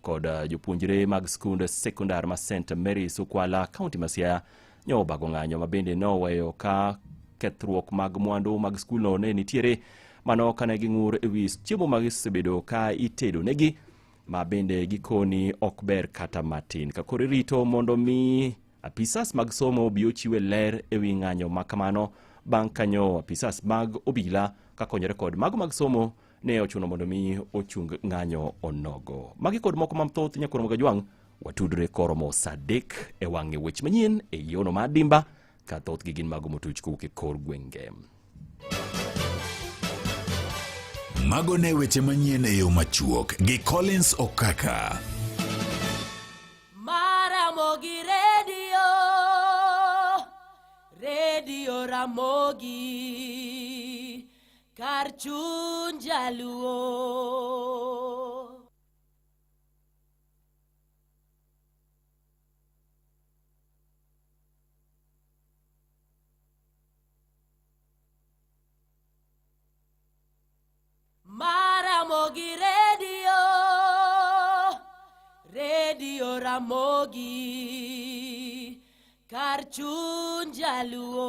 kod jopuonjre mag skund sekondar ma St Mary's Ukwala kaunti ma Siaya nyobago ng'anyo mabende noweyo ka kethruok mag mwandu mag skulno ne nitiere mano kane ging'ur ewi chiemo magisebedo ka itedo negi ma bende gikoni ok ber kata matin ka koro rito mondo mi apisas mag somo bi ochiwe ler ewi ng'anyo makamano bang' kanyo apisas mag obila kakonyore kod mago mag somo ne ochuno mondo mi ochung ng'anyo onogo. Magi kod moko mamthoth nyakoro Mogajwang' watudre koromo sadek e wang'e weche manyien e yono mar dimba ka thoth gi gin mago motuch kowuok e kor gwenge. Mago ne weche manyien e yo machuok gi Collins Okaka. Ramogi Radio Ramogi kar chuny jaluo. Ramogi Radio Ramogi kar chuny jaluo.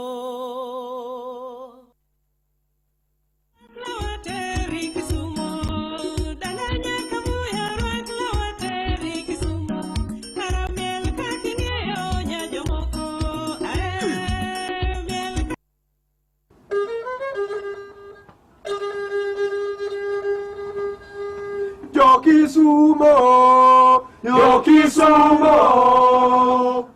Yokisumo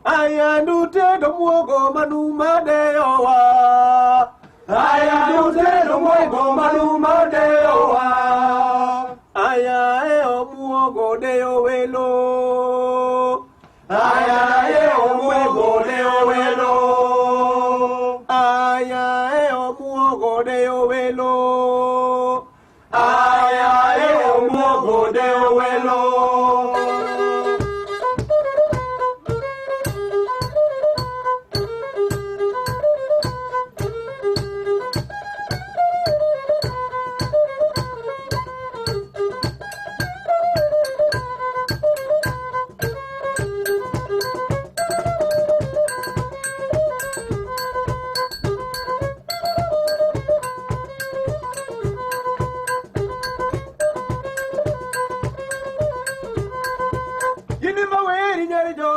Ayandu tedo muogo manuma deowa Ayandu tedo muogo manuma deowa Aya o muogo deo welo Aya o muogo deo welo Aya o muogo deo welo Aya o muogo deo welo.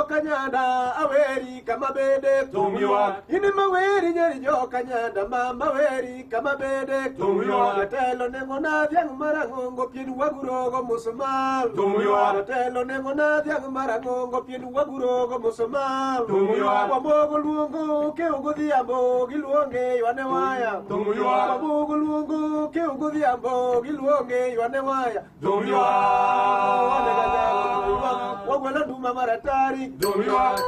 Kanyanda aweri kama bede tumiwa ini maweri nyeri jo kanyanda mama weri kama bede tumiwa telo nengo na vyang marangongo piedu wagurogo musumal tumiwa telo nengo na vyang marangongo piedu wagurogo musumal tumiwa wabogo luongo ke ugodhiambo giluonge ywane waya tumiwa wabogo luongo ke ugodhiambo giluonge ywane waya tumiwa wagwela duma maratari Domiwa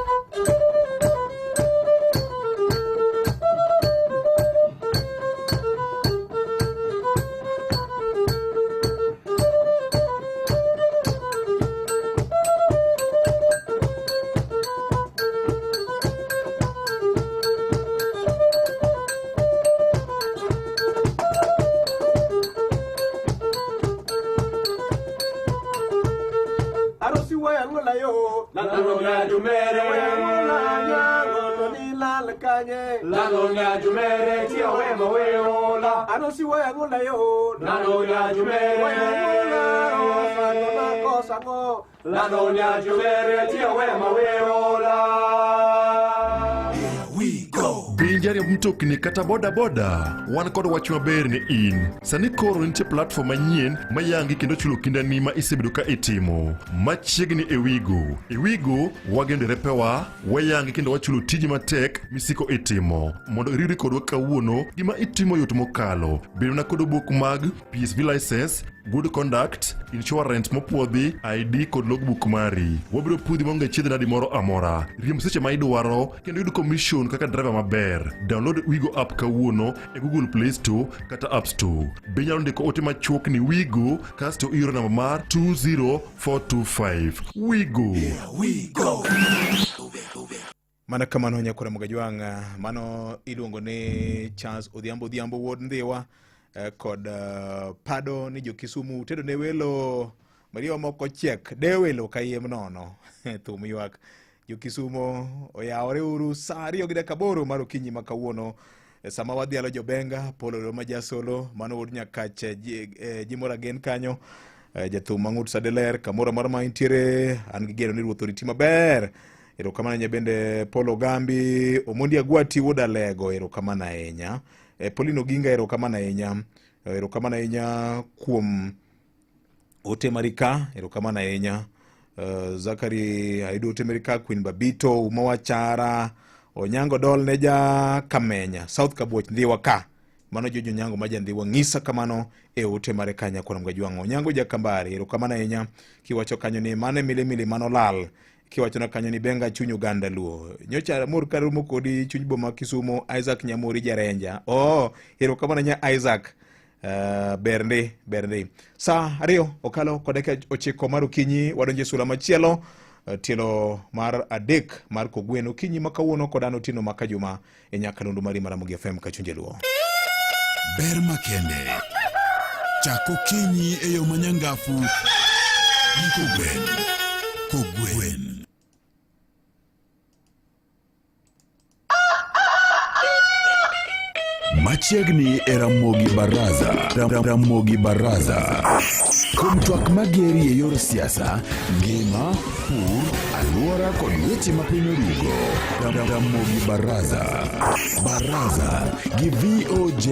Lanonya jumere Lanonya jumere tia wema weola Anosi wengula yo Lanonya jumere Lanonya jumere tia wema weola. Here we go. Binjari mtokni kata boda boda wan kod wach maber ni in sani koro nitie platform manyien mayangi kendo chulo kindani ma isebedo ka itimo machiegni ewigo wagendore pewa wayangi kendo wachulo tiji matek misiko itimo mondo iriri kodwa kawuono gima itimo yot mokalo bedo na kod obok mag PSV license good conduct insurance mopuodhi ID kod logbook mari wabiro pudhi monge chiedh nadi moro amora riemb seche ma idwaro kendo yud commission kaka driver maber download Wigo app kawuono e Google Play Store kata App Store benyalo ndiko ote machuok ni Wigo kasto iro namba mar 20425 Wigo. Here we go. Mana kamano nyakore Mogajwang' mano iluongo ne Charles Odhiambo Ward Ndhiwa kod Pado ni jo Kisumu tedo ne welo Mario moko chiek dewelo kayem nono. Thum ywak jo Kisumo oyawore uru saa 2:08 mar okinyi ma kawuono. Sama wadhialo jobenga polo majasolo mano od nyakache jimora gen kanyo. Jathum Mangut Sadeler kamoro mar ma intiere an gigero ni ruoth oriti maber. Erokamana nya bende Polo Gambi Omondi Agwati wuoda lego erokamana ahinya. Polino Ginga erokamana ahinya. Erokamana ahinya kuom ote marika erokamana ahinya. Zakari Aidu ote marika Queen Babito Umawachara Onyango Dol neja Kamenya South Kabuoch Ndhiwa ka mano jojo nyango maja Ndhiwa ngisa kamano ote marekanya kwa mgajwango Onyango Jakambari erokamana ahinya kiwacho kanyo ni mane mile mano lal kiwacho na kanyo ni benga chuny Uganda luo nyocha mor karumo kodi chuny boma Kisumo Isaac Nyamori Jarenja erokamana nya Isaac bernde sa ario okalo kodeka 9 mar okinyi wadonje sula machielo tielo mar adek mar kogweno okinyi makawuono kodano tino makajuma Nyakalondo mari Maramogi FM kachunje luo ber makende chako kinyi eyo manyangafu kogwen machiegni Ramogi Baraza kuom twak mageri e yor siasa ngima pur alwora kod weche mapiny orugo Ramogi Baraza gi VOJ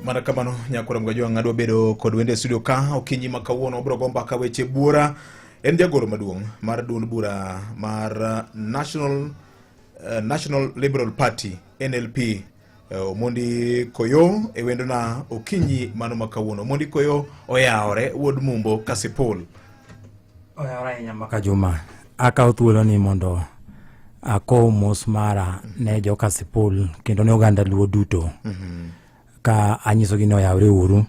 Mana kamano nyakora mgajwa ng'ado bedo kod wende studio ka okinyi makawuono obro gomba ka weche buora en jagoro maduong' mar duond bura mar National Liberal Party NLP Omondi Koyo wendo na okinyi mano makawuono Omondi Koyo oyawore wuod Mumbo Kasipul oyawore nyama kajuma aka uthuolo ni mondo ako mos mara ne jo Kasipul kendo ne oganda luo duto ka anyiso gino yawre uru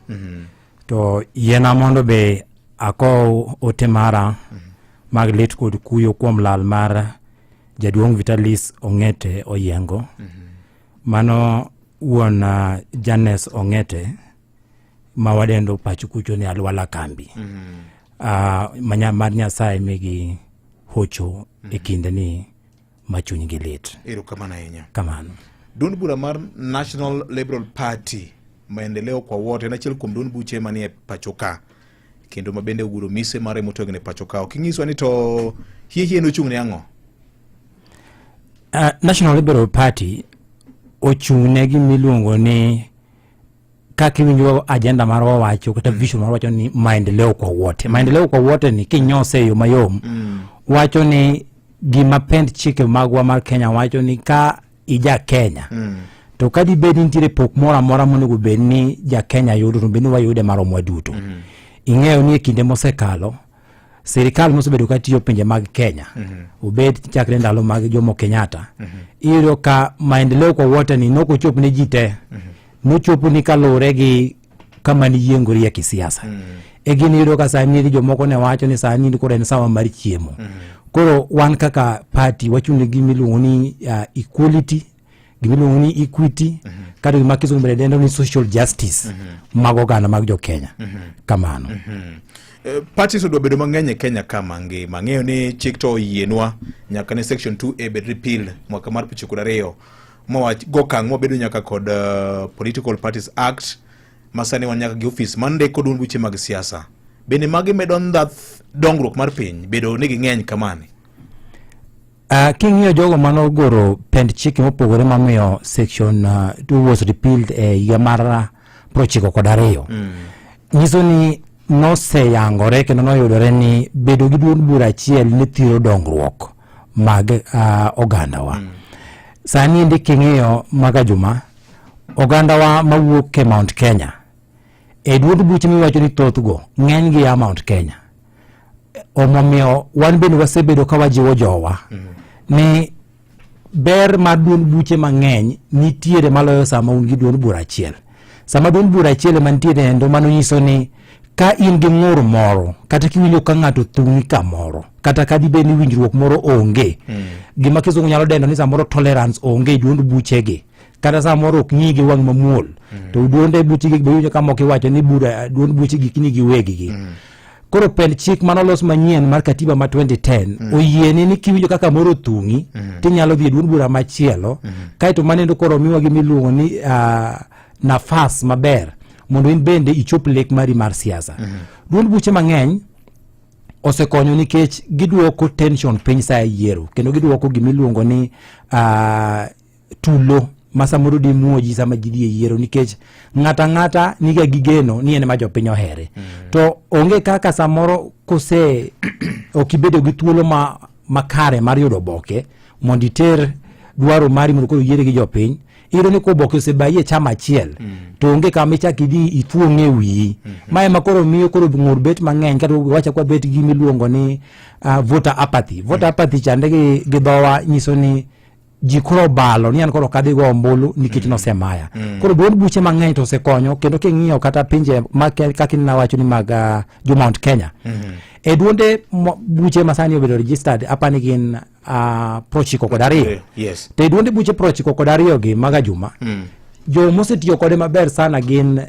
to yena mondo be ako ote mara mag lit kod kuyo kuom lal mar jaduong' Vitalis Ong'ete Oyengo mano wuon Janes Ong'ete ma wadendo pacho kucho ni alwala kambi manya mar Nyasaye migi hocho e kinde ni machuny gi lit erokamana ahinya kamano duond bura mar National Liberal Party maendeleo kwa wote na chiel kuom duond buche manie pachoka kendo mabende uguro mise mare motogne pachoka okingiswa ni to hihi no chung ne ang'o National Liberal Party ochung'ne gi miluongo ni kakiwinjo agenda mar wacho kata vision mar wacho ni maendeleo kwa wote ni kinyose yo mayom wacho ni gima pend chike magwa mar Kenya wacho ni ka ija Kenya to kadi bedi nitire pok mora mondo go bed ni ja Kenya yudo to beni wayude maromo duto ing'eyo ni kinde mosekalo serikal mosebedo ka tiyo pinje mag Kenya obed chakre ndalo mag Jomo Kenyatta iro ka maendeleo kwa wote ni noko chopo ne jite no chopo ni kalore gi kama ni yengori ya kisiasa egini iro ka sani jomoko ne wacho ni sani ni kore ni sama mar chiemo koro wan kaka party wachune gi miluongo ni equality gimiluongo ni equity kado gimakizo mbele dendo ni social justice mago gana mag jo Kenya kamano parties odwa bedo mang'eny e Kenya kama ngima ng'eyo ni chik to yienwa nyaka ne section 2A bed repeal mwaka mar 2020 mowach go kang' mobedo nyaka kod Political Parties Act masani wan nyaka gi office mande kod duond buche mag siasa bende magi medo ndath dongruok mar piny bedo ni ging'eny kamani king'iyo jogo mano goro pend chike mopogore mamiyo section 2 was repealed higa mar 1992 nyiso ni noseyangore kendo noyudore ni bedo gi duond bura achiel ne thiro dongruok mag ogandawa sani ndi king'eyo Magajuma oganda wa mawuok ke Mount Kenya e duond buche miwacho ni thothgo ng'eny gi ya Mount Kenya. Omomiyo wan bende wasebedo ka wajiwo jowa ni ber mar duond buche mang'eny nitiere maloyo sama un gi duond bura achiel. Sama duond bura achiel mantiere endo mano nyiso ni ka in gi ng'ur moro kata kiwinjo ka ng'ato thung'i kamoro kata ka dibed ni winjruok moro onge, gima kizungu nyalo dendo ni samoro tolerance onge duond buchegi kata samoro ok nyigi wang' mamuol, to duonde buchegi bewinjo ka moko iwacho ni bura duond buchegi kini giwegi. Koro pend chik manolos manyien mar katiba ma 2010 oyieni ni kiwinjo kaka moro thung'i tinyalo dhi duond bura machielo kaito manendo koro miwa gi miluongo ni nafas maber mondo in bende ichop lek mari mar siasa. Duond buche mang'eny osekonyo nikech giduoko tension piny sa yiero kendo giduoko gimiluongo ni tulo masamoro di muoji sama jidi e yiero nikech ng'ata niga gigeno ni ene ma jopiny ohere. To onge kaka samoro kose okibedo gi thuolo makare mar yudo oboke mondo iter dwaro mari mondo koro yiere gi jopiny, iro ni ko oboke osebaye chama achiel to onge kama ichak idhi ithuong'e wiyi. Mae ma koro miyo koro ng'ur bet mang'eny kata wacha kwa bet gi miluongo ni voter apathy. Voter apathy chande gi dhowa nyiso ni ji koro balo ni an koro kadhi go ombulu nikech nosemaya. Koro duond buche mang'eny to osekonyo kendo king'iyo kata pinje kaka nawacho ni mag jo Mount Kenya. E duonde buche masani obedo registered apani gin prochiko kod ariyo. Yes. Te duonde buche prochiko kod ariyo gi Magajuma. Jo mosetiyo kode maber sana gin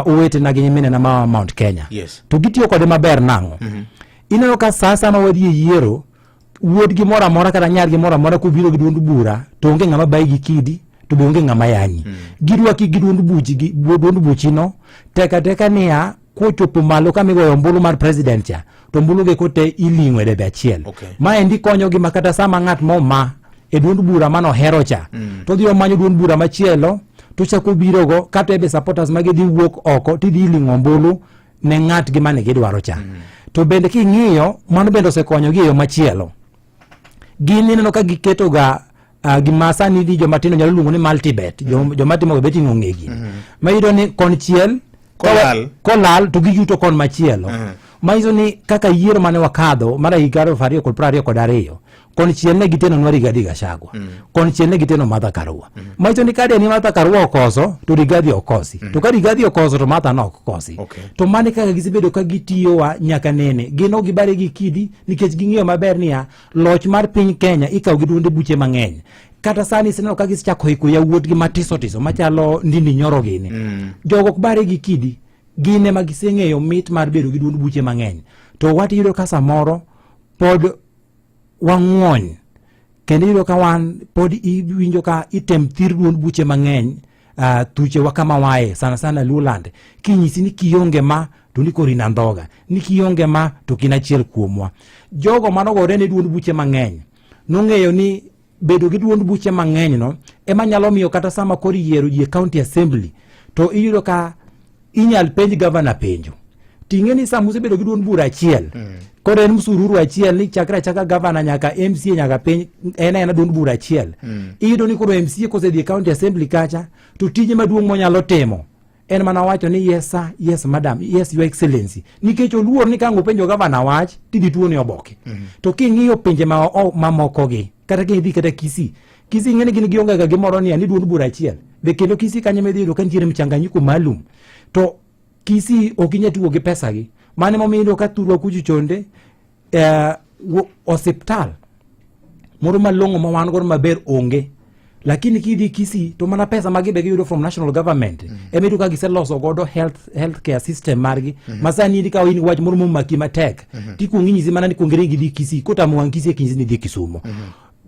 uwete na ginyimine na Mount Kenya. Yes. To gitiyo kode maber nang'o. Ineno ka sasa ma wadhi yiero wuod gi mora mora kata nyar gi mora mora kubiro gi duond bura to onge ng'ama bai gi kidi to be onge ng'ama yanyi. Girwaki gi duond buchi no teka niya kochopo malo kamigoyo ombulu mar president cha to ombulu ge kote iling'o e debe achiel. Ma endi konyo gi makata sama ng'at ma e duond bura mano hero cha to dhi omanyo duond bura machielo to chako biro go kata ebe supporters mage dhi wuok oko tidhi iling'o ombulu ne ng'at gi mane gidwaro cha. To bende king'iyo mano bende osekonyo gi e yo machielo. Gini neno ka giketo ga gimasa ni di jomatino nyalo luongo ni multibet, jomatimo ga betting ong'egi. Ma yudo ni konchiel kolal to giyuto kon machielo. Ma hizo ni kaka yiero mane wakadho mara higaro fario kod prario kod ariyo. Konchiel ne giteno nwari Rigathi Gachagua. Konchiel ne giteno Martha Karua. Ma hizo ni kade ni Martha Karua okoso to Rigathi okosi. To ka Rigathi okoso to Martha no okosi. To mane kaka gisebedo ka gitiyo wa nyaka nene. Gino gibare gi kidi nikech ging'iyo maber niya loch mar piny Kenya ikaw gi duonde buche mang'eny. Kata sani sineno ka gisichako hiko yawuot gi matiso machalo Ndindi Nyoro gini. Jogo bare gi kidi gine ma giseng'eyo mit mar bedo gi duond buche mang'eny. To wati yudo ka samoro pod wang'wony kendo yudo ka wan pod iwinjo ka item thir duond buche mang'eny thuche wa kama wae sana Luland kinyisi ni kionge ma to ni kori nandhoga ni kionge ma to kinachiel kuomwa. Jogo manogore ne duond buche mang'eny nong'eyo ni bedo gi duond buche mang'eny no ema nyalo miyo kata sama kori yiero ji county assembly to iyudo ka inyal penj governor penjo ting'eni sama usebedo gi duond bura achiel koro en msururu achiel ni chakra governor nyaka MCA nyaka penj ena duond bura achiel. Iyudo ni koro MCA kosedhi county assembly kacha to tije maduong' monyalo timo en mana wacho ni yes sir, yes madam, yes your excellency nikech oluor ni kango penjo governor wach tidhi tuoni oboke. To king'iyo penje mamoko gi kata kidhi kata Kisii ng'eni gin gionge ga gimoro ni duond bura achiel be kendo Kisii kanyo medhi ka nitiere mchanganyiko malum to Kisii okinya tugo gi pesa gi mane momiyo ka thurwa kuju chonde hospital moro malong'o ma wan godo maber onge lakini kidhi Kisii to mana pesa magi be giyudo from national government emidu ka giseloso godo health care system margi masani ni ka wini wach moro momaki matek tikungi nyisi mana ni kongere gidhi Kisii kota mwang Kisii kinzi ni dhi Kisumo.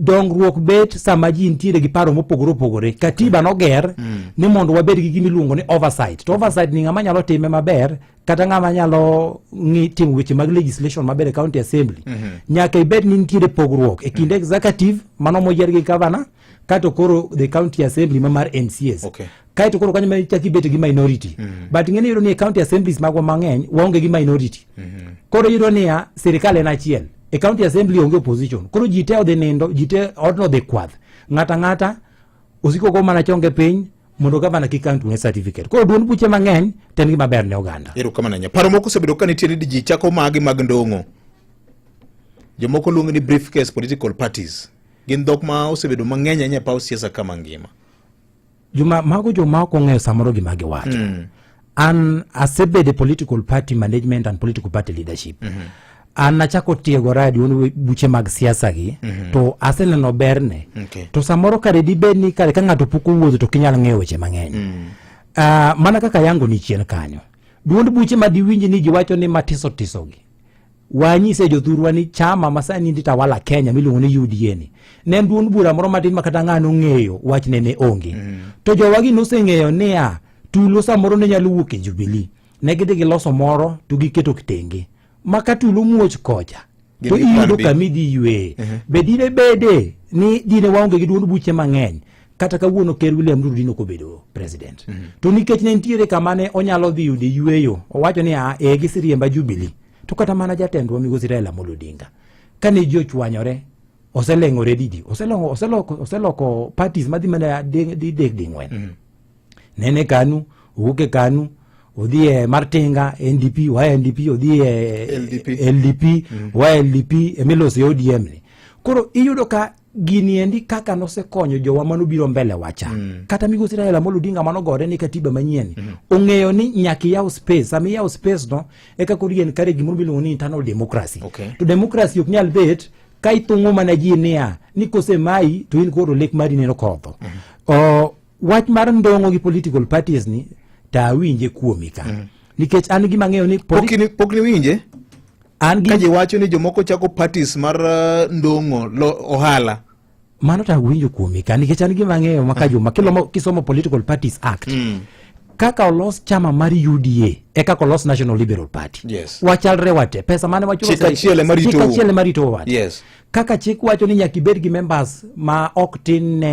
Dongruok bet sama ji ntiere gi paro mopogore katiba noger ni mondo wabed gi gimiluongo ni oversight. To oversight ni ng'ama nyalo time maber kata ng'ama nyalo timo weche mag legislation maber e county assembly nyaka ibed ni ntiere pogruok e kind executive mano moyier gi governor kato koro the county assembly mar MCAs. Kaito koro kanyo ma chaki bet gi minority. But ng'eni yudo ni county assemblies magwa mang'eny waonge gi minority. Koro yudo ni sirikal en achiel e county assembly onge opposition. Koro jite odhi nindo, jite odno dhi kwath. ngata usiko ko mana chonge piny mondo gavana kikan tune certificate ko duond buche mang'eny ten gima ber ne oganda. Erokamano nya. Paro moko osebedo ka nitie ni ji chako magi mag ndong'o. Jomoko luongo ni briefcase political parties. Gin dhok ma osebedo mang'eny ahinya paw siasa kama ngima. Juma mago joma ok ong'eyo samoro gima giwacho. An asebede political party management and political party leadership. An nachako tiego radio ni buche mag siasa gi to aseneno berne. To samoro kare dibed ni kare ka ng'ato pok owuotho to kinyal ng'eyo weche mang'eny. Mana kaka yango ni chien kanyo. Duond buche ma diwinji ni giwacho ni matiso tiso gi. Wanyise jothurwa ni chama masani ndi tawala Kenya miluongo ni UDA ni. Ne duond bura moro matin makata ng'ano ng'eyo wach ne onge. To jowagi noseng'eyo niya tulo samoro ne nyalo wuok e Jubilee. Ne gidhi giloso moro to giketo kitenge. Maka tulo muoch kocha. To iyudo kamidhi ywe. Bedine bede ni dine waonge gi duond buche mang'eny. Kata kawuono Ker William Ruto dino kobedo president. To nikech ne ntiere kamane onyalo dhi yude yweyo. Owacho ni gi siriemba Jubilee. To kata mana jatendwa Migosi Raila Amolo Odinga. Kane ji ochwanyore oseleng'ore didi. Oseloko parties madhi mana dek ding'wen. Nene KANU, owuok e KANU, odhi e Martinga, NDP, wa NDP, odhi e LDP, wa LDP, emilosi ODM ni. Koro iyudo ka gini endi kaka nosekonyo jowa manobiro mbele wacha. Kata Migosi Raila Amolo Odinga manogore ni katiba manyien. Ong'eyo ni nyaki yaw space, sami yaw space no, eka korien kare gimoro biluongo ni internal democracy. To democracy ok nyal bet ka ithung'o mana ji niya ni kose mai to in koro lek mari neno kodho. Wach mar ndong'o gi political parties ni ta winje kuomi ka. Nikech an gima ng'eyo ni pok ni winje. Kaji wacho ni jomoko chako parties mar ndong'o ohala. Mano ta winjo kuomi ka nikech an gima ng'eyo makajuma kisomo Political Parties Act. Kaka olos chama mar UDA kaka olos National Liberal Party. Wachalre wate pesa mane wachulo chika chiele marito wate. Kaka chik wacho ni nyaka ibed gi members ma ok tin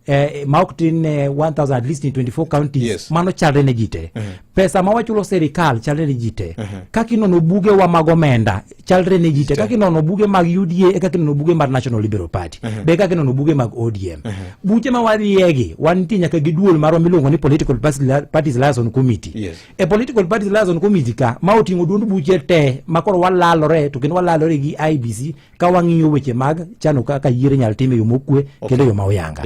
1000 at least in 24 counties. Mano chalre ne jite. Pesa ma wachulo serikal chalre ne jite. Kaki nono buge wa magomenda chalre ne jite. Kaki nono buge mag UDA kaki nono buge mag National Liberal Party. Be kaki nono buge mag ODM. Buche ma wariegi wanti nyaka giduol maro milongo ni Political Parties Liaison Committee. Political Parties Liaison Committee ka ma otingo duond buche te makoro walalore to kendo walalore gi IBC ka wang'iyo weche mag chano kaka yiere nyal time yo mokwe kendo yo maoyanga.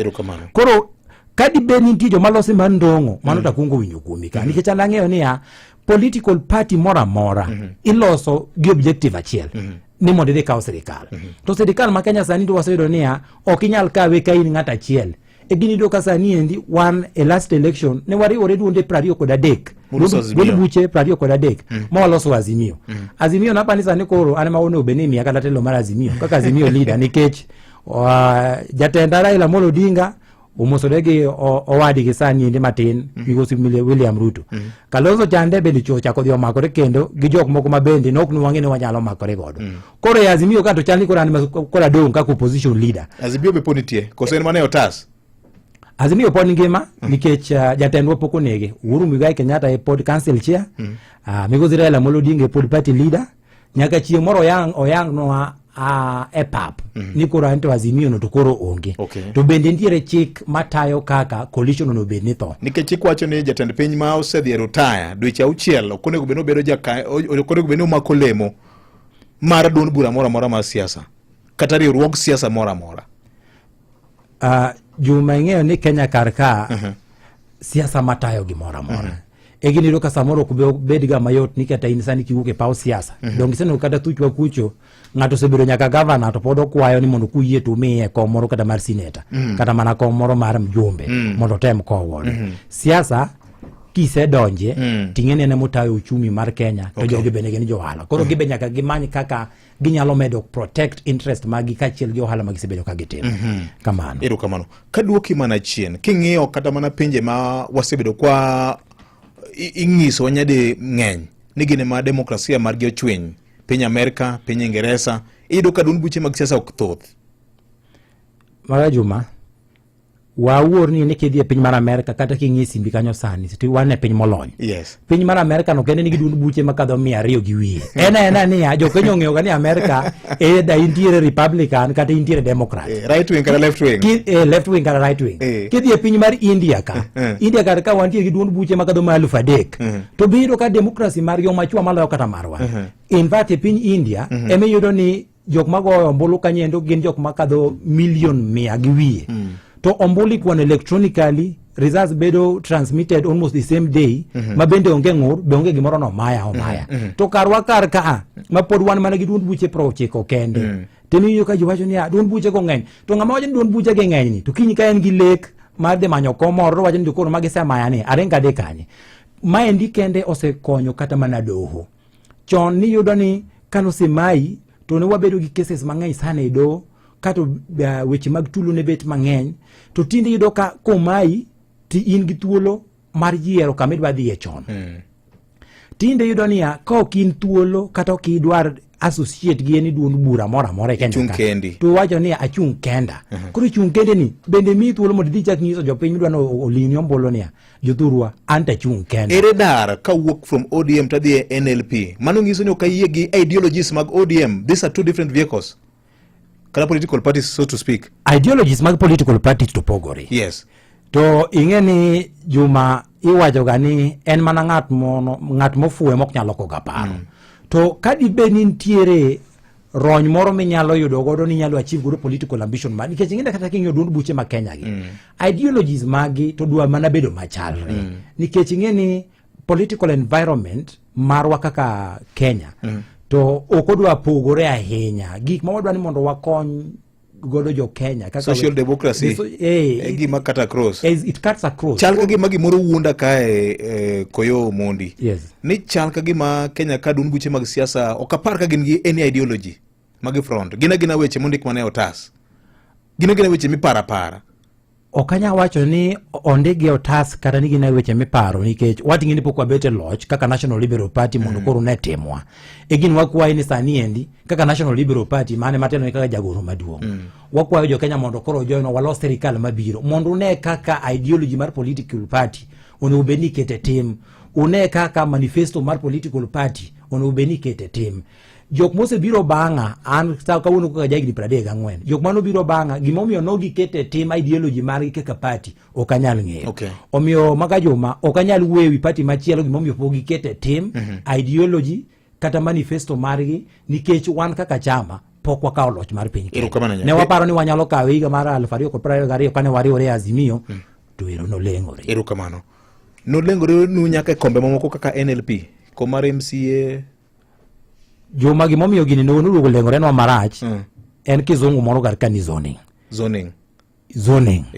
Koro kadi beni tijo malosi mandongo mano takungo winjo kuomi ka nikech ang'eyo niya political party mora iloso gi objective achiel ni mondo idhi kaw sirikal. To sirikal ma Kenya sani to waseyudo niya ok inyal kawe ka in ng'at achiel. Gini do kasani endi one last election ne wariwore duonde 23 duonde buche 23 ma waloso Azimio. Azimio napanisa ni koro ane maone obenemi akala telo mar Azimio kaka Azimio leader nikech jatenda Raila Amolo Odinga umosodegi owadi gi sani endi matin Migosi William Ruto. Kalonzo Chande bende chako dhi omakore kendo gi jok moko mabende nok nuwange ne wanyalo makore godo. Koro Azimio ka to chani koro an kora dong kaka opposition leader. Azimio be ponitie koso en mane otas. Azimio pod ngima nikech jatendwa pok onege. Uhuru Muigai Kenyatta e pod council chair. Migosi Raila Amolo Odinga e pod party leader. Nyaka chieng' moro oyang no EPAP ni koro anto Azimio no to koro onge. To bende ntiere chik matayo kaka coalition no bed ni tho. Nikech chik wacho ni jatend piny ma osedhi retire dweche auchiel okonego beno bedo okonego beno omako lemo mar duond bura mora mar siasa kata riwruog siasa mora. Juma ing'eyo ni Kenya karka siasa matayo gi mora. Egini do ka samoro kubed ga mayot ni kata insani kiwuok e paw siasa. Dongi seno kata tuchwa kucho ng'ato sebedo nyaka governor to pod okwayo ni mondo kuyie to miye kom moro kata mar senator kata mana kom moro mar mjumbe mondo tem kowo. Siasa kise donje ting'ene ne motayo uchumi mar Kenya to jogi bende gin johala. Koro gibe nyaka gimany kaka ginyalo medo protect interest magi kachiel gi ohala magi sebedo ka gitimo. Kamano. Kamano. Kaduoki mana chien king'iyo kata mana pinje ma wasebedo kwa ing'iso nyade ng'eny ni gine ma demokrasia margi ochwiny piny Amerika, piny Ingereza, iyudo ka duond buche mag siasa ok thoth. Mara Juma wawuor ni kidhi piny mar Amerika kata kingi simbi kanyo sani ti wane piny molony. Yes. Piny mar Amerika no kende nigi duond buche makadho 200 gi wiye. ena ni jo Kenya ong'eyo ni Amerika da intiere Republican kata intiere Democrat. Right wing kata left wing. Left wing kata right wing. Kidhi piny mar India ka. India ka wantie gi duond buche makadho 3,000. To biro ka democracy mar yo machwa maloyo kata marwa. In fact piny India eme yudo ni jok magoyo ombulu kanyendo gin jok makadho 1,100,000 gi wiye. To ombuli kwan electronically, results bedo transmitted almost the same day, ma bende onge ngur, be onge gimoro no maya. To karwa kar ka, ma pod wan mana gi duond buche 90 kende. Temi yo ka jiwacho ni duond buche ko ngeny. To ngama wacho duond buche ge ngeny ni, to kiny ka en gi lek mar de manyo komoro wacho ni jokoro magi sema yani, arenga de kanye. Ma endi kende osekonyo kata mana doho. Chon ni yudo ni kano semai, to ne wabedo gi cases mangeny sana e doho. Kato weche mag tulo ne bet mangeny to tinde yudo ka komai ti in gi thuolo mar yiero kama idwa dhi e chon. Tinde yudo ni ka ok in thuolo kata ok idwar associate gi eni duond bura moro amora kende to wacho ni achung kenda. Koro chung kende ni bende mi thuolo mondo dhi chak nyiso jopiny midwa no olini ombolo ni jothurwa anta chung kenda. Ere dar ka wuok from ODM to dhi e NLP mano nyiso ni ok ayie gi ideologies mag ODM. These are two different vehicles. Kala political parties, so to speak. Ideologies mag political parties to pogore. Yes. To ingeni Juma iwacho gani en mana ng'at mofuwe mok nyalo koga paro. To kadi be nitiere rony moro minyalo yudo godo ni nyalo achieve godo political ambition man. Nikech ingeni kata kinyo duond buche ma Kenya gi. Ideologies magi to dwa mana bedo machalre. Nikech ingeni political environment marwa kaka Kenya. To okodwa pogore ahinya gik ma wadwa ni mondo wakony godo jo Kenya kaka social democracy gima kata across it cuts across. Chal ka gima gimoro wuonda kae Koyo Mondi. Yes. Ni chal ka gima Kenya ka duond buche mag siasa ok apar ka gin gi any ideology mag front gina weche mondik mane otas gina weche mipara. Okanya wacho ni ondigi otas kata ni gina weche miparo nikech wating'eni pok wabete loch kaka National Liberal Party mondo koro ne timwa. Gin wakwayo ni sani endi kaka National Liberal Party mane mateno kaka jagoro maduong'. Wakwayo jo Kenya mondo koro join walos sirikal mabiro mondo ne kaka ideology mar political party onego bed ni kete tim. Une kaka manifesto mar political party onego bed ni kete tim. Jok mose biro banga an sa ka wono kaka jagri 34 jok mano biro banga gimomiyo no gikete team ideology margi kaka party okanyal ng'eyo. Okay. Omiyo maga joma okanyal wewi party machielo gimomiyo pok gikete team ideology kata manifesto margi nikech wan kaka chama pok wakawo loch mar piny Kenya. Ne waparo ni wanyalo kawe higa mar 2022 kane wariwore Azimio to ero nolengore. Erokamano. Nolengore nu nyaka kombe mamoko kaka NLP ko mar MCA Joma gimomiyo gini nugo lengore no marach en kizungu moro gar kani zoning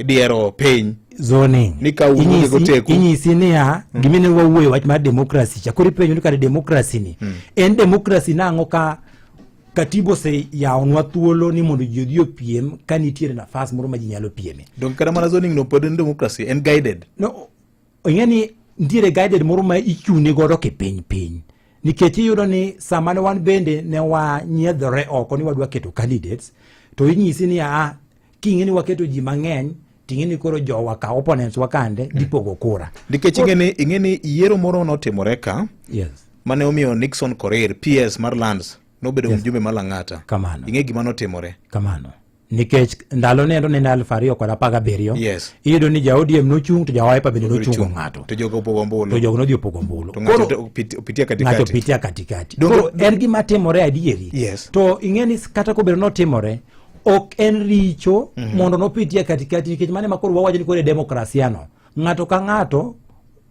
diero piny zoning nika uge goteku inyisi niya gimine wawuoyo wach mar demokrasi chakori penyo ni kare demokrasi ni en demokrasi nang'o ka katibo se yaonwa thuolo ni mondo ji odhi opiem ka nitiere nafas moro ma ji nyalo pieme. Donc kada mana zoning no pod en demokrasi en guided. No ingeni nitiere guided moro ma ichune godo ke piny nikech iyudo ni samane wan bende ne wanyiedhore oko ni wadwa keto candidates to inyisi ni king'eni waketo ji mang'eny ting'eni koro jowa ka opponents wakande dipogo kura. Nikech ing'eni yiero moro notimore ka mane omiyo Nixon Korir PS mar Lands nobedo mjumbe mar Lang'ata. Kamano. Ing'e gima notimore? Kamano. Nikech ndalo nendo ne 2017 yes. Iyudo ni ja ODM nochung to ja Wiper bende nochungo ng'ato. To jogo opogo ombulu. To jogo nodhi opogo ombulu. Koro pitia katikati. Ng'ato pitia katikati. Koro en gima timore adieri. Yes. To ing'eni kata kobedo notimore ok en richo mondo nopitia katikati nikech mane makoro wawacho ni kore demokrasia no. Ng'ato ka ng'ato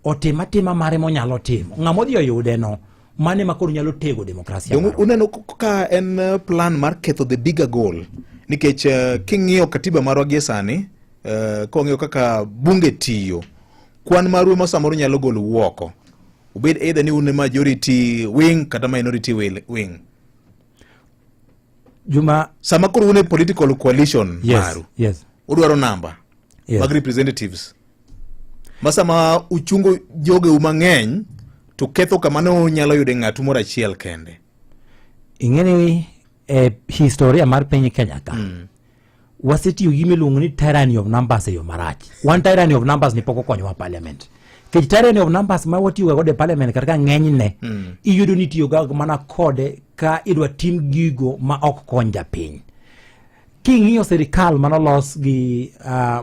otima mare monyalo timo. Ng'amo dhi oyude no. Mane makoro nyalo tego demokrasia. Uneno ka en plan mar ketho the bigger goal. Nikech king'iyo katiba marwa gie sani kong'iyo kaka bunge tiyo kwan marwa ma samoro nyalo golo wuoko ubed either ni une majority wing kata minority wing. Juma sama koro une political coalition maru. Yes. Udwaro namba mag representatives. Masama uchungo joge umang'eny to ketho kamano nyalo yude ng'atu moro achiel kende. Ing'eni historia mar piny Kenya ka wasetiyo gi miluongo ni tyranny of numbers e yo marach. One tyranny of numbers ni poko konyo wa parliament. Kech tyranny of numbers ma watiyo go de parliament kaka ng'enyne iyudo ni tiyo ga mana kode ka idwa tim gigo ma ok kony japiny. King'iyo serikal manolos gi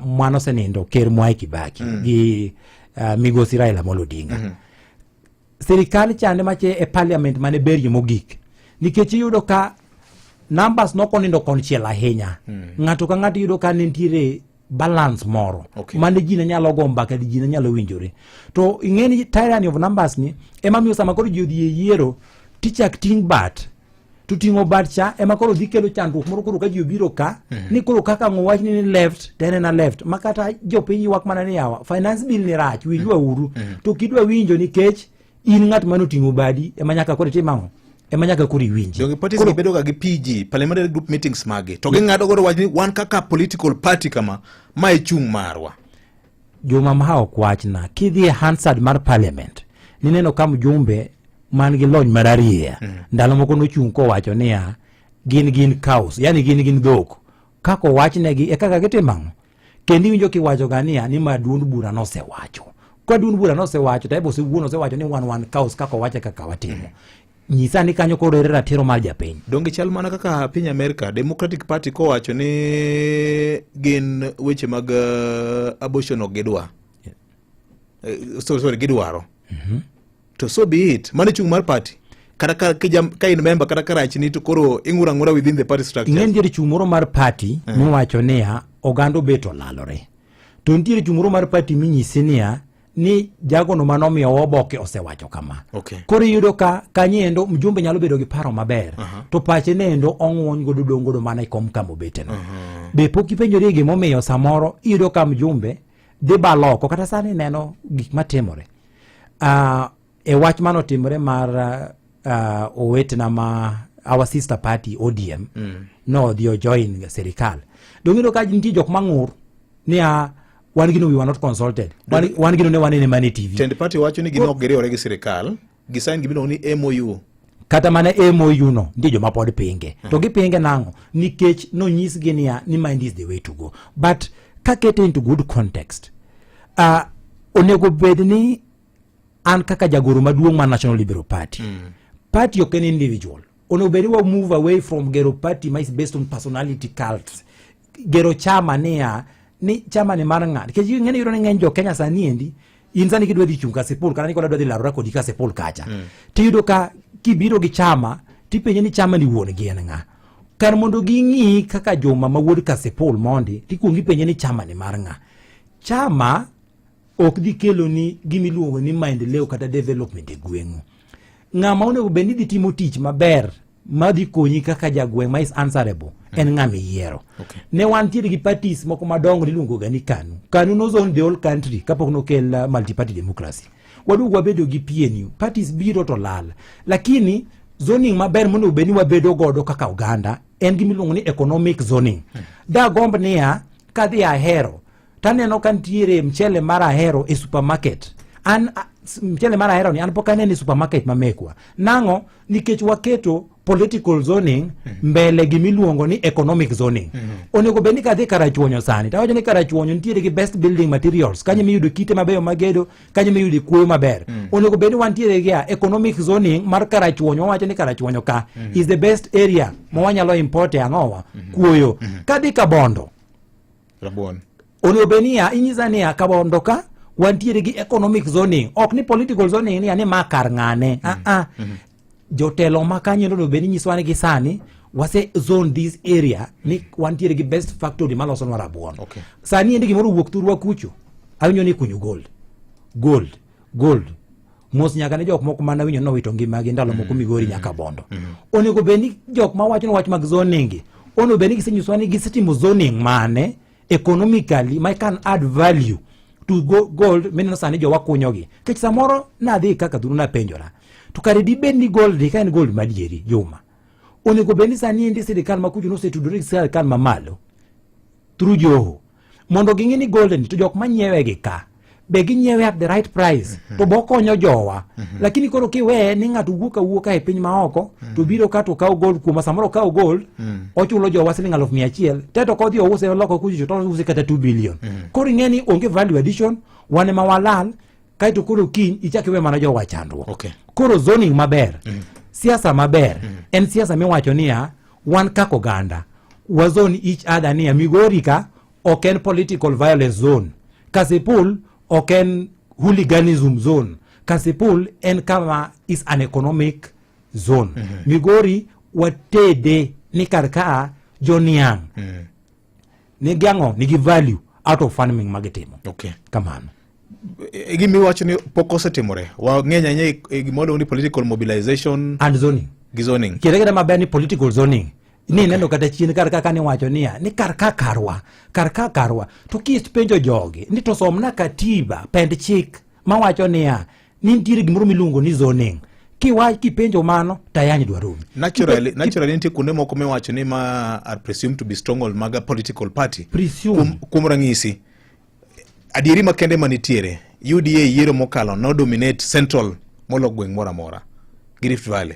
mano senindo Ker Mwai Kibaki gi Migosi Raila Amolo Odinga. Serikal chande mache e parliament mane berie mogik. Nikech iyudo ka numbers nokonindo konchiel ahinya. Ng'ato ka ng'ato iyudo ka nitiere balance moro. Mane ji nyalo go mbaka ji nyalo winjore. To ing'eni tyranny of numbers ni ema miyo sama koro ji odhi e yiero tichak ting bat. Tutingo bat cha ema koro dhi kelo chandruok moro koro ka ji obiro ka ni koro kaka ng'owach ni left tene na left makata jopiny ywak mana ni yawa finance bill ni rach winjwa uru to kidwa winjo nikech in ng'at mano tingo badi ema nyaka koro timang'o ema nyaka koro iwinji. Donge parties ni bedo ga gi PG parliamentary group meetings mage to ging'ado goro wach ni wan kaka political party kama ma chung marwa. Joma mahao kwachna kidhi e Hansard mar parliament nineno kam jumbe man gi lony mararie ndalo moko nochung ko wacho niya gin cows yani gin dhok kako wachnegi e kaka gitimang'o kendo winjo kiwacho gania ni maduond bura nosewacho kwa duond bura nosewacho to ebo siwuono osewacho ni one cows kako wache kaka watimo nyisa ni kanyo koro ere ratiro mar japiny. Donge chal mana kaka piny America Democratic Party ko wacho ni gin weche mag abortion ok gidwa sorry gidwaro to so be it mane chung mar party kata ka in member kata karach ni to koro ing'ura within the party structure. Ing'en diere chung moro mar party miwacho niya ogando beto lalore to nitiere chung moro mar party minyisi niya ni jagono manomiyo oboke osewacho kama. Koro iyudo ka kanyendo mjumbe nyalo bedo gi paro maber to pache nendo ong'wony godo dongodo mana ikom kamo beteno. Be pok ipenjori gimomiyo samoro iyudo ka mjumbe dhi baloko kata sani neno gik matimore. E wach manotimore mar owetna ma our sister party ODM no dio join serikal. Dongino ka nitie jok mang'ur niya wan gino we were not consulted. Wan gino ne wan ene mane TV. Tend party wacho ni gino giriwore gi serikal gisign gibino ni MOU. Kata mana MOU no ndijo mapod pinge. To gipinge nang'o nikech no nyisgi niya ni mind is the way to go. But ka kete into good context. Onego bedni an kaka jagoro maduong' mar National Liberal Party. Party ok en individual. Onego bedni wa move away from gero party ma is based on personality cults. Gero chama niya ni chama ni mar ng'at. Kech ng'eni yuro ni ng'eny jo Kenya sani endi in sani kidwa dhi chung ka sepul kana ni koda dwa dhi larora kodi ka sepul kacha. Tiyudo ka kibiro gi chama tipenye ni chama ni wuon gi en ng'a. Kar mondo ging'i kaka joma ma wuod ka sepul mondi tikuongi penye ni chama ni mar ng'a. Chama ok dhi kelo ni gimiluongo ni maendeleo kata development e gweng'u. Ng'ama onego bedni dhi timo tich maber madhi konyi kaka jagweng' ma is answerable en ng'ama yiero. Ne wantiere gi parties moko madongo niluongo ga ni KANU. KANU no zone the whole country kapok nokel multi-party democracy. Wadugo wabedo gi PNU. Parties biro to lal. Lakini zoning maber monego bedni wabedo godo kaka Uganda en gimiluongo ni economic zoning. Da gomb niya kadhi Ahero taneno kantiere mchele mar Ahero e supermarket. Mchele mar Ahero ni an pok anene supermarket mamekwa. Nang'o nikech waketo political zoning mbele gimiluongo ni economic zoning. Onego bedni kadhi Karachuonyo sani. Tawacho ni Karachuonyo nitiere gi best building materials. Kanyo miyudo kite mabeyo magedo, kanyo miyudo kuoyo maber. Onego bedni wantiere gi economic zoning mar Karachuonyo. Wacho ni Karachuonyo ka is the best area ma wanyalo import ang'owa kuoyo. Kadhi Kabondo. Rabuon. Onego bedni inyisa ni Kabondo ka wantiere gi economic zoning. Ok ni political zoning ni ane makar ng'ane. Jotelo makanyo no beni nyiswane gi sani wase zone this area ni wantiere gi best factory maloso nwa rabuon. Sani endi gimoro wuok thurwa kucho awinjo ni kunyo gold mos nyaka ne jok moko mana winjo no wito ngimagi ndalo moko Migori nyaka Bondo. Onego beni jok ma wacho no wach mag zoning onego beni gisenyiswani gisetimo zoning mane economically ma can add value to gold meneno sani jo wakunyogi. Kech samoro na dhi kaka dhuru na penjora to kare di bedni gold ka en gold madieri Juma. Onego bedni sani endi sirikal makucho no setudore gi sirikal mamalo through Joho mondo ging'e ni gold ni to jok manyiewe gi ka be ginyiewe at the right price to bokonyo jowa lakini koro kiwe ni ng'ato wuoka e piny maoko to biro ka to kawo gold kuma samoro kawo gold ochulo jowa siling 100,000 teto kodhi ouse loko kucho to use kata 2 billion koro ing'eni onge value addition wane mawalal kaito koro kiny ichakiwe mana jowa chandruok koro zoning maber siasa maber en siasa miwacho niya wan kako ganda wazone each other niya Migori ka oken political violence zone, Kasipul oken hooliganism zone, Kasipul en kama is an economic zone. Migori watede ni karkaa joniang ni giango ni value out of farming magetimo kamano gimi wacho ni poko setimore wa ng'enya nye gimodo ni political mobilization and zoning gizoning kiregeda maber ni political zoning ni neno kata chien kaka ni wacho niya ni karka karwa to kist penjo jogi ni to somna katiba pend chik mawacho niya ni nitiere gimoro miluongo ni zoning kipenjo mano tayany dwaroni naturally nitie kuonde moko miwacho ni ma are presumed to be stronghold maga political party kum rang'isi adieri makende manitiere UDA yiero mokalo no dominate central molo gweng' mora mora Rift Valley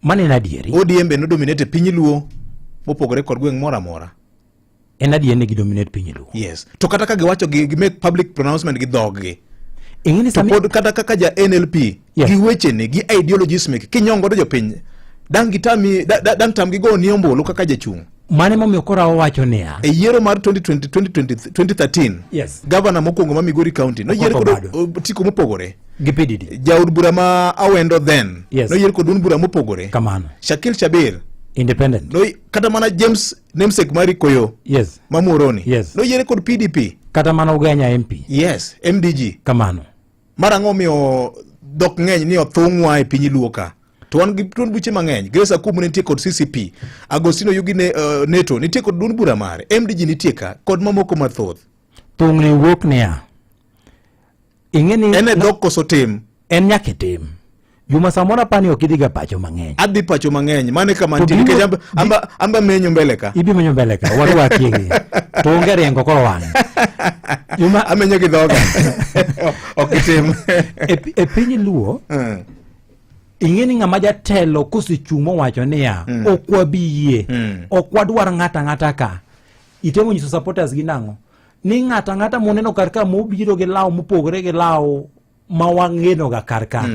mane na adieri ODM be no dominate piny luo mopogore kod gweng' mora mora en adieri ne gi dominate piny luo yes to kata ka giwacho gi make public pronouncement gi dhoggi ing'eni to pod kata kaka ja NLP gi weche ne gi ideologies mek kinyongo do jopiny dang tam gi go ni ombulu kaka jachung mane momiyo kora wacho niya e yiero mar 2013 yes governor mokwongo ma Migori County no yiero kod tiko mopogore gi PDD jaod bura ma Awendo then yes. no yiero kod bura mopogore kamano Shakil Chabir independent no kata mana James Namesake Mari Koyo yes ma Muhoroni yes. no yiero kod PDP kata mana Ugenya MP yes MDG kamano marango miyo dok ng'eny ni othung'wa e piny luo ka to wan gi tuon buche mang'eny Grace Akumu nitie kod CCP Agostino Yugi Neto nitie kod duond bura mare MDG nitie ka kod mamoko mathoth tungni wuok niya ing'eni ene dok koso tim en nyake tim Juma samora pani okidhiga pacho mang'eny adhi pacho mang'eny mane kama nitie nikech amba menyo mbele ka ibi menyo mbele ka warwaki to onge riengo koro wan Juma amenyo gi dhoga okitim e piny luo ing'eni ng'ama jatelo kosechumo wacho niya okwabiyie okwadwar ng'ata ka itemo nyiso supporters gi nang'o ni ng'ata moneno karka mobiro gi law mopogore gi law mawang'eno ga karka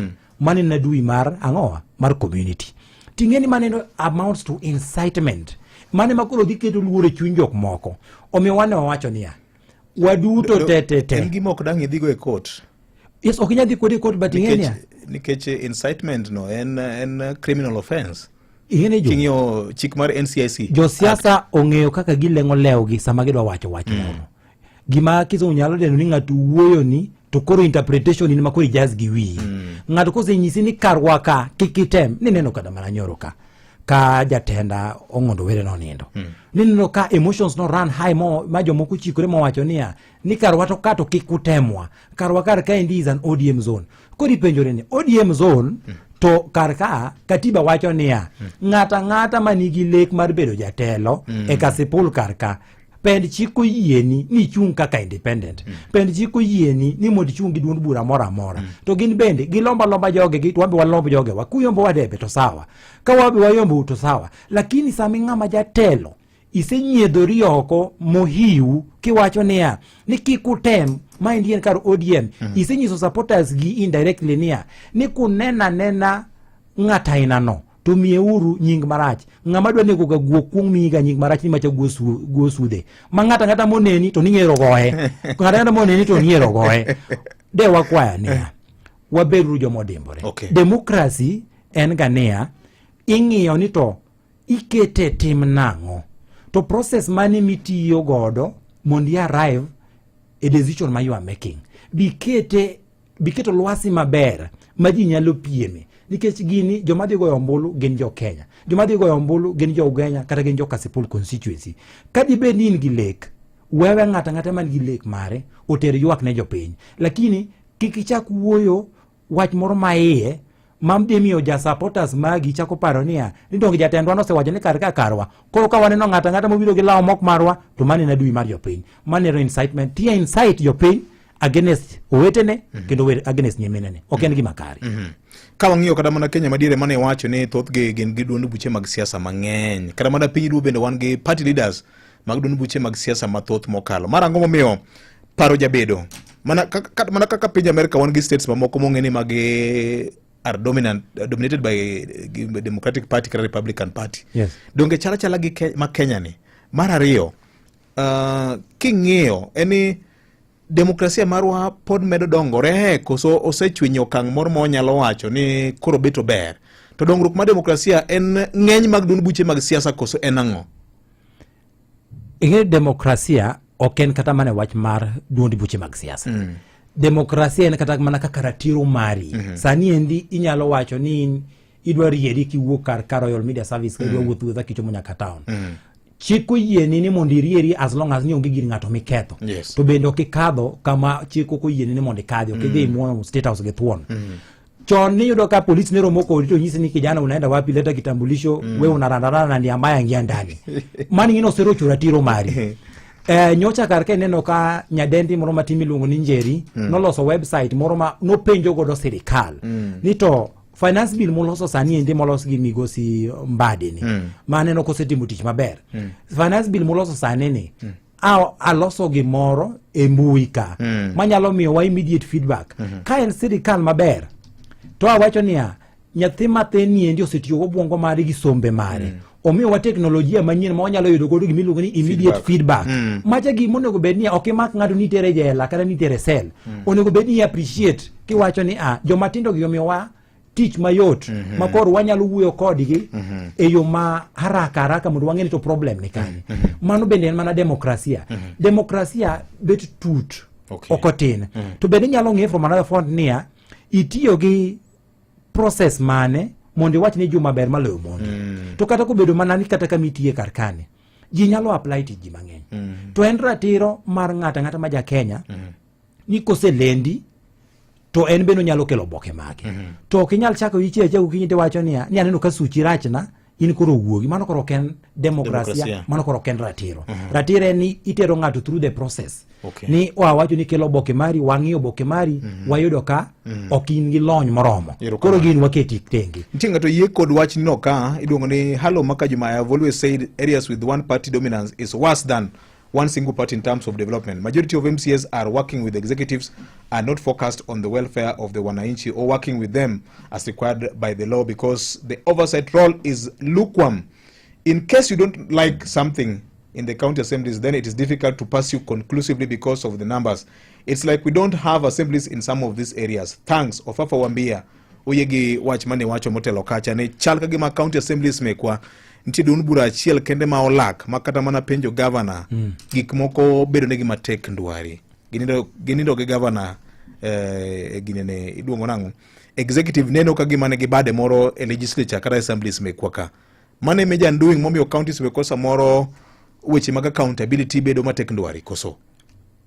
mane na dui mar ang'owa mar community ting'eni maneno amounts to incitement mane makoro dhi keto luoro e chuny jok moko omiyo wane wawacho niya waduto tete en gima ok dang' idhigo e court yes ok inyadhi kode e court but ing'eni nikech incitement no en criminal offense ing'eni king'io chik mar NCIC josiasa ong'eyo kaka gileng'o lewgi sama gidwa wacho wach nono gima kiso nyalo deno ni ng'ato wuoyo ni to koro interpretation ni makoro jazz gi wi ng'ato kosenyisi ni karwaka kikitem ni neno kada mana nyoro ka jatenda ong'ondo were no nindo ni neno ka emotions no run high ma jomoko chikore mowacho niya ni karwa to kato kikutemwa karwa kar ka is an ODM zone kori penjore ni ODM zone to karka katiba wacho niya ng'ata manigi lek mar bedo jatelo e Kasipul karka pend chiko yieni ni chung kaka independent pend chiko yieni ni mod chung gi duond bura mora to gin bende gilomba joge gi twambe walombo joge wa kuyombo wadebe to sawa ka wabe wayombo to sawa lakini sami ng'ama jatelo isenyiedhori oko mohiu kiwacho niya ni kikutem mind yen kar ODM isenyiso supporters gi indirectly niya ni kunena ng'ata inano to mieuru nying marach ng'ama dwa nego ga guok kuong miga nying marach ni macha guo sude ma ng'ata moneni to ning'ero goye ng'ata moneni to ning'ero goye de wakwaya niya waberu jomodimbore democracy en ganiya ing'iyo ni to ikete tim nang'o to process mane mitiyo godo mondi arrive a decision ma you are making biketo lwasi maber ma ji nyalo pieme nikech gini joma dhi goyo ombulu gin jo Kenya joma dhi goyo ombulu gin jo Ugenya kata gin jo Kasipul constituency ka dibed ni in gi lek wewe ng'ata man gi lek mare oter ywak ne jopiny lakini kik ichak wuoyo wach moro maiye mamdhi miyo ja supporters magi chako paro niya ni donge jatendwa nosewacho ni karwa koro ka waneno ng'ata mobiro gi law mok marwa to mane na dui mar jopiny manero incitement tia incite jopiny against owetene kendo against nyiminene ok en gima kare. Ka wang'iyo kata mana Kenya madiere mane wacho ni thothgi gin gi duond buche mag siasa mang'eny, kata mana piny duo bende wan gi party leaders mag duond buche mag siasa mathoth mokalo. Mar ang'o momiyo paro jabedo mana kaka piny Amerika wan gi states mamoko mong'eni mag are dominated by Democratic Party kata Republican Party. Yes. Donge chala gi ma Kenya ni. Mar ariyo, king'iyo eni demokrasia marwa pod medo dongore koso osechwinyo okang' moro monyalo wacho ni koro beto ber. To dongruok mar demokrasia en ng'eny mag duond buche mag siasa koso en ang'o? Ing'e demokrasia ok en kata mana wach mar duond buche mag siasa. Demokrasia en kata mana kaka ratiro mari. Sani endi inyalo wacho ni idwa rieri kiwuok kar Royal Media Service idwa wuotho kichomo nyaka town. Chiko yieni ni mondo irieri as long as ni onge gir ng'ato miketho. Yes. To bende ok ikadho kama chiko ko yieni ni mondo ikadhi, ok idhi muono state house gi thuon. Chon ni yudo ka polisi ne romo kodi to nyisi ni kijana unaenda wapi, leta kitambulisho, wewe unarandarana na ndiamba yangia ndani. Mani ngino sero churatiro mari. Nyocha karke neno ka nyadendi moro matimi luongo ni Njeri noloso website moro ma nopenjo godo sirikal ni to finance bill moloso sani endi moloso gi migosi Mbadi ni maneno kosetimo tich maber. Finance bill moloso sani ni aloso gimoro e mbui ka manyalo miyo wa immediate feedback ka en sirikal maber to awacho niya nyathi mathin ni endi osetiyo go bwongo mare gi sombe mare omiyo wa teknolojia manyien ma wanyalo yudo godo gimiluongo ni immediate feedback. Macha gimonego bed ni ok imak ng'ato ni tere jela kata ni tere sel. Onego bed ni appreciate kiwacho ni jomatindo gi omiyo wa tich mayot makoro wanyalo wuoyo kodgi e yo ma haraka mondo wang'e ni to problem ni kanye. Mano bende en mana demokrasia. Demokrasia bet tut okotin. To bende nyalo ng'e from another front niya itiyo gi process mane mondo wach ni juma ber maloyo mondo. To kata kobedo mana ni kata kamitie karkane ji nyalo apply ti ji mang'eny. To en ratiro mar ng'ata ma ja Kenya ni koselendi to en beno nyalo kelo boke mage. To ok inyal chako ichieche ukinyi te wacho niya ni aneno ka suchi rachna in koro wuogi. Mano koro ken demokrasia, mano koro ken ratiro. Ratiro ni itero ng'ato through the process. Ni wacho ni kelo boke mari, wang'iyo boke mari, wayudo ka ok in gi lony moromo. Koro gin waketi tenge. Ntinga to yie kod wach no ka iduongo ni Halo Makajuma. I have always said areas with one party dominance is worse than one single party in terms of development. Majority of MCAs are working with executives and not focused on the welfare of the wananchi or working with them as required by the law because the oversight role is lukewarm. In case you don't like something in the county assemblies, then it is difficult to pursue conclusively because of the numbers. It's like we don't have assemblies in some of these areas. Thanks, Ofafa Wambia. Oyegi watchmane wacho motelo kacha ne chal ka gima county assemblies mekwa ntie duond bura achiel kende ma olak makata mana penjo governor gik moko bedo negi matek ndwari ginindo ge governor ginene iduongo nango executive neno ka gima ne gibade moro e legislature kata assemblies mekwa ka mane meja doing momiyo counties wekosa moro weche mag accountability bedo matek ndwari koso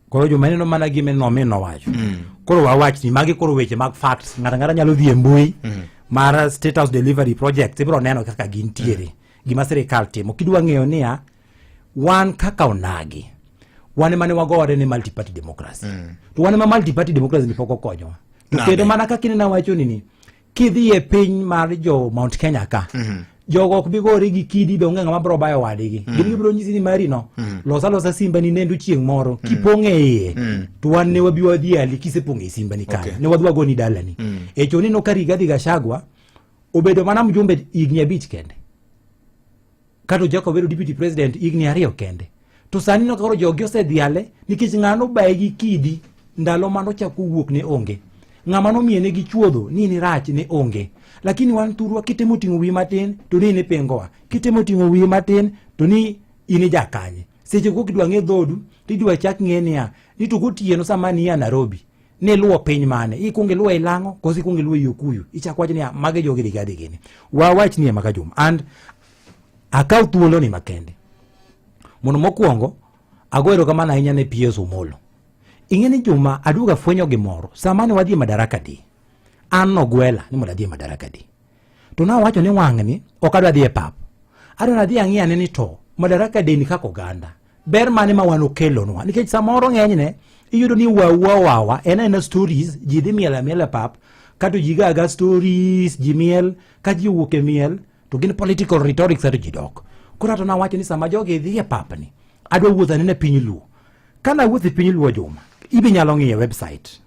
koro jomaneno mana gime nomino wacho koro wawach ni magi koro weche mag facts ngara nyalo dhi e mbui mar state house delivery project ibro neno kaka gintiere gima sirikal timo kidwa ng'eyo niya wan kaka onagi wan mane wagore ni multi party democracy to wan ma multi party democracy ni poko konyo to kedo mana kaka inena wacho ni kidhi e piny mar jo Mount Kenya ka jogo ok bi gore gi kidi be onge ng'ama bro bayo wadigi gin gibro nyisi ni mari no losa simba ni nendu chieng' moro kipong'e iye to wan ne wabi wadhi ali kisepong'e simba ni kanyo ne wadhi wagoni dalani e choni no kari Rigathi Gachagua obedo mana mjumbe igni 5 kende kato jako bedo deputy president igni 2 kende to sani no koro jogi osedhiale nikech ng'ano baye gi kidi ndalo mano chako wuok ne onge ng'ama no miene gi chuodho ni rach ne onge lakini wan turwa kitemo ting'o wi matin to ni pengowa kitemo ting'o wi matin to ni ini jakanye seche ko kidwa ng'e dhodu tidwa chak ng'e niya ni to gotieno sama ni ya Nairobi ne luwo piny mane ikunge luwo Ilang'o kosi kunge luwo Yokuyu ichak wach niya mage jogi Rigathi gini wawach niya Makajuma and akaw thuolo ni makende mondo mokwongo agoero kamana ahinya ne PS Omolo ing'eni Juma aduga fwenyo gimoro samane wadhi Madaraka Day an nogwela ni mondo adhi Madaraka Day to na wacho ni wang'ni ok adwa dhi e pap adwa dhi ang'iyane ni to Madaraka Day ni kako ganda ber mane ma wan okelonwa nikech samoro ng'enyne iyudo ni wawa ena stories ji dhi miel pap kato ji gaga stories ji miel ka ji wuok e miel to gin political rhetorics ato ji dok. Koro ato nawacho ni sama jogi dhi e pap ni adwa wuotho anene piny luo. Kana wuoth e piny luo Juma ibi nyalo ng'iyo website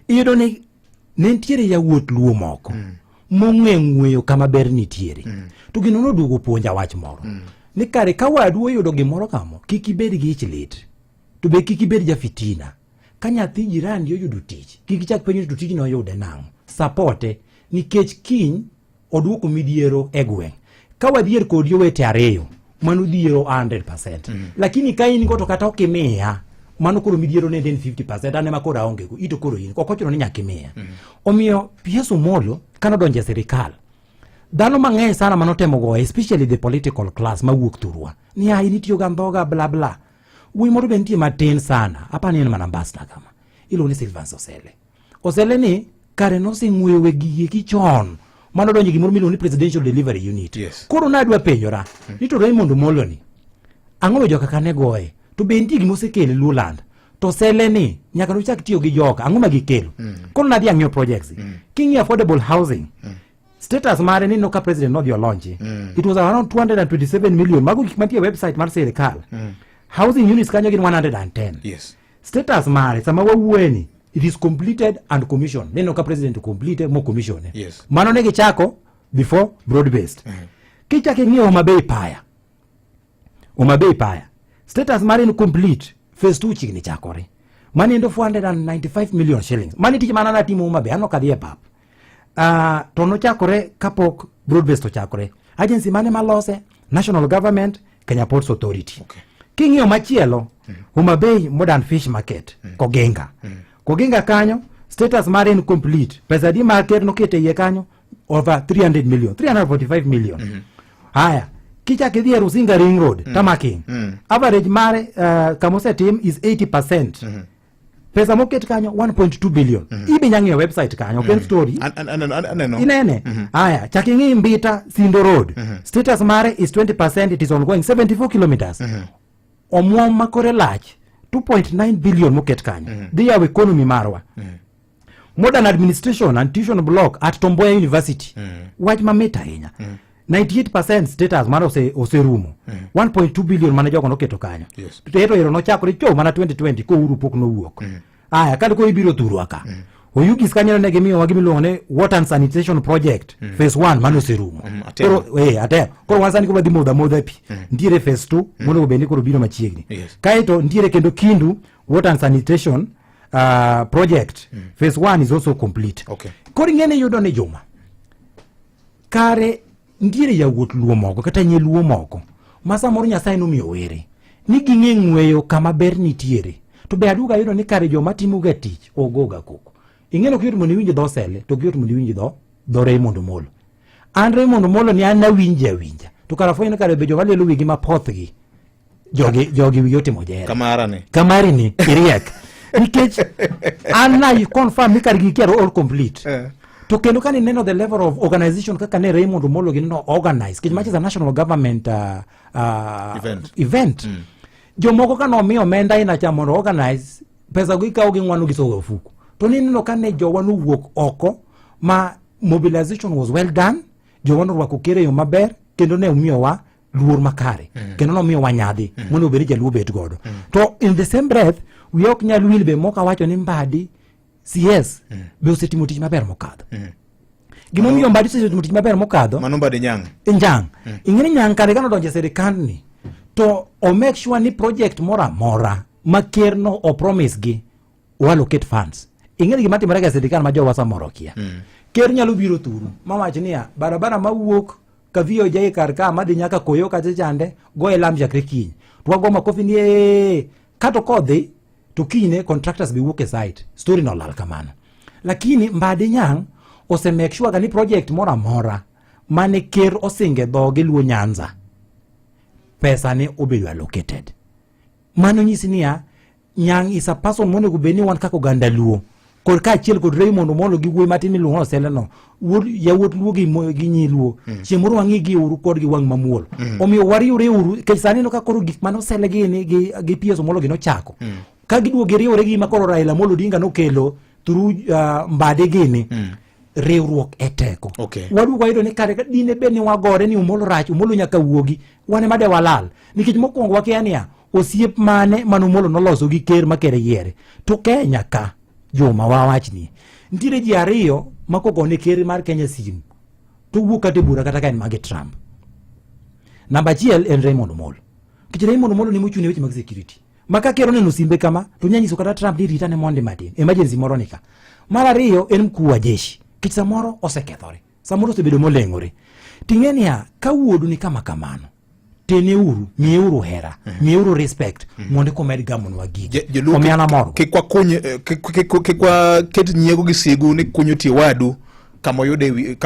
iyudo ni nitiere yawuot luo moko mong'e ng'weyo kama ber nitiere to gino noduogo puonja wach moro ni kare ka wadu oyudo gimoro kamo kik ibed gi ich lit to be kik ibed jafitina. Ka nyathi jirani oyudo tich kik ichak penjo to tijno oyude nang'o, sapote nikech kiny oduoko midhiero e gweng'. Ka wadhier kod jowete ariyo mano dhiero 100%, lakini ka in go to kata ok imiya mano koro midhiero ne 50%, ane ma koro aonge go ito koro in ok ochuno ni nyaka imiya. Omiyo PS Omolo kanodonje sirikal dhano mang'eny sana manotemo goye, especially the political class mawuok thurwa ni ai nitiyo ga dhoga bla bla. Wuoyi moro be nitie matin sana apani en mana ambassador kama iluongo ni Silvans Osele ni kare noseng'weyo we gige kichon manodonje gimoro miluongo ni Presidential Delivery Unit. Koro nadwa penjora ni to Raymond Omolo ni ang'o joka kane goye to be nitie gimosekele Luoland to Osele ni nyaka nochak tiyo gi joka ang'o ma gikelo. Koro nadhi ang'iyo projects king'iyo affordable housing status mare ni no ka president no dio launch it was around 227 million mago gik mantie website mar sirikal. Housing units kanyo gin 110. Status mare sama wawueni it is completed and commissioned. Neno ka president complete mo commission. Mano ne gichako before broad based. Kichake ng'iyo Homa Bay Paya status mare ni complete phase 2 chigni chakore mani ndo 495 million shillings mani tich manana timo Homa Bay ano kadhie pap. To no chakore kapok broad based to chakore agency mane malose national government Kenya Ports Authority. King'iyo machielo Homa Bay Modern Fish Market Kogenga kanyo status mare ni complete. Pesa di market no kete ye kanyo over 300 million 345 million. Haya kicha kidhi Rusinga Ring Road Tamaking average mare kamose team is 80%. Pesa moket kanyo 1.2 billion. Ibi nyang'e website kanyo ken story inene. Haya chakingi Mbita Sindo Road status mare is 20%, it is ongoing 74 kilometers. Omwom makore lach 2.9 billion moket kanyo. They have economy marwa. Modern administration and tuition block at Tomboya University. Wach mameta hinya. 98% status mara oserumo. 1.2 billion mana jogo noketo kanyo. Tuteto yero no chakore cho mana 2020 ko uru pok no wuok. Aya kale ko ibiro thurwa ka. Oyugis kanyo ne gimiyo wagimiluongo ne water and sanitation project phase 1 mano serumo. Koro koro wansani ko badhi modha pi. Ndiere phase 2 mondo obeni koro biro machiegni. Kaito ndiere kendo Kindu water and sanitation project phase 1 is also complete. Koro ngene yudo ne Juma kare ndiere yawuot luo moko kata nye luo moko masa moro Nyasaye nomiyo were ni ging'e ng'weyo kama ber nitiere to be aduga yudo ni kare joma timo ga tich ogoga koko. Ing'eno kiyot mondo iwinj dho Osele to kiyot mondo iwinj dho Raymond Omolo. An Raymond Omolo ni an nawinja to kara fweny kare be joma lelo wigi mapothgi jogi wigi otimo jere kamari ni iriek nikech an na confirm ni kare gikiaro all complete. To kendo kani neno the level of organization kaka ne Raymond Omolo gino organize kich matches a national government event. Jomoko kano miyo menda ina cha mondo organize pesa go ikaw gi ngwanu gi sogo fuku. To nino kane jowanu wuok oko ma mobilization was well done. Jowanu rwako kere yo maber kendo ne umiyo wa luor makare. Kendo no miyo wa nyadhi mondo obedi jaluo bet godo. To in the same breath we ok nyal wil be moka wacho ni Mbadi CS be osetimo tich maber mokadho. Gimo miyo Mbadi osetimo tich maber mokadho mano Mbadi nyang. Ing'eni nyang kare kano donje sirikal ni to o make sure ni project mora ma ker no o promise gi o allocate funds. Ing'eni gima timore ga sirikal ma jowa samoro kia. Ker nyalo biro thuru mawacho niya barabara mawuok ka viyo jai kar ka madhi nyaka koyo ka chande go elam jakre kiny to wago makofi ni kato kodhi to kine contractors be wuok e site story no lal kamano. Lakini Mbadi nyang ose make sure ga ni project mora mane ker osinge dhoge luo Nyanza pesa ne obedo allocated. Mano nyisi niya nyang is a person monego beni wan kako ganda luo kor ka achiel kod Raymond Omolo gi wuoyi matin miluongo Osele no yawuot luo gi nyi luo chiemoro wang'i gi uru kod gi wang' mamuol. Omiyo wariwre uru kech sani no ka koro gik mano Osele gi PS Omolo gi no chako ka giduogo riwore gi makoro Raila Amolo Odinga nokelo through mbade gini riwruok e teko. Waduogo wayudo ni kare dine bed ni wagore ni Omolo rach, Omolo nyaka wuogi, wane made walal. Nikech mokwongo wakia niya, osiep mane Omolo noloso gi ker makere yiere. To Kenya ka, Juma wawachni, nitiere ji ariyo makogone ker mar Kenya simu. To wuok kate bura kata ka en mage Trump. Namba achiel en Raymond Omolo. Nikech Raymond Omolo ni mochune weche mag security. Maka kero neno simbe kama, to nyanyiso kata Trump ni rita ne monde matin. Emergency moro nika. Mar ariyo en mkuu wa jeshi. Kich samoro osekethore. Samoro osebedo moleng'ore. Ting'eni ya, ka wuodu ni kama kamano. Tene uru, miye uru hera, miye uru respect, mwonde komed gamon wagigi. Omiana moro. Kikwa ket nyego gisigu ni kunyo ti wadu kama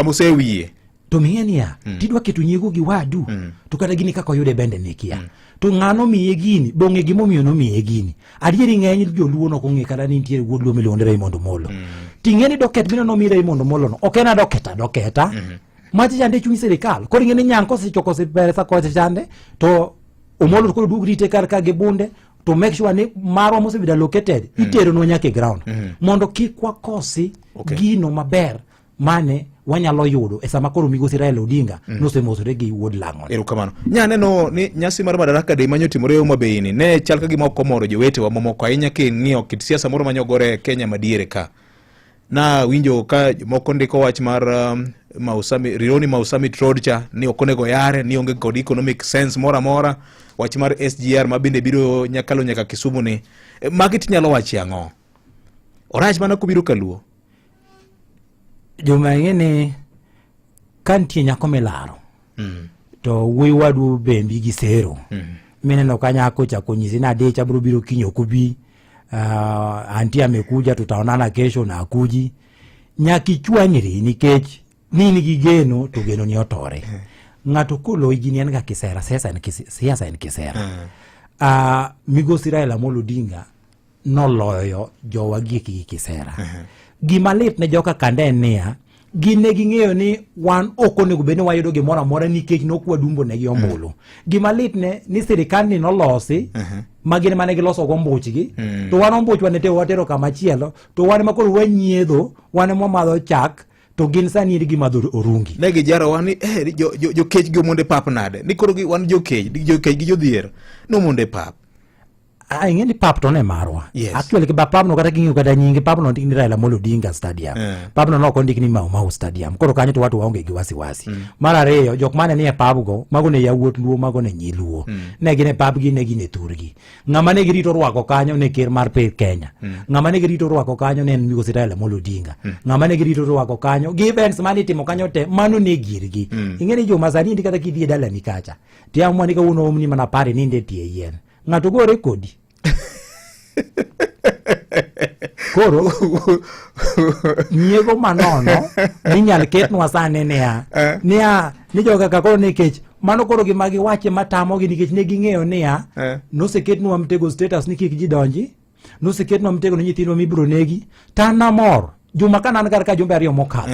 use wiye. To ming'eni ya, tidwa ketu nyego gi wadu, to kata gini kako yude bende nekia. To ng'ano miye gini, bonge gimo miyo no miye gini. Adieri ng'enyi joluo no kong'e kada ni nitiere wuod luo milionde Raymond Omolo. Ting'eni doket bino no mi Raymond Omolo no. Okena doketa. Machi chande chunyi serikal. Kori ng'eni nyanko se choko se peresa koche chande. To Omolo koro duog rite kar ka gebunde. To make sure ni marwa mose vida located. Itero no nyake ground. Mondo kikwa kosi gino maber mane wanyalo yudo e sama koro migosi Raila Odinga nosemosore gi wuod Lang'o. Erokamano. Nyaneno ni nyasi mar Madaraka Day manyotimore Homa Bay ni ne chal ka gima okomoro jowete wa momoko ahinya king'iyo kit siasa moro manyogore Kenya madiere ka. Na winjo ka moko ndiko wach mar Rironi Mau Summit Road cha ni okonego yare ni onge kod economic sense mora wach mar SGR mabinde biro nyakalo nyaka Kisumu ni magi tinyalo wach ang'o. Orach mana kubiro kaluo. Joma ng'ene kantie nyako milaro. To wuoi wadu bembi gi sero. Mineno ka nyako chako nyisi na decha biro kinyo kubi. Anti amekuja tutaonana kesho na akuji. Nyaki chwanyri nikech nini gigeno to geno ni otore. Ng'ato kolo igini en ga kisera, siasa en kisera. Migosi Raila Amolo Odinga noloyo jowagiki kisera. Gima lit ne joka kande niya, gine ging'eyo ni wan okonego bene wayudo gimoro amora nikech nokwa dumbo ne gi ombulu. Gima lit ne ni sirikal ni nolosi magine mane giloso go ombuchgi to wan ombuch wane te watero kama chielo to wan makoro wanyiedho wane mwamadho chak to gin sani gi madho orungi. Ne gijaro wani jo kech gi monde pap nade. Ni koro wan jo kech gi jodhier no monde pap. Ing'eni pap to ne marwa. Actually ki pap no kata king'yo kata nyingi pap no ndik ni Raila Amolo Odinga Stadium. Pap no ok ondik ni Mau Stadium. Koro kanyo to watu waonge gi wasiwasi. Mar ariyo jok mane ni e pap go mago ne yawuot luo mago ne nyiluo. Ne gine pap gi ne gine thurgi. Ng'ama ne girito rwako kanyo ne ker mar piny Kenya. Ng'ama ne girito rwako kanyo ne migosi Raila Amolo Odinga. Ng'ama ne girito rwako kanyo gi events mane timo kanyo te mano ne girgi. Ing'eni joma sani ndi kata kidhi dala ni kacha. Tiamwa ni ka uno omni mana pare ni ndetie yien. Ng'ato gore kodi. Koro nyego manono ninyal ketnwa sane niya ni joga kakoro nikech mano koro gima giwache matamogi nikech ne ging'eyo niya noseketnwa mtego status ni kik ji donji, noseketnwa mtego ni nyithinwa mibro negi. Tana mor juma kanan kar ka jumbe ariyo mokalo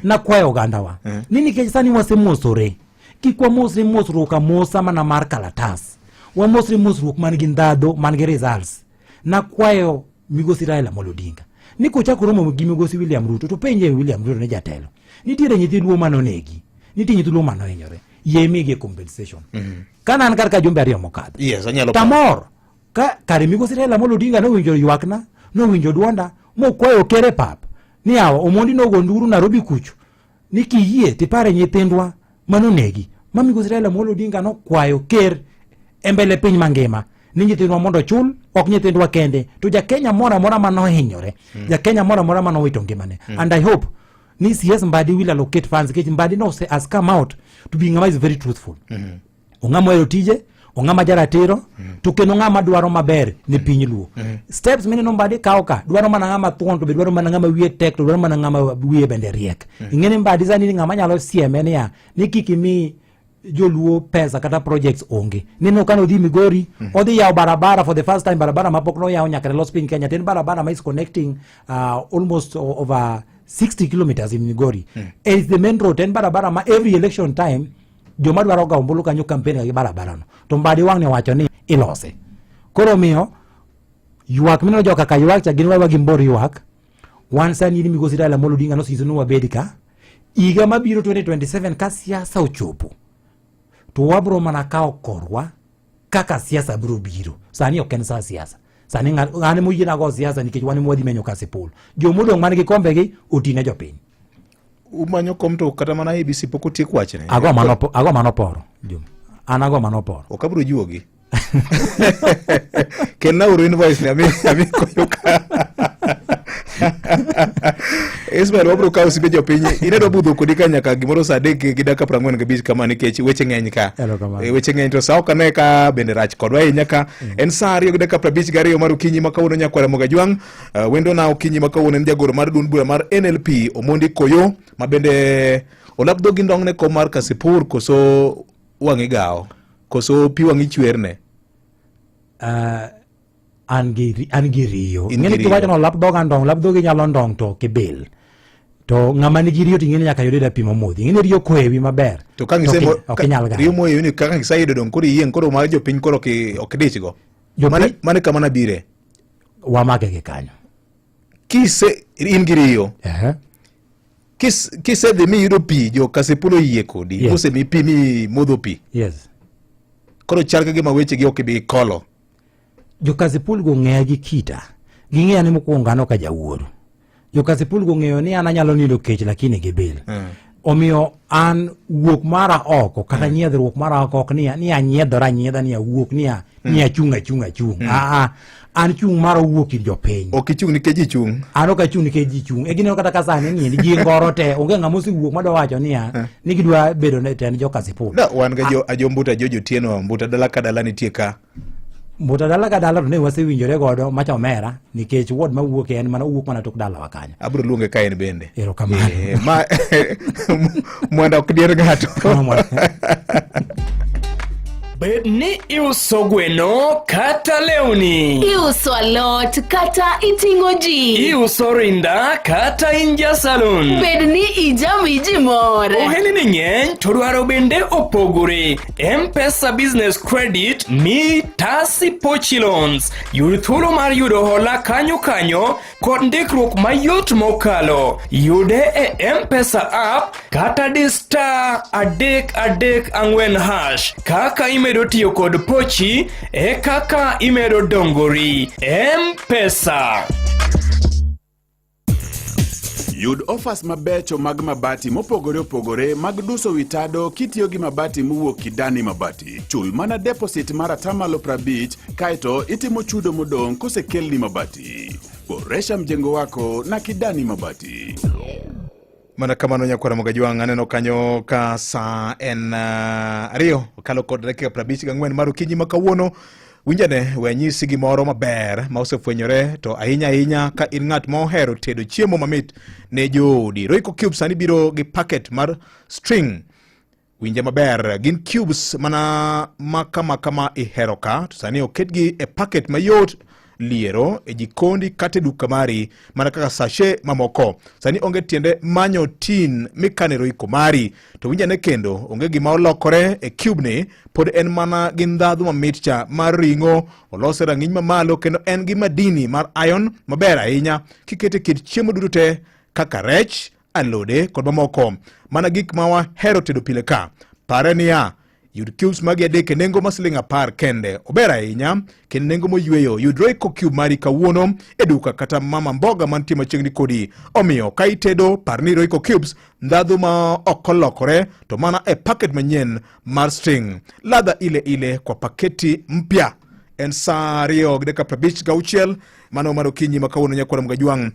nakwayo ogandawa ni nikech sani wasemosore kikwa mosruok amosa mana mar kalatas mosruok man gi ndhadho man gi results. Nakwayo migosi Raila Amolo Odinga ni kochako romo gi migosi William Ruto to penje William Ruto ne jatelo nitiere nyithi luo manonegi, nitiere nyithi luo manohinyore, yemigi compensation. Kana an kar ka jumbe ariyo mokadho. Anyalo tamor ka kare migosi Raila Amolo Odinga nowinjo ywakna, nowinjo duonda mokwayo kere pap ni awa omondi nogo nduru Nairobi kucho ni kiyie tipare nyithindwa manonegi. Migosi Raila Amolo Odinga nokwayo ker embele piny mangima ni nyithindwa mondo chul, ok nyithindwa kende, to ja Kenya mora manohinyore, ja Kenya mora manowito ngimane. And I hope ni CS Mbadi will allocate funds because Mbadi no has come out to be is very truthful. Ong'ama ero tije, ong'ama jaratiro, to kendo ng'ama dwaro maber ne piny luo. Steps mine no Mbadi kawo ka, dwaro mana ng'ama thuon, to dwaro mana ng'ama wiye tek, to dwaro mana ng'ama wiye bende riek. Ing'eni Mbadi sani ng'ama nyalo sieme niya ni kik imi joluo pesa kata projects onge. Neno kano dhi Migori, odhi yaw barabara for the first time, barabara mapok no yaw nyaka Los Piny Kenya. Ten barabara ma is connecting almost over 60 kilometers in Migori. It's the main road. Ten barabara ma every election time joma dwaro ga ombulu kanyo campaign gi barabara no. To Mbadi wang ne wacho ni ilose. Koro miyo ywak mineno joka ka ywak cha gin wa gimbor ywak wan sani ni migosi Raila Amolo Odinga no sizo wa bedika iga mabiro 2027 ka siasa ochopo to wabro mana kao korwa kaka siasa bro biro sani ok en sa siasa sani ngane mo yina go siasa nikech wan modhi menyo Kasipul jomodong man gi kombe gi otine jopiny umanyo kom to kata mana ABC poko tiek wachne ago manoporo jom anago manoporo okabro juogi kena uru invoice ni ami koyoka Ismail wabro ka osibe jopiny inedo budho kodi ka nyaka gimoro saa 3 gi dakika 45 kama nikech weche ng'eny ka weche ng'eny to saa okane ka bende rach kodwa nyaka en saa 2 gi dakika 52 mar okinyi ma kawuono nyakwara Mogajwang wendo na okinyi ma kawuono en jagoro mar duond bura mar NLP Omondi Koyo ma bende olapdo gi ndong ne ko mar Kasipul koso wangi gao koso pi wangi chwerne an gi riyo ngene to wacho no lapdog andong lapdog nyalo ndong to kibel to ngama ni riyo tingene nyaka yude da pimo modhi ngene riyo koewi maber to kangi semo riyo moyo ni kaka ngisaido don kuri yien koro ma jo piny koro ok dichgo mane kama na bire wa mage ke kanyo kise in gi riyo kise de mi yudo pi jo Kasipul yie kodi kose mi pi mi modho pi yes koro chal ka ma weche gi ok bi kolo jo Kasipul go ng'eya gi kita ging'eya ni mokwongo ano ka jawuoro jo Kasipul go ng'eyo ni an anyalo nindo kech lakini gibel omiyo an wuok mara oko kata nyiedhruok mara oko ok ni anyiedhora anyiedha ni awuok ni achung an chung mara wuok ir jopiny ok ichung nikech ichung an ok achung nikech ichung gineno kata ka sani ni ji ngoro te onge ng'ama osewuok madwa wacho ni gidwa bedo ne ten jo Kasipul wan ga jo mbuta jotieno mbuta dala ka dala nitie ka mbuta dala ka dala to ne wasewinjore godo macha omera nikech wod mawuok en mana wuok mana tok dala wakanyo abro luonge ka en bende erokamano ma mwanda ok dier gato bed ni iuso gweno kata lewni, iuso alot kata iting'o ji, iuso rinda kata inja salon, bed ni ijami ji mor. Oheli ni ng'eny to dwaro bende opogore. M-Pesa Business Credit mi tasi pochi loans. Yud thuolo mar yudo hola kanyo kod ndikruok mayot mokalo. Yude e M-Pesa app kata di star 334# kaka imedo tiyo kod pochi e kaka imedo dongori. M-Pesa. Yud offers mabecho mag mabati mopogore opogore mag duso witado kitiyo gi mabati muwuok Kidani Mabati. Chul mana deposit mara tamalo 50 kaito itimo chudo modong kosekelni mabati. Boresha mjengo wako na Kidani Mabati. Mana kamano nyakwara Mogajwang aneno kanyo ka sa en ariyo kalo kod dakika 54 mar okinyi ma kawuono. Winjane wenyisi gimoro maber ma osefwenyore to ahinya ka in ng'at ma ohero tedo chiemo mamit ne joodi. Royco Cubes sani biro gi packet mar string. Winje maber gin cubes mana kama ihero ka to sani oketgi e packet mayot liero e jikondi kate duka mari mana kaka sachet mamoko. Sani onge tiende manyo tin mikane Royco mari to winjane kendo onge gima olokore e cube ni pod en mana gindhadhu mamit cha mar ringo olose rang'iny mamalo kendo en gi madini mar iron maber ahinya kikete kit chiemo duto kaka rech, alode kod mamoko. Mana gik ma wahero tedo pile ka. Pare niya yud cubes magi adek e nengo masiling 10 kende. Ober ahinya kendo nengo moyweyo. Yud Royco cube mari kawuono e duka kata mama mboga mantie machiegni kodi. Omiyo ka itedo parni Royco cubes ndhadhu ma okolokore to mana e packet manyien mar string. Ladha ile kwa paketi mpya. En saa 2:56 mano mar okinyi ma kawuono nyakwara Mogajwang.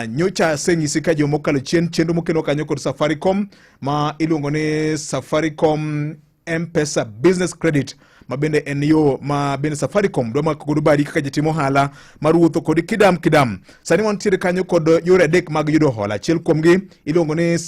Nyocha seng'isi ka jo mokalo chien chendo mokeno kanyo kod Safaricom ma iluongo ni Safaricom M-Pesa Business Credit ma bende en yo ma bende Safaricom dwa mako godo bari kaka jatimo hala mar wuotho kod kidam. Sani wantiere kanyo kod yore adek mag yudo hola. Achiel kuomgi iluongo ni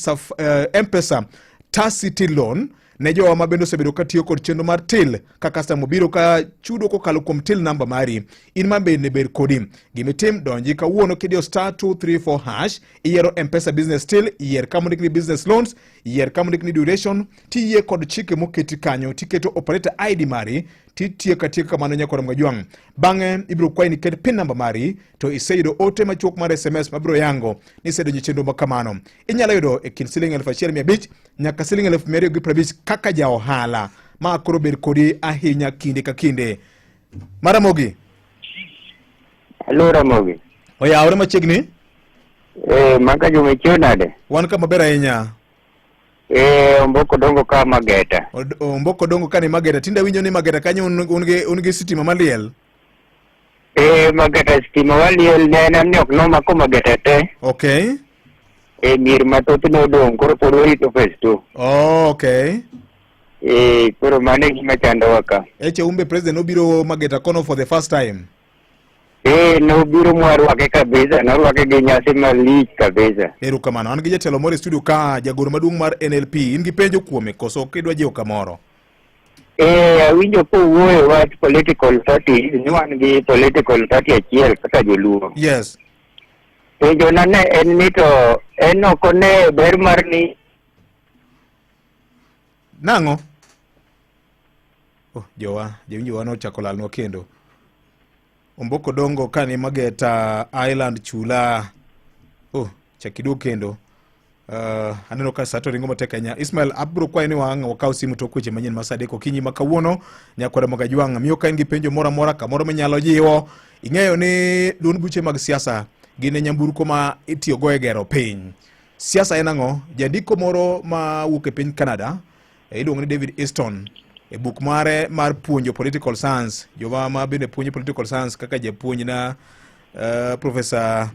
M-Pesa Tasi Till Loan ne jowa ma bende osebedo katiyo kod chenro mar till ka customer biro ka chudo kokalo kuom till number mari in ma bende ber kodi gimitim donji kawuono kidio star 234# iyiero M-Pesa Business Till, iyier kama ndikni business loans, iyier kama ndikni duration, tiyie kod chike moketi kanyo, tiketo operator ID mari titie katika kamano nyakoro Magajwang. Bang'e ibiro kwayi ni ket pin namba mari to iseyudo ote machuok mar SMS mabiro yango ni isedonjo chenro makamano. Inyalo yudo e kind siling 1,500 nyaka siling 250 kaka ja ohala ma koro ber kodi ahinya kinde ka kinde. Maramogi. Hello Ramogi. Oyawore machiegni? Magajwang chionade. Wan kama ber ahinya. Omboko dongo ka Mageta. Omboko dongo ka ni Mageta. Tinda winjo ni Mageta kanyo unge sitima maliel. Mageta sitima maliel nena ni ok noma ko Mageta te. Okay. Mir mathoth no dong koro pod orito phase 2. Oh, okay. Koro mane gima chandowa ka. Eche umbe president obiro Mageta kono for the first time. No biro mwarwake kabisa, narwake gi nyasi malich kabisa. Erokamano. An gi jatelo moro e studio ka, jagoro maduong' mar NLP. In gi penjo kuome koso kidwa jiwo kamoro? Awinjo kowuoyo wach political party, ni wan gi political party achiel kaka joluo. Yes. Penjo na ne en ni to en ok ne ber mar ni nang'o? Jowinjowa nochako lalnwa kendo. Omboko dongo kani Mageta Island chula. Chakidu kendo. Aneno ka sato ringo matek ahinya. Ismail abro kwayo ni wakaw simu tok weche manyien masadeko kinyi makawuono nyakwara Magajwang'. Miyo ka in gi penjo moro amora kamoro minyalo jiwo. Ing'eyo ni duond buche mag siasa gin e nyamburko ma itiyogo e gero piny. Siasa en ang'o? Jandiko moro ma wuok e piny Canada iluongo ni David Easton e buk mare mar puonjo political science, joma ma bende puonjo political science kaka japuonj na Professor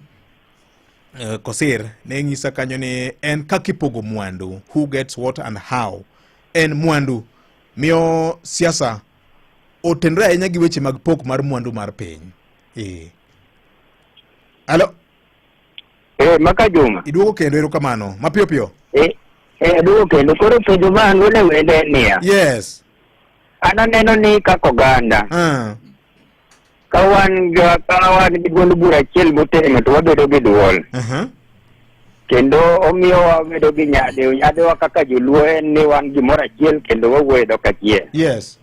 Kosir ne ng'isa kanyo ni en kakipogo mwandu, who gets what and how. En mwandu miyo siasa otenre ahinya gi weche mag pok mar mwandu mar piny. Alo? Makajwang'. Iduogo kendo erokamano. Mapiyo piyo. Aduogo kendo koro penjo ma an wene wende niya. Yes. Ananeno ni kako ganda. Kawan gi duond bura achiel motegno to wabedo gi duol. Kendo omiyo wabedo gi nyadewa kaka joluo en ni wan gimoro achiel kendo wawuoyo dhok achiel. Yes.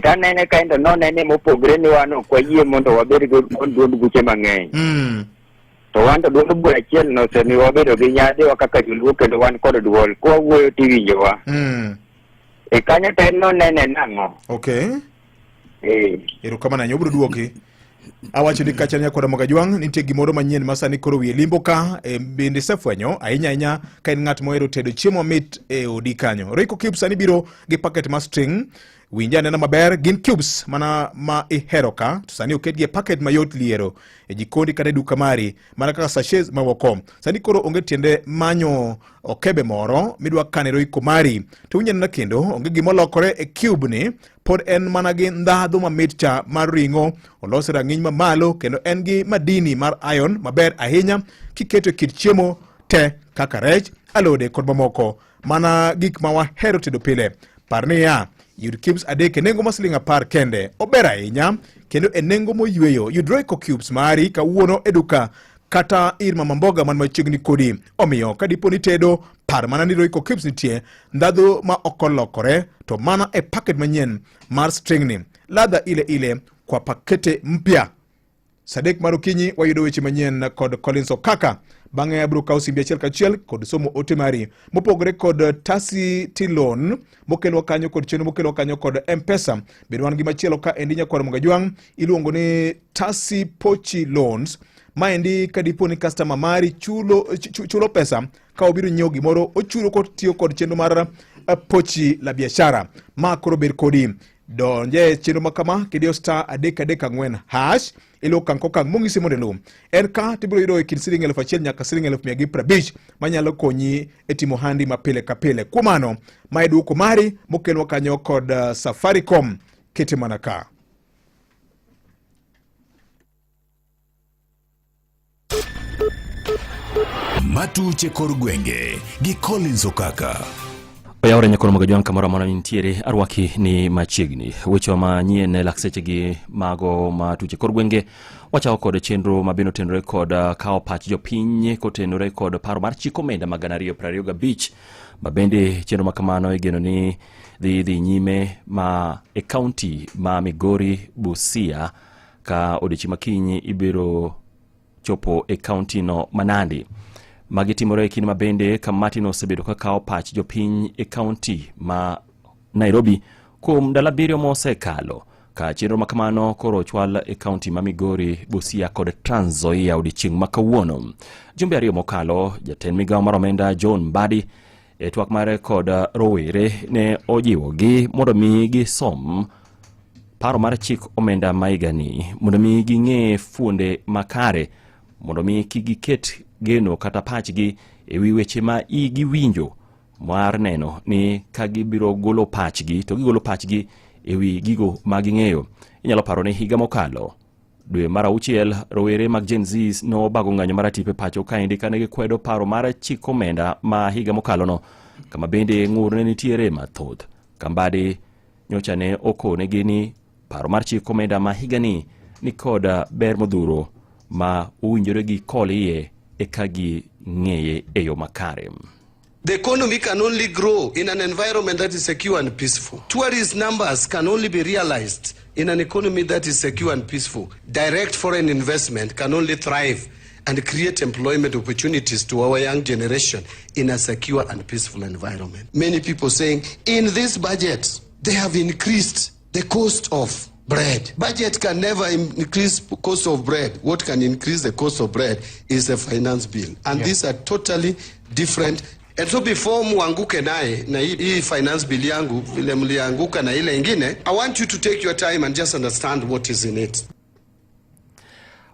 Tanene kendo nonene mopogre ni wan ok wayie mondo wabed gi duond buche mang'eny. To wan to duond bura achiel no semi wabedo gi nyadewa kaka joluo kendo wan kod duol. Kwa wuoyo tiwinjowa. Kanyo to en nonene nang'o. Okay. Erokamano nyobro duoki. Awacho ni kacha nyakwara Magajwang' nitie gimoro manyien masani koro wiye limbo ka bende sefwenyo ahinya ka en ng'at mohero tedo chiemo mamit e odi kanyo. Royco Cubes sani biro gi packet mar string. Winja nena maber gin cubes mana ma ihero ka to sani oket gi packet mayot liero e jikondi kata duka mari mana kaka sachets mawoko. Sani koro onge tiende manyo okebe moro midwa kane Royco mari to winja nena kendo onge gimo lokore e cube ni pod en mana gi ndhadhu mamit cha mar ring'o olose rang'iny mamalo kendo en gi madini mar iron maber ahinya kiketo kit chiemo te kaka rech, alode kod mamoko mana gik ma wahero tedo pile. Parnia yud cubes adek e nengo ma siling 10 kende. Ober ahinya kendo e nengo moyweyo. Yud Royco Cubes mari kawuono e duka kata ir mama mboga man machiegni kodi. Omiyo ka dipo ni tedo par mana ni Royco Cubes nitie ndhadhu ma okolokore to mana e packet manyien mar string ni. Ladha ile kwa pakete mpya. Sadek marokinyi wayudo weche manyien kod Collins Okaka. Bang'e abro kawo simbi achiel kachiel kod somo ote mari mopogore kod Tasi Tilon mokelo kanyo kod chenro mokelo kanyo kod M-Pesa. Bedo wan gi machielo ka endi nyakwara Magajwang' iluongo ni Tasi Pochi Loans. Maendi kadipo ni customer mari chulo pesa ka obiro nyiewo gimoro ochulo kotiyo kod chenro mar Pochi la biashara. Ma koro ber kodi donje chenro makama kidio star 334 hash ilo kanko kang mongisi modelu en ka tibiro yudo e kind siling 1,000 nyaka siling 1,500 manyalo konyi e timo handi mapile kapile. Kumano mae duoko mari mokelwa kanyo kod Safaricom kete manaka. Matuche kor gwenge gi Collins Okaka. Oyawre nyakwara Magajwang' kamoro amora nitiere arwaki ni machiegni. Weche manyien lakseche gi mago matuche kor gwenge wachawo kod chenro mabino tenore kod kawo pach jopiny kotenore kod paro mar chiko omenda mag 2025 Mabende chenro makamano igeno ni dhi nyime ma e county ma Migori, Busia ka odichi makinyi ibiro chopo e county no Manandi. Magitimore kini mabende ka Martin osebedo ka kao pach jopiny e county ma Nairobi kuom dala biriyo mosekalo ka chenro makamano koro chwal e county ma Migori, Busia kod Trans Nzoia odiochieng' makawuono. Jumbe ariyo mokalo jatend migawo mar omenda John Mbadi e twak mare kod rowere ne ojiwogi mondo mi gisom paro mar chik omenda maigani mondo mi ging'e fuonde makare mondo mi giket geno kata pachgi e wi weche ma giwinjo mar neno ni ka gibiro golo pachgi to gigolo pachgi e wi gigo ma ging'eyo. Inyalo paro ni higa mokalo dwe mar 6 rowere mag Gen Z no bago ng'anyo mar atipe pacho kaendi kane gikwedo paro mar chik omenda ma higa mokalo no kama bende ng'ur ne nitiere mathoth. Kambadi nyocha ne okone gini paro mar chik omenda ma higani ni kod ber modhuro ma uwinjore gi kolie e kagi ng'eye e yo makare. The economy can only grow in an environment that is secure and peaceful. Tourist numbers can only be realized in an economy that is secure and peaceful. Direct foreign investment can only thrive and create employment opportunities to our young generation in a secure and peaceful environment. Many people saying, in this budget, they have increased the cost of bread. Budget can never increase cost of bread. What can increase the cost of bread is a finance bill. And these are totally different. And so before muanguke nae na hii finance bill yangu vile mlianguka na ile ingine, I want you to take your time and just understand what is in it.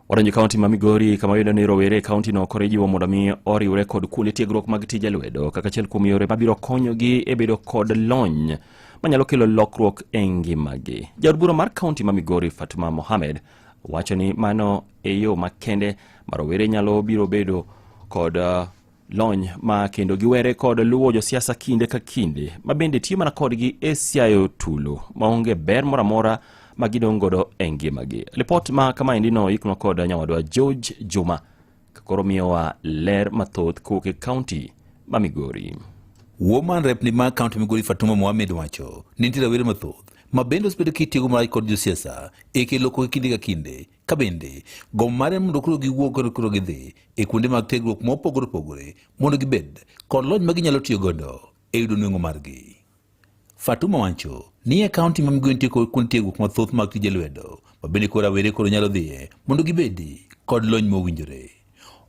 Waranji County ma Migori kama yendo ni rowere county no korejiwo mondo mi oriwre kod kuonde tiegruok mag tije lwedo kaka achiel kuom yore mabiro konyogi e bedo kod lony manyalo kelo lokruok e ngimagi. Jaod bura mar county ma Migori Fatuma Mohamed wacho ni mano e yo makende ma rowere nyalo biro bedo kod lony ma kendo giwere kod luwo josiasa kinde ka kinde ma bende tiyo mana kodgi e siayo tulo maonge ber moro amora ma gidongodo e ngimagi. Report ma kama indino ikno kod nyawadwa George Juma koro miyowa ler mathoth kuke county ma Migori. Woman rep ni ma county Migori Fatuma Mohamed wacho ni nitie rawere mathoth ma bende osebedo kitiego marach kod josiasa e kelo koko kinde ka kinde ka bende gom mare mondo koro giwuok koro gidhi e kuonde mag tiegruok mopogore opogore mondo gibed kod lony ma ginyalo tiyo godo e yudo nweng'o margi. Fatuma wacho ni e county ma Migori nitie kuonde tiegruok mathoth mag tije lwedo ma bende koro rawere koro nyalo dhiye mondo gibedi kod lony mowinjore.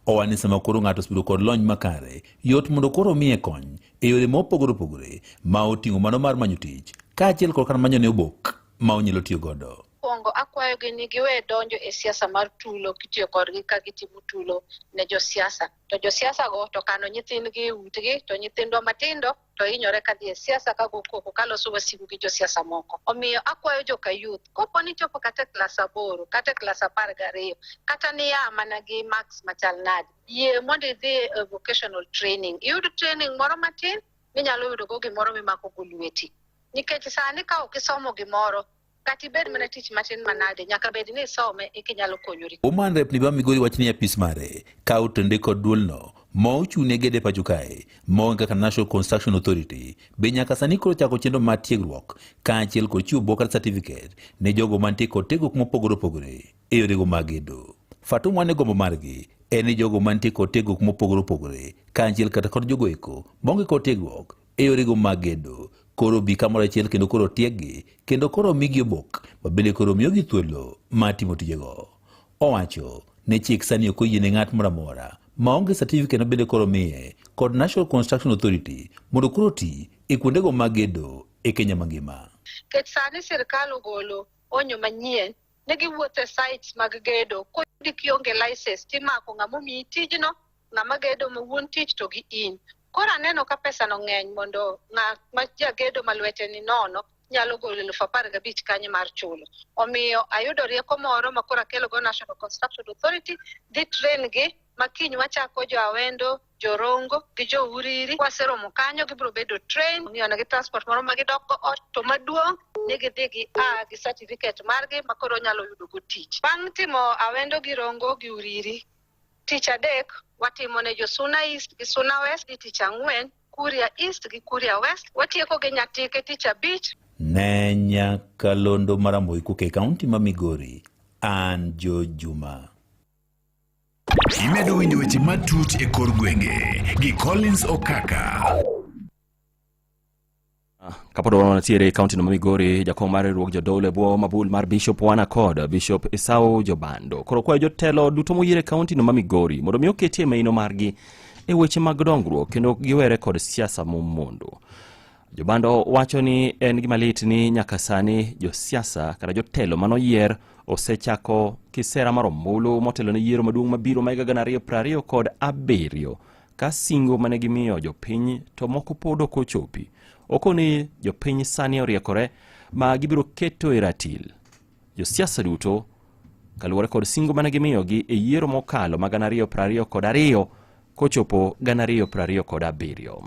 Owani sama koro ng'ato osebedo kod lony makare yot mondo koro miye kony e yore mopogore opogore ma oting'o mano mar manyo tich kaachiel kod manyo ne obok ma onyalo tiyo godo. Kuongo akwayogi ni giwe donjo e siasa mar tulo kitiyo kodgi ka gitimo tulo ne josiasa. To josiasa go to kano nyithindgi utgi to nyithindwa matindo to hinyore kadhi e siasa ka gokoko kaloso wasigu gi josiasa moko. Omiyo akwayo joka youth kopo ni chopo kata klas 8 kata klas 12 kata ni mana gi max machal nadi yie mondo idhi vocational training. Iyud training moro matin minyalo yudo go gimoro mimako go lweti. Nikech sani ka okisomo gimoro kati bed mana tich matin manade nyaka bed ni some ikinyalo konyori. Woman rep ni ba Migori wachni apis mare ka utende kod duolno ma ochune gede pacho kae ma kaka National Construction Authority be nyaka sani koro chako chenro mar tiegruok kaachiel kod chiwo bokar certificate ne jogo mantie kod tiegruok mopogore opogore e yorego mag gedo. Fatuma ne gombo margi en ni jogo mantie kod tiegruok mopogore opogore kaachiel kata kod jogo eko maonge kod tiegruok e yorego mag gedo koro bi kamoro achiel kendo koro tiegi kendo koro migi obok ma bende koro miyogi thuolo ma timo tijego. Owacho ne chik sani ok oyiene ng'at moro amora maonge certificate no bende koro miye kod National Construction Authority mondo koro ti e kuondego mag gedo e Kenya mangima. Ket sani sirkal ogolo onyo manyien ne giwuotho e sites mag gedo kodi kionge license timako ng'amo miyi tijno ng'ama gedo mawuon tich to gi in. Kora neno ka pesa no ng'eny mondo ma jagedo malwete ni nono nyalo golo 15,000 kanye mar chulo. Omiyo ayudo rieko moro ma kora kelo go National Construction Authority dhi train gi makiny wachako jo Awendo, Jorongo gi jo Uriri waseromo kanyo gibiro bedo train omiyo na gi transport moro ma gidoko ot to maduong' ni gidhi gi gi certificate margi ma koro nyalo yudo go tich. Bang' timo Awendo gi Rongo gi Uriri tich adek watimo ne jo Suna East gi Suna West gi tich ang'wen Kuria East gi Kuria West. Watieko gi Nyatike tich abich. Ne Nyakalondo Maramoi kuke kaunti ma Migori, an Jo Juma. Imedo winjo weche matut e kor gwenge gi Collins Okaka. Kapod wanatiere kaunti no Migori, jakom mar riwruok jodolo bwo mabul mar Bishop Wana kod Bishop Esau Jobando. Koro kwayo jotelo duto moyiere kaunti no Migori mondo mi oketie maino margi e weche mag dongruok kendo giwere kod siasa momondo. Jobando wacho ni en gima lit ni nyaka sani josiasa kata jotelo manoyier osechako kisera mar ombulu motelo ne yiero maduong' mabiro ma 2020 kod 7 ka singo mane gimiyo jopiny to moko pod ok ochopi. Okoni jopiny sani oriekore ma gibiro keto e ratil josiasa duto kaluwore kod singo mane gimiyogi e yiero mokalo ma 2020 kod 2 kochopo 2020 kod 7.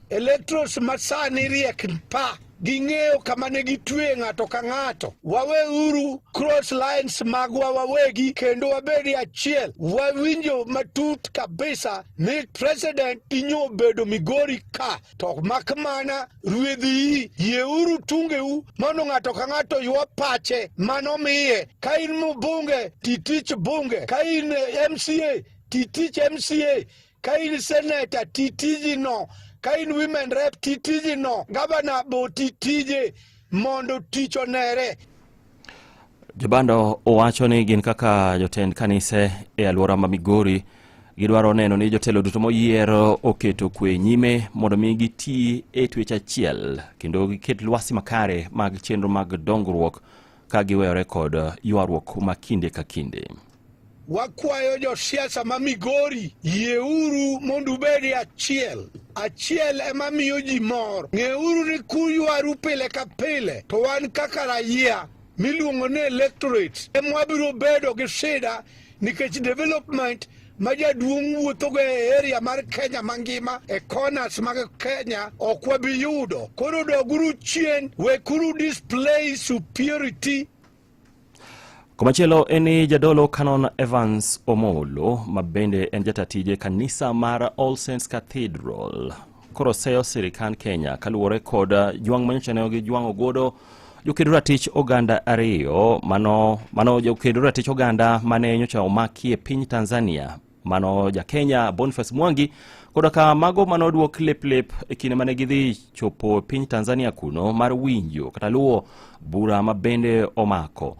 Electros masani riek pa ging'eyo kama ne gitwe ng'ato ka ng'ato. Wawe uru cross lines magwa wawegi kendo wabedi achiel. Wawinjo matut kabisa ni president inyo bedo Migori ka. To makamana ruedhi ye uru tungeu mano ng'ato ka ng'ato ywa pache mano miye. Ka in mbunge titich bunge. Ka in MCA titich MCA. Ka in senator titiji no. Kain women rep titiji no, gabana bo titije mondo ticho nere. Jobando owacho ni gin kaka jotend kanise e alwora ma Migori gidwaro neno ni jotelo duto moyiero oketo kwe nyime mondo mi giti e twech achiel kendo giket lwasi makare mag chenro mag dongruok ka giwere kod ywaruok ma kinde ka kinde. Wakwayo josiasa ma Migori yeuru mondo ubedi achiel. Achiel ema miyo ji mor. Ng'euru ni kuywaru pile ka pile to wan kaka raia miluongo ni electorate ema biro bedo gi shida nikech development ma jaduong' wuothogo e area mar Kenya mangima e corners mag Kenya ok wabi yudo. Koro doguru chien, wekuru display superiority. Komachielo eni jadolo Canon Evans Omolo mabende en jatatije kanisa mar All Saints Cathedral. Koro seyo sirikan Kenya kaluwore kod juang' manyochaneyo gi juang' ogodo jokedo ratich oganda 2 mano jokedo ratich oganda mane nyocha omaki e piny Tanzania. Mano ja Kenya Boniface Mwangi koda ka mago mano duok lep e kine mane gidhi chopo piny Tanzania kuno mar winjo kata luwo bura mabende omako.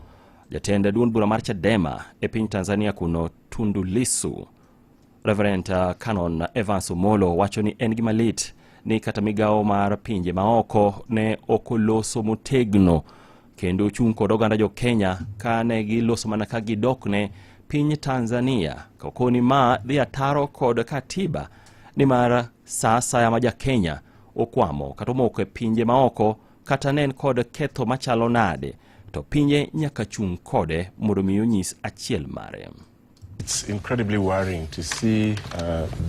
Jatenda duond bura mar Chadema e piny Tanzania kuno Tundu Lissu. Reverend Canon Evans Omolo wacho ni en gima lit ni kata migao mar pinje maoko ne okoloso motegno kendo chung' kod oganda jo Kenya ka ne giloso mana ka gidokne piny Tanzania. Kokoni ma dhi ataro kod katiba ni mar sasa ya maja Kenya okwamo kata omoko e pinje maoko kata nen kod ketho machalo nade. To pinje nyaka chung' kode mondo miyo nyis achiel mare. It's incredibly worrying to see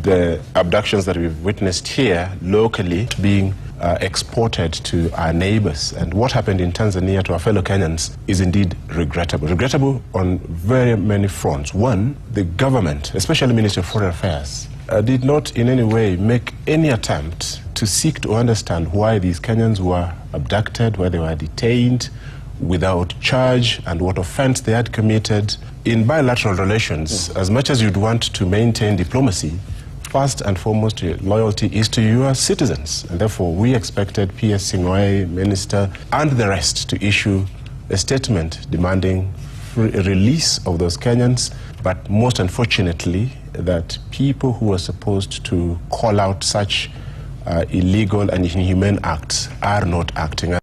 the abductions that we've witnessed here locally being exported to our neighbors. And what happened in Tanzania to our fellow Kenyans is indeed regrettable. Regrettable on very many fronts. One, the government, especially Ministry of Foreign Affairs, did not in any way make any attempt to seek to understand why these Kenyans were abducted, why they were detained without charge, and what offense they had committed. In bilateral relations, as much as you'd want to maintain diplomacy, first and foremost loyalty is to your citizens. And therefore we expected PS Sing'oei, Minister, and the rest to issue a statement demanding release of those Kenyans. But most unfortunately, that people who are supposed to call out such illegal and inhumane acts are not acting.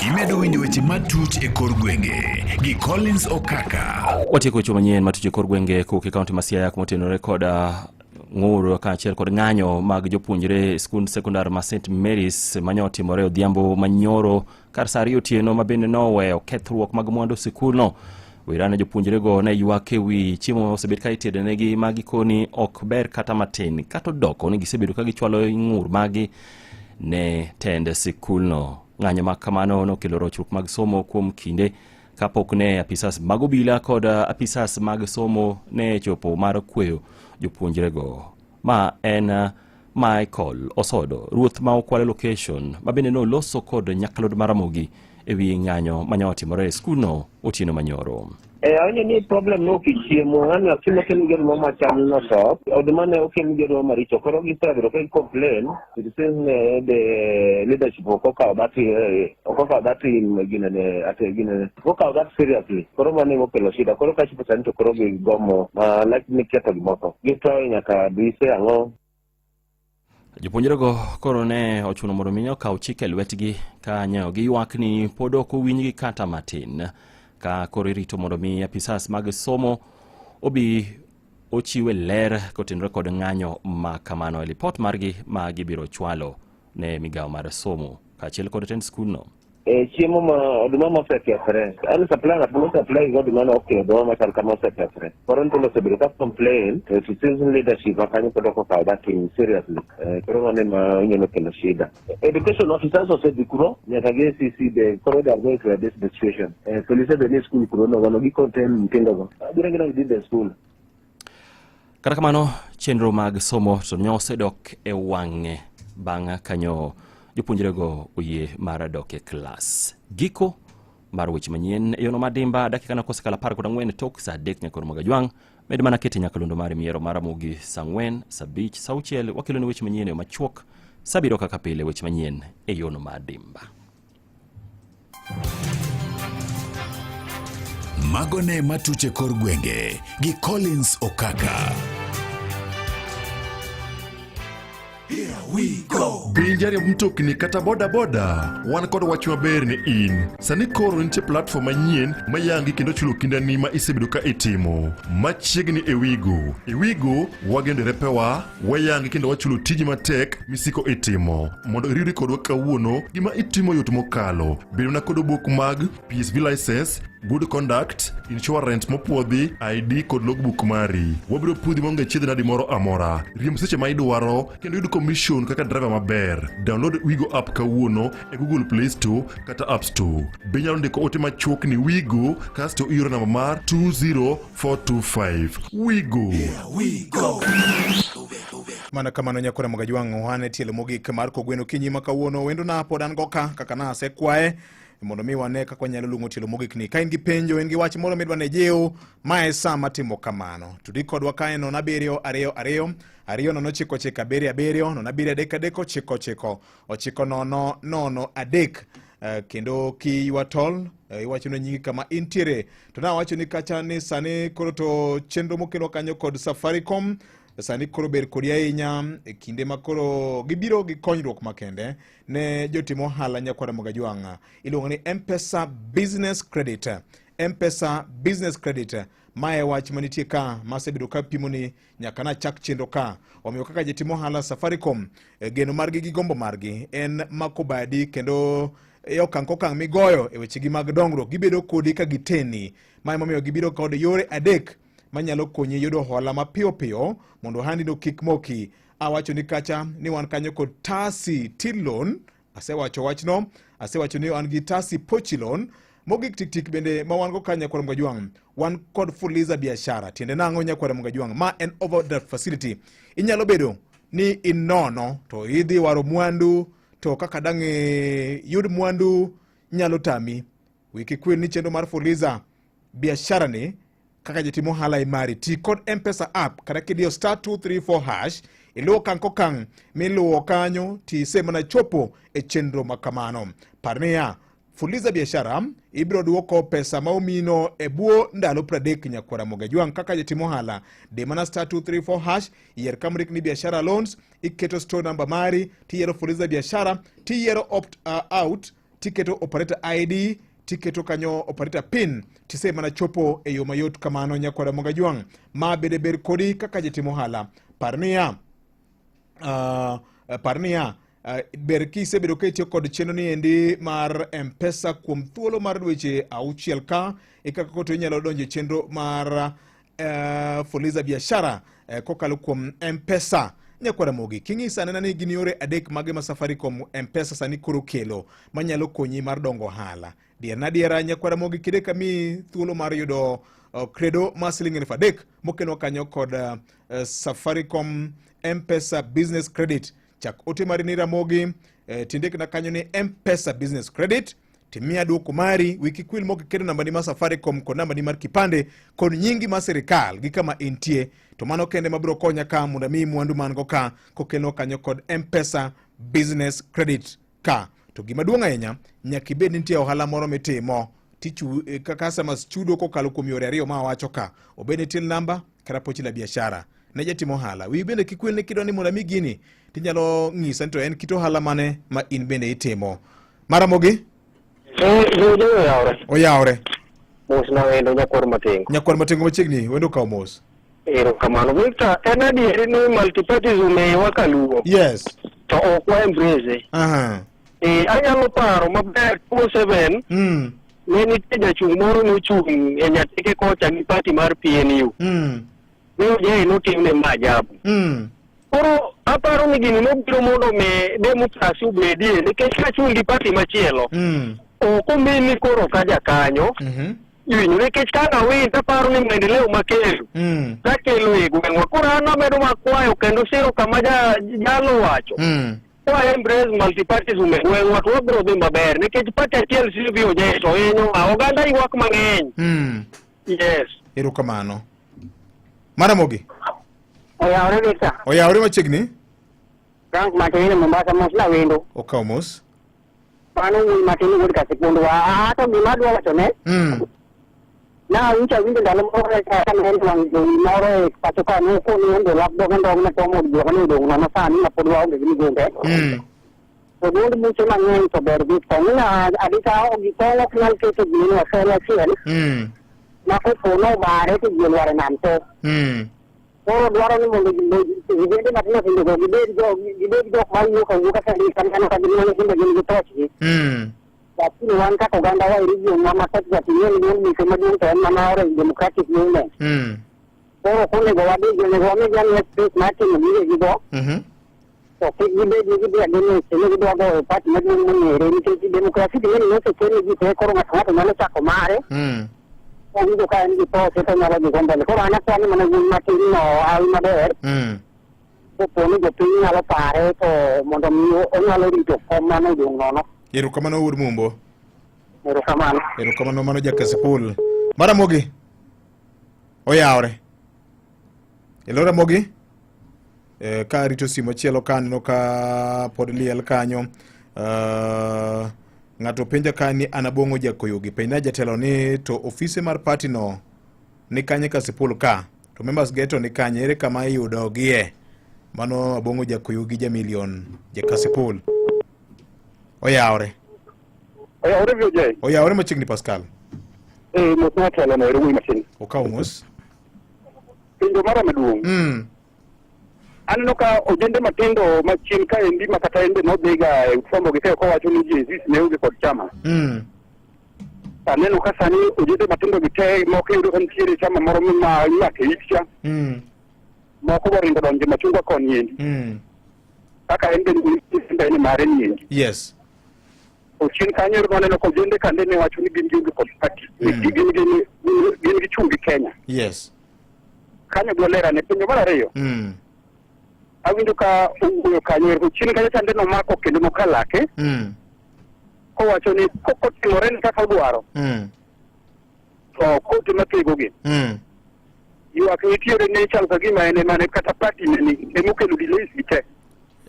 Imedo winjo weche matut e kor gwenge gi Collins Okaka. Watieko weche manyien matut e kor gwenge kuke kaunti ma Siaya kumotenore kod ng'ur kaachiel kod ng'anyo mag jopuonjre skund sekondar ma St Mary's manyotimore odhiambo manyoro kar saa 2 otieno mabende noweyo kethruok mag mwandu sikulno. Wirane jopuonjre go ne ywak ewi chiemo osebet ka itedenegi magi koni ok ber kata matin kata doko ni gisebedo ka gichwalo ng'ur magi ne tend sikulno. Ng'anyo makamano nokelo rochruok mag somo kuom kinde kapok ne apisas mag obila kod apisas mag somo ne chopo mar kweyo jopuonjre go. Ma Michael Osodo, ruoth ma okwale location, mabende no loso kod nyakalod maramogi ewi ng'anyo manyaotimore e skulno otieno manyoro. Onye ni problem no kichiemo ani akimo ken gero mama cham no so odmane oken gero maricho koro gi sabiro ke complain it says the leadership okoka that gine ate gine okoka that seriously koro mane mo pelo shida koro ka chipo santo koro gi gomo like ni keto gi moko gito nyaka dise ango. Jopuonjrego koro ne ochuno mondo minyo kaw chike lwetgi ka nyayo gi ywak ni pod ok owinjgi kata matin, ka koro irito mondo mi apisas mag somo obi ochiwe ler kotenore kod ng'anyo ma kamano e lipot margi ma gibiro chwalo ne migawo mar somo kaachiel kod tend skulno. Chiemo ma oduma ma sekefre an supply goduma okay do ma chal kama sekefre koronto lo sebiro ka complain to citizen leadership akanyo kodo ko that thing seriously koro ne ma nyono kelo shida education officers of the kuro nyaka ge CC the koro they are going to this situation police the school kuro no wano gi contain mtindo go abira gina did the school. Kata kamano chenro mag somo to nyose dok e wang'e bang' kanyo jopuonjrego oyie mar dok e klas. Giko mar weche manyien e yono madimba dakika na kosekala 14 tok saa 3 nyaka romo gajwang' med mana kete nyakalondo mar miero maramogi saa 4 saa 5 saa 6 wakelo ne weche manyien e machuok sabiro kaka pile weche manyien e yono madimba. Magone matuche kor gwenge gi Collins Okaka. Here we go. Binjari mtokni kata boda boda wan kod wach maber ni in. Sani koro nitie platform manyien mayangi kendo chulo kindani ma isebedo ka itimo. Machiegni Ewigo wagendere pewa wayangi kendo wachulo tiji matek misiko itimo. Mondo iriri kodwa kawuono gima itimo yot mokalo. Bedo na kod obok mag PSV license, good conduct, insurance mopuodhi, ID kod logbook mari. Wabiro pudhi monge chiedh nadi moro amora. Riemb seche ma idwaro kendo yudo commission kaka driver maber. Download Wigo app kawuono e Google Play Store kata App Store. Benyalo ndiko ote machuok ni Wigo kasto iro namba mar 20425. Wigo. Here we go. Mana kamano nyakore mogajwang' wane tielo mogik mar kogweno kinyi makawuono wendo na podan goka kaka na sekwae mondo mi wane kaka nyalo lungo tielo mogik ni ka in gi penjo en gi wach moro midwane jeo mae sama timo kamano tudi kodwa kae no na 722 ariyo no chiko chika 7 no na 3 ochiko nono adek kendo ki yuatol iwacho ne nyingi kama intiere to na wacho ni kacha ni sani koro to chenro mokelo kanyo kod Safaricom sani koro ber kodi ahinya e kinde makoro gibiro gi konyruok makende ne jotimo ohala nyakwara mogajwang' iluongo ni M-Pesa Business Credit mae wach manitie ka masebedo ka pimo ni nyaka na chak chenro ka omiyo kaka jotimo ohala Safaricom geno margi gi gombo margi en makobadi kendo okang' migoyo e wechegi mag dongruok gibedo kodi ka giteni mae momiyo gibiro kod yore adek manyalo konyi yudo hola mapiyo mondo handi no kik moki. Awacho ni kacha ni wan kanyo kod Tasi Tilon, asewacho wachno, asewacho ni wan gi Tasi Pochilon, mogik tik bende ma wan go kanya kwa Mgajwang, wan kod Fuliza biashara, tiende nango nya kwa Mgajwang, ma en overdraft facility. Inyalo bedo ni inono, to idhi waro mwandu, to kaka dange yud mwandu nyalo tami. Wiki kwen ni chendo mar Fuliza biashara ni, kaka jitimo hala imari ti kod M-Pesa app kada kidio *234# iluwo kang miluwo kanyo ti semana chopo e chenro makamano. Parnia Fuliza biashara ibiro duoko pesa maumino e buo ndalo 30 nyakwara mogajwang' kaka jitimo hala de mana *234# iyer kamrik ni biashara loans iketo store number mari ti yero Fuliza biashara ti yero opt out tiketo operator ID tiketo kanyo operator pin tise mana chopo e yo mayot kamano nyakwara mogajwang' ma bede ber kodi kaka jitimo hala. Parnia ber kise bedo ketio kod cheno ni endi mar M-Pesa kuom thuolo mar dweche 6 ka kaka koto inyalo donje chenro mar Fuliza biashara kokalo kuom M-Pesa Nyakwara Mogi, king'isa nena ni gin yore adek mage ma Safaricom M-Pesa sani koro kelo manyalo konyi mar dongo hala. Diera Nyakwara Mogi kide kami thuolo mar yudo credo ma Sh3,000 mokeno kanyo kod Safaricom M-Pesa Business Credit. Chak ote mari ni Ramogi tindek na kanyo ni M-Pesa Business Credit. Timia duoko mari wiki kwil moki kedo namba ni ma Safaricom ko namba ni mar kipande kon nyingi ma serikal gi kama intie to mano kende mabro konya ka munda mi mwandu mango ka kokelo kanyo kod M-Pesa Business Credit ka to gima duong' ahinya nyaka ibed nitie ohala moro mitimo tichu kaka sama chudo kokalo kuom yore ariyo ma wacho ka obed till namba kata pochi la biashara ne jatimo ohala wi bende kikwil ne kidoni munda mi gini tinyalo ng'isa to en kito ohala mane ma in bende itimo. Maramogi Oyaore. Mos na wendo Nyakwar Matengo. Nyakwar Matengo machiegni wendo ka mos. Kamano Victor, en adieri ni multipartyism e wakaluo. Yes. To ok wa embrace. Anyalo paro maber 27. Ne nitie jachung' moro nochung' e Nyatike kocha gi party mar PNU. Ne oje notimne maajabu. Koro aparo ni gini nobiro mondo me demokrasi obedie nikech kachung' gi party machielo. Okumbi ni koro kaja kanyo. Nikech kana win taparo ni maendeleo makelo. Takelo e gweng'wa. Koro an amedo makwayo kendo siro kama jalo wacho. Kwa embrace multipartyism e gweng'wa to wabiro dhi maber nikech party achiel sibiro je to hinyo oganda ywak mang'eny. Yes. Erokamano. Maramogi. Oyaore Victor. Oyaore machiegni. Frank Matini Mombasa mos na wendo. Okaw mos. Pano ni Matini wod ka sekundu ato gima dwa wacho ne. Na uncha windo ndalo moro ka kamendo moro e patoka no ko ni ndo lab doga ndo na tomo do ne do na sani na podwa o gini gonde. To do mucho mang'eny to ber bit ko na adita o gito knal ke to gini wa sala sien. Na ko no bare to gini wara nam to. Koro dwaro ni mondo gibede matino kendo gibed jok mayuo ka wuoka sa kano ka gimane kendo gin gitochgi. Lakini wan kaka oganda wa region ma matek jatiyeni gin mise maduong' to en mana ore democratic movement. Koro konego wadigi onego wamigi anie space mar timo gigegi go. To kik gibed ni gidhi adene kendo gidwa goyo party maduong' mong'ere nikech demokrasi ging'eni nosekele ji te koro ng'ato ng'ato nyalo chako mare. Ogido ka en gi pose to nyalo dhi mbele. Koro an akwani mana gin matin no hawi maber. Kopo ni jopiny nyalo pare to mondo mi onyalo rito kom mano dung' nono. Erokamano Wuod Mumbo. Erokamano. Erokamano mano Jakasipul. Maramogi. Oyaore. Elora Mogi. Ka rito simo chielo kanino ka pod liel kanyo. Ng'ato penja ka ni Anabongo Jakoyogi pena jatelo ni to ofise mar party no ni kanye Kasipul ka to members geto ni kanye ere kama iyudo gie mano Abongo Jakoyogi jamilion Jakasipul. Oyaore Vijay. Oyaore machiegni Pascal. Mos na telo no ero machiegni. Okaw mos. Pinjo mara maduong'. Aneno ka ojende matindo machien ka endi makata ende nodhiga e fwambo gi keyo kowacho ni Jesus ne onge kod chama. Aneno ka sani ojende matindo gi te moko yudo ka nitiere chama moro ma ywak e itcha. Moko borindo donje machungwa koni endi. Kaka ende ni mare ni endi. Yes. Ochien kanyo aneno ka ojende kande ne wacho ni gin onge kod party. Gin gichung' gi Kenya. Yes. Kanyo dwalera ne pinyo mar ariyo. Awinjo ka owuoyo kanyo chien kanyo chande nomako kendo nokalake. Kowacho ni kotimore ni kaka odwaro. To kote mathegogi. Ywak nitiere ne chal ka gima ene mane kata party ne emokelo delays gi te.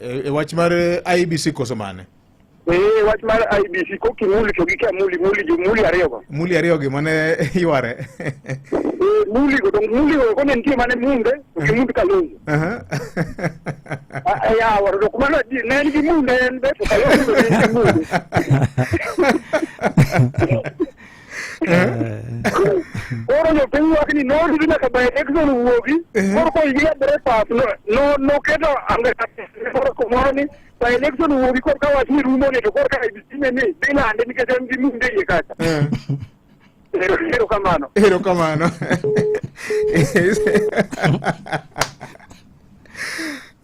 E wach mar IBC koso mane? Wach mar IBC ko kimuli to gi ka muli ariyo go. Muli ariyo gi mane yware. Muli go ko ne nitie mane munde kimunde kalongo. Ya waro ko mana ne ni munde en be to kalongo ne munde. Oro yo pengo akini no di na ka ba exon wogi. Oro ko yiga brepa no kedo anga oro ko moni ba election wogi ko ka wati rumo ne to ko ka ibisime ne dina ande ni ka jambi munde ye kata. Erokamano.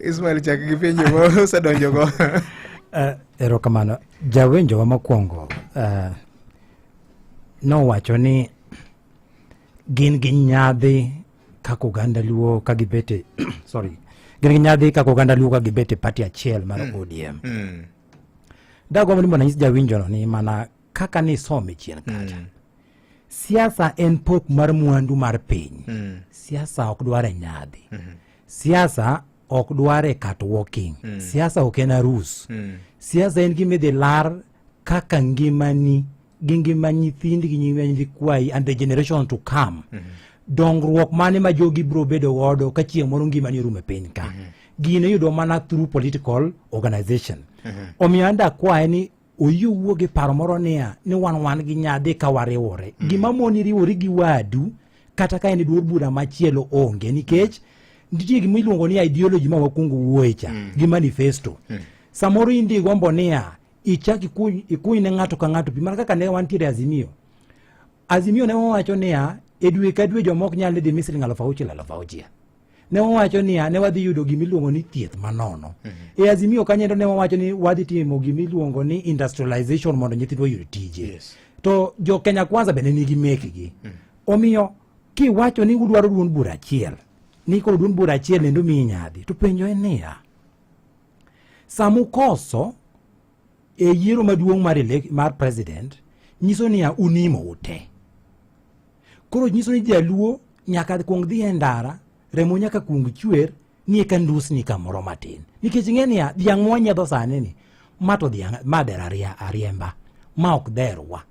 Ismail chak gi penjo go sadonjo go. Erokamano. Jawenjo wa mokwongo no wacho ni gin gi nyadhi kako ganda luo ka gibete sorry gin gi nyadhi kako ganda luo ka gibete party achiel mar ODM. Dago mani nyis jawinjo no ni mana kaka ni some chien kacha. Siasa en pok mar mwandu mar piny. Siasa ok dware nyadhi. Siasa ok dware catwalking. Siasa ok en arus. Siasa en gimedhi lar kaka ngimani gi ngima nyithindi gi ngima nyikwai and the generation to come. Dongruok mane ma jogi bro bedo godo ka chieng' moro ngimani rume piny ka. Gine yudo mana through political organization. Omiyo anda kwae ni oyuwo gi paro moro niya ni wan gi nyadhi ka wariwore. Gima moni riwori gi wadu kata ka en duor bura machielo onge nikech nitie gima iluongo ni ideology ma wakungu wuocha gi manifesto. Samoro indi gombo niya ichaki ikuny ne ng'ato ka ng'ato pimar kaka ne wantiere Azimio. Azimio ne wawacho niya e dwe ka dwe jomok nyalo dhi Misri 6,000. Ne wawacho niya ne wadhi yudo gimiluongo ni thieth manono. E Azimio kanyendo ne wawacho ni wadhi timo gimiluongo ni industrialization mondo nyithindwa oyud tije. To jo Kenya Kwanza bende nigi mekgi. Omiyo kiwacho ni udwaro duond bura achiel ni koro duond bura achiel nendo miyi nyadhi to penjo en niya samukoso e yiero maduong' mar president nyiso niya unimo ute. Koro nyiso ni jaluo nyaka kuong dhi e ndara remo nyaka kuong chwer ni eka ndusni kamoro matin nikech ing'e niya dhiang' mwanyiedho sani ni mato dhiang' mader ariemba ma ok derwa.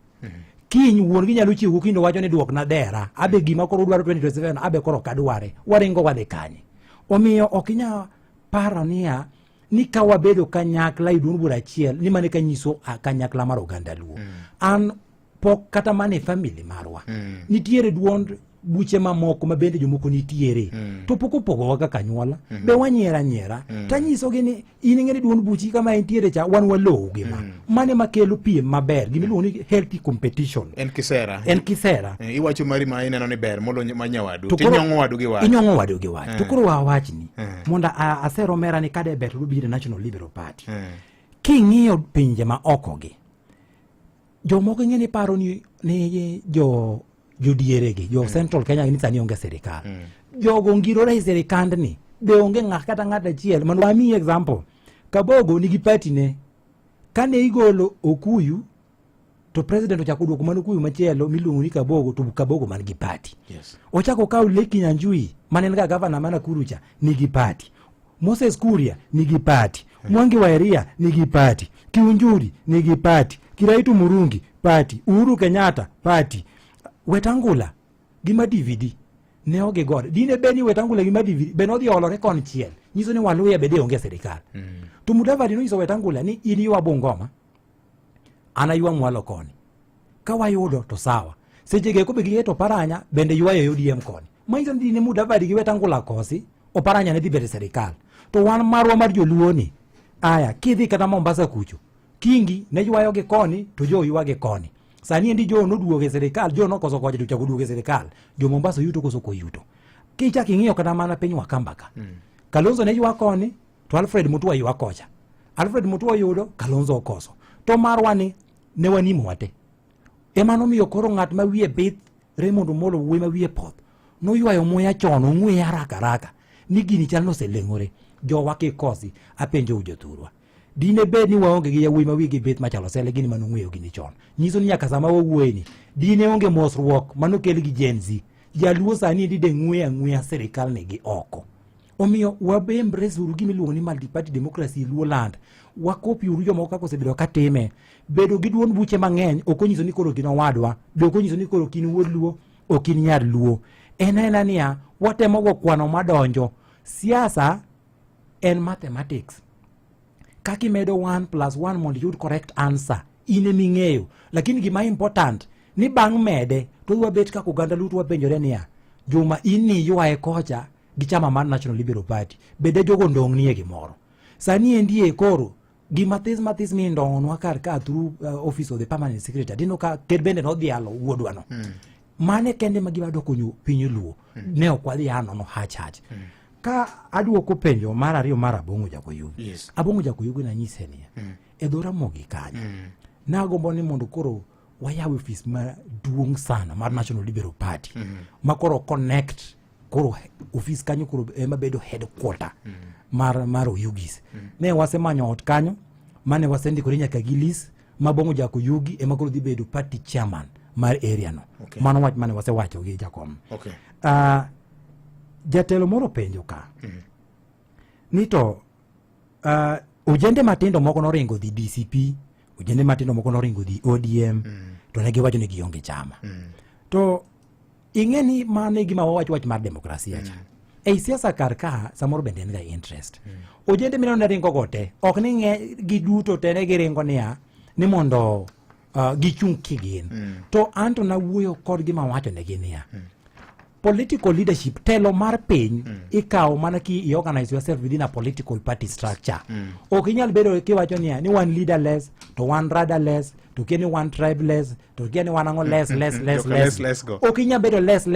Kiny wuon gi nyalo chiwo kindo wacho ni duok na dera abe gima koro dwaro 2027 abe koro kadware waringo wadhi kanye. Omiyo ok inya paro niya ni ka wabedo kanyakla iduond bura achiel ni mane kanyiso kanyakla mar oganda luo. An pok kata mane family marwa nitiere duond buche mamoko ma bende jomoko nitiere to pok opogowa kaka anyuola be wanyiera tanyiso gi ni in ing'e duond buchi kama entiere cha wan walowo gima mane makelo piem maber gimiluongo ni healthy competition. En kisera. Iwacho mari ma ineno ni ber molo manyawadu tinyong'o wadu gi wadu. Inyong'o wadu gi wadu. To koro wawachni monda asero mera ni kade ber to biro National Liberal Party. King'iyo pinje ma oko gi jomoko ing'e ni paro ni jodiere gi jo Central Kenya ni sani onge serikal. Jogo ngirore serikand ni be onge kata ng'at achiel. Man wami example Kabogo nigi party ne kane igolo Okuyu to president ochako duoko man Okuyu machielo miluongo ni Kabogo to Kabogo man gi party. Ochako kawo Leki Nyanjui mane ga governor mana Kurucha nigi party. Moses Kuria nigi party. Mwangi wa Eria nigi party. Kiunjuri nigi party. Kiraitu Murungi party. Uhuru Kenyatta party. Wetangula gima DVD ne oge god dine beni Wetangula gima DVD be no dhi olore kon chiel nyiso ni Waluya bede onge serikal. To Mudavadi no nyiso Wetangula ni in ywa Bungoma ana ywa Mwalo koni ka wayudo to sawa seche ge ko be gi to Paranya bende ywa ODM koni maizo dine Mudavadi gi Wetangula kosi Oparanya ne dhi bede serikal to wan marwa mar joluo ni aya kidhi kata Mombasa kucho Kingi ne ywayo ge koni to jo ywa ge koni. Sani endi jo no duoge serikal jo no koso koje to duoge serikal jo Mombasa yuto koso ko yuto kicha king'iyo kata mana piny Wakambaka Kalonzo ne ywa koni to Alfred Mutua ywa kocha. Alfred Mutua yudo Kalonzo okoso to marwani ne wanimo wate emano miyo koro ng'at ma wiye bith Raymond Omolo wuoyi ma wiye poth no ywayo muya chono ng'we haraka ni gini chal no seleng'ore jo wake kosi apenjo ujothurwa dine bed ni waonge gi yawuoyi ma wigi bith machalo sele gini mano ng'weyo gini chon nyiso ni nyaka sama wawuoyi ni dine onge mosruok mano kel gi Gen Z jaluo sani dide ng'weya serikal ne gi oko. Omiyo wabe embrace uru gimiluongo ni multi-party democracy luo land wakopi uru jomoko kako sebedo katime bedo gi duond buche mang'eny okonyiso ni koro kin owadwa be okonyiso ni koro kin wuod luo okin nyar luo ena niya watemo go kwano madonjo. Siasa en mathematics kaki medo 1+1 mondo yud correct answer ine ming'eyo lakini gima important ni bang' mede to wabet kako ganda luto wapenjore niya Juma ini ywae kocha gi chama mar National Liberal Party bede jogo ndong' nie gimoro sani endie koro gimathis mi ndong'onwa kar ka through office of the permanent secretary dino ka ker bende no dhialo wuodwano mane kende ma giwa doko nyu piny luo ne okwadhi ano no hach ka aduoko penjo mar ariyo mar Abong'o Jakoyugi. Yes. Abong'o Jakoyugi na nyise ni e dhora mogi kanyo. Nagombo ni mondo koro wayaw office maduong' sana mar National Liberal Party ma koro connect koro office kanyo koro ema bedo headquarter mar Oyugis. Ne wasemanyo ot kanyo mane wasendikore nyaka gi list ma Abong'o Jakoyugi ema koro dhi bedo party chairman mar area no. Okay. Mano wach mane wasewacho gi jakom. Okay. Jatelo moro penjo ka ni to ojende matindo moko noringo dhi DCP, ojende matindo moko noringo dhi ODM, to ne giwacho ni gionge chama. To ing'e ni mane gima wawacho wach mar demokrasia cha. Ei siasa kar ka samoro bende en ga interest. Ojende mineno ne ringo gote, ok ni ng'e giduto te ne giringo niya ni mondo gichung' kigin. To anto na wuoyo kod gima wacho ne ginia. Political leadership, telo mar piny ikawo mana ki organize yourself within a political party structure. Ok inyal bedo kiwacho niya ni one leaderless, to one rudderless, to kia ni one tribeless, to kia ni one ango less. Ok inyal bedo less.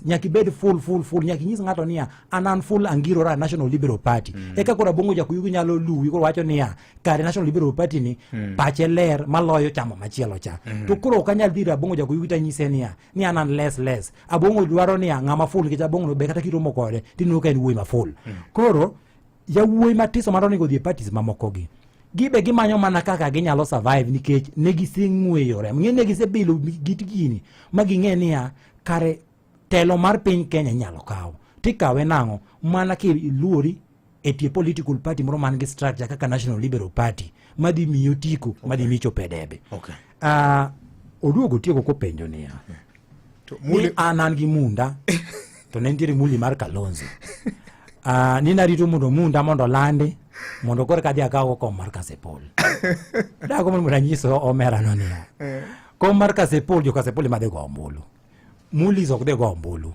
Nyaki bed full. Nyaki nyis ng'ato niya an full angiro ra National Liberal Party. Eka kora Abong'o Jakoyugi nyalo luwi koro wacho niya kare National Liberal Party ni pache ler maloyo chamo machielo cha. To koro ok anyal dhira Abong'o Jakoyugi ta nyise niya ni an less. Abong'o dwaro niya ng'ama full kich Abong'o be kata kiromo kode tineno ka en wuoyi ma full. Koro yawuoyi matiso maro nego dhi parties mamoko gi. Gibe gimanyo mana kaka ginyalo survive nikech ne giseng'weyore. Ng'e ne gisebilo git gini ma ging'e niya kare telo mar piny Kenya nyalo kawo. Tikawe nang'o mana ki luori e tie political party moro man gi structure kaka National Liberal Party madhi miyo tiko madhi micho pedebe. Okay. Oduogo tieko kopenjo niya. Ni anan gi munda to ne nitiere muli mar Kalonzo. Ni narito munda mondo landi mondo kore kadhi akawo kom mar Kasepol. Dago mondo ranyiso omera no niya. Kom mar Kasepol, jo Kasepol madhe go ombulu. Muli ok de go ombulu.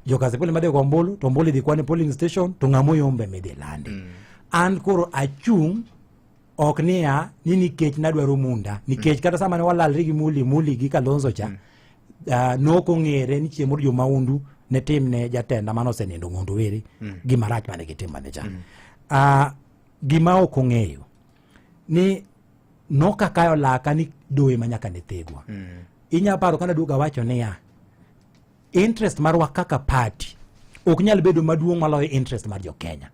Jo Kasepol madhe go ombulu, to ombulu dhi kwane polling station, to ng'amo yombe mede landi. An koro achung' ok niya ni nikech nadwaro munda, nikech kata sama ne walalre gi muli gi Kalonzo cha, noko ng'ere ni chiemo jo maundu ne tim ne jatenda mano osenindo ng'ondo were gima rach mane gitim mane cha. Gima ok ong'eyo ni nokakayo laka ni doe manyaka ne thegwa. Inya paro kana duga wacho niya interest marwa kaka party ok nyal bedo maduong' maloyo interest mar jo Kenya.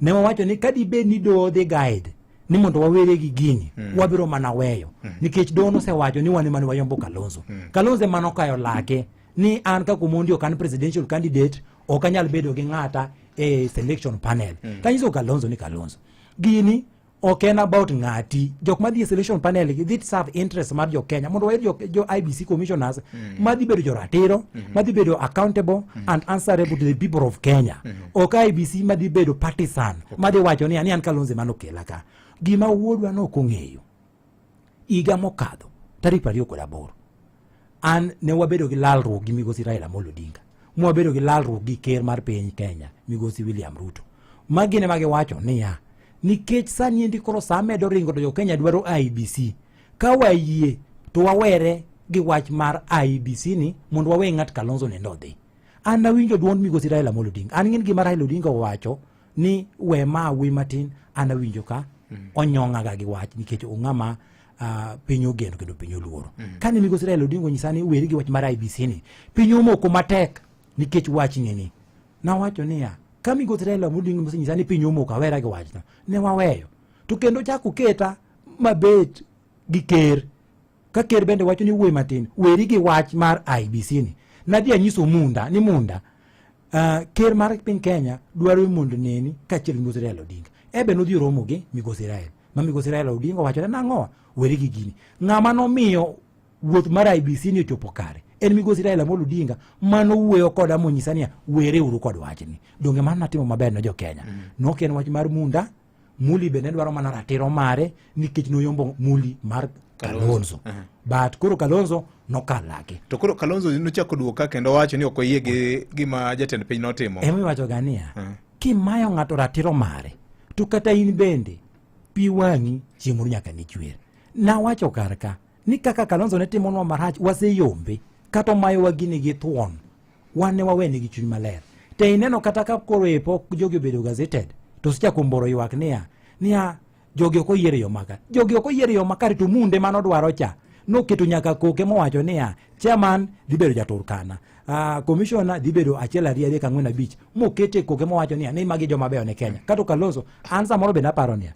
Ne wawacho ni kadi bed ni do the guide ni mondo wawere gi gini wabiro mana weyo nikech dono se wacho ni wane mane wayombo Kalonzo. Kalonzo mano kayo lake ni an ka kumondi ok an presidential candidate ok anyal bedo gi ng'ata e selection panel. Kanyiso Kalonzo ni Kalonzo gini ok en about ng'ati. Jok madhi e selection panel dhi serve interest mar jo Kenya mondo wayud jo IBC commissioners madhi bedo jo ratiro, madhi bedo accountable and answerable to the people of Kenya. Ok IBC madhi bedo partisan madhi wacho ni an Kalonzo mano kela ka. Gima wuodwa no kong'eyo iga mokadho tarik 28 an ne wabedo gi lalruok gi migosi Raila Amolo Odinga, mwabedo gi lalruok gi ker mar piny Kenya migosi William Ruto. Magine mage wacho niya nikech sani endi koro sa medo ringo to jo Kenya dwaro IBC, ka wayie to wawere gi wach mar IBC ni mondo wawe ng'at Kalonzo ne ndodhi. An nawinjo duond migosi Raila Amolo Odinga, an ng'en gima Raila Odinga wacho ni we ma wi matin, an nawinjo ka onyong'a ga gi wach nikech ong'ama piny ogeno kendo piny oluoro. Kane migosi Raila Odinga onyisa ni weri gi wach mar IBC ni piny omoko matek nikech wach ni na wacho niya ka migosi Raila Odinga mosenyisa ni piny omoko awera gi wachno ne waweyo to kendo chako keta mabet gi ker ka ker bende wacho ni wuoyi matin weri gi wach mar IBC ni nadhi anyiso munda ni munda ker mar piny Kenya dwaro mondo neni kachiel migosi Raila Odinga ebe nodhi romo gi migosi Raila ma migosi Raila Odinga wacho nang'o weri gi gini. Ng'ama nomiyo wuoth mar IBC ni ochopo kare en migosi Raila Amolo Odinga mano wuoyo koda monyisa niya were uru kod wachni. Donge mano natimo maber ne jo Kenya. Nok en wach mar munda, muli bende dwaro mana ratiro mare nikech noyombo muli mar Kalonzo. But koro Kalonzo nokalake. To koro Kalonzo nochako duoka kendo wacho ni ok oyie gi gima jatend piny notimo. Emi wacho gania kimayo ng'ato ratiro mare to kata in bende pi wang'i chiemo nyaka ni chwer. Na wacho karka ni kaka Kalonzo ne timonwa marach waseyombe kata mayo wagini gi thuon wane waweni gi chuny maler te ineno kata ka koro epo jogi obedo gazeted to sicha kumboro ywak niya jogi ok oyiere yo makare. Jogi ok oyiere yo makare to munde manodwaro cha noketo nyaka koke mowacho niya chairman dhi bedo jaturkana, commissioner dhi bedo achiel ariyo adek ang'wen abich, mokete koke mowacho niya ni magi joma beyo ne Kenya. Kato Kalonzo an samoro be naparo niya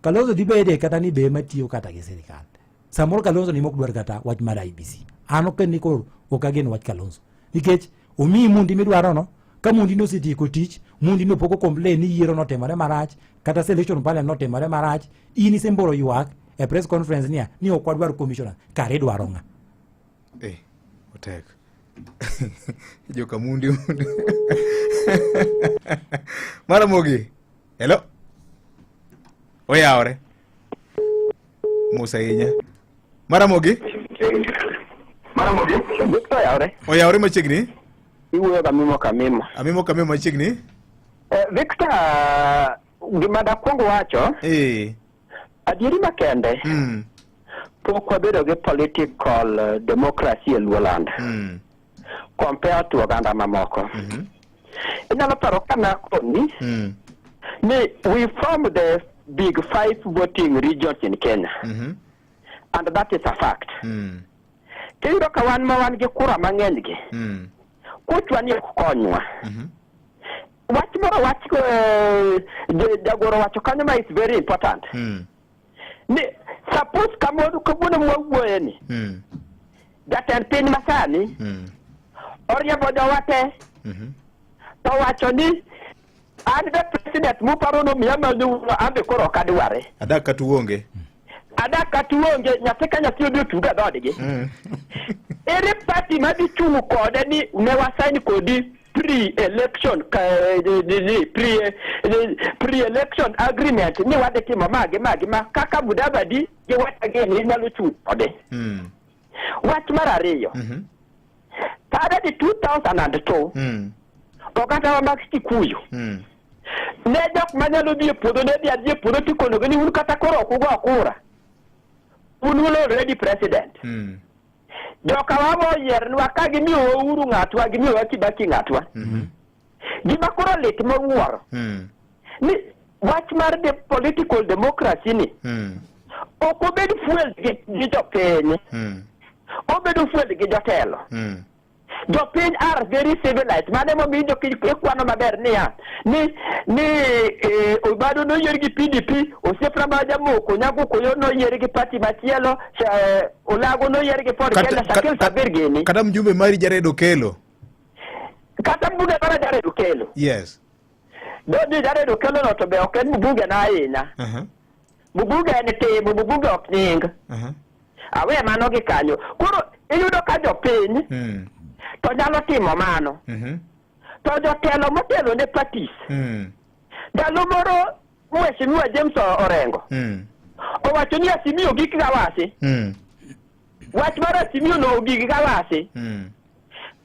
Kalonzo dhi bede kata ni be matiyo kata gi sirikal. Samoro Kalonzo ni mok dwar kata wach mar IBC. An ok ni koro ok agen wach Kalonzo nikech omiyi mundi midwaro no, ka mundi nosetieko tich, mundi no poko complain ni yiero notimore marach kata selection pale notimore marach, in isemboro ywak e press conference niya ni ok wadwar commissioner, kare dwaro ng'a? Otek. Joka mundi. Maramogi. Hello. Oyaore. Musa inya. Maramogi. Victor yaore. Oyaore machiegni? Iwuoyo kamimo. Kamimo machiegni? Victor, gima dakwongo wacho. Adieri makende. Pok wabedo gi political democracy e Luoland. Compared to oganda mamoko. Inyalo paro kana koni. We formed the big 5 voting regions in Kenya. And that is a fact. Kiro ka wan ma wan gi kura mang'eny gi. Kuchwa ni konywa. Wach moro wach jagoro wacho kanyo ma is very important. Ni suppose kamodu kabuno mwuoye ni. Jatend piny masani. Oriembo jowate. To wacho ni and the president muparo no miyama ni ambe koro kadware. Adaka tuonge nyathika nyathi odio tuga dodgi. Ere party madi chungu kode ni ne wasaini kodi pre-election pre-election agreement ni wade timo magi ma kaka Mudavadi ge watage ni nyalo chungu kode. Wach mar ariyo. Tada di 2002 oganda wa mag Kikuyu ne jok manyalo bi puodho ne bi adie puodho tikono gani un kata koro kugo akura unulo already president. Joka wamo yer nwa ka gimi Uhuru ng'atwa gimi Kibaki ng'atwa. Gima koro lit mawuoro. Ni wach mar the political democracy ni. Ok obedo fuel gi jopiny. Obedo fuel gi jotelo. Jopiny are very civilized. Mane mo bi jopiny kwano maber niya ni Obado no yier gi PDP, Osiepra Majamoko nyago koyo no yier gi party machielo, Olago no yier gi Ford Kenya Shakil Sabir gini. Kata mjumbe mari Jared Okello. Kata mbunge mara Jared Okello. Yes. Dodi Jared Okello no to be oken mbunge na ahinya. Mbunge ni timo, mbunge ok nying. Awe mano gi kanyo. Koro iyudo ka jopiny to nyalo timo mano. To jotelo motelo ne parties. Ndalo moro Mheshimiwa James Orengo. Owacho ni Azimio gik gawasi. Wach mar Azimio no gik gawasi.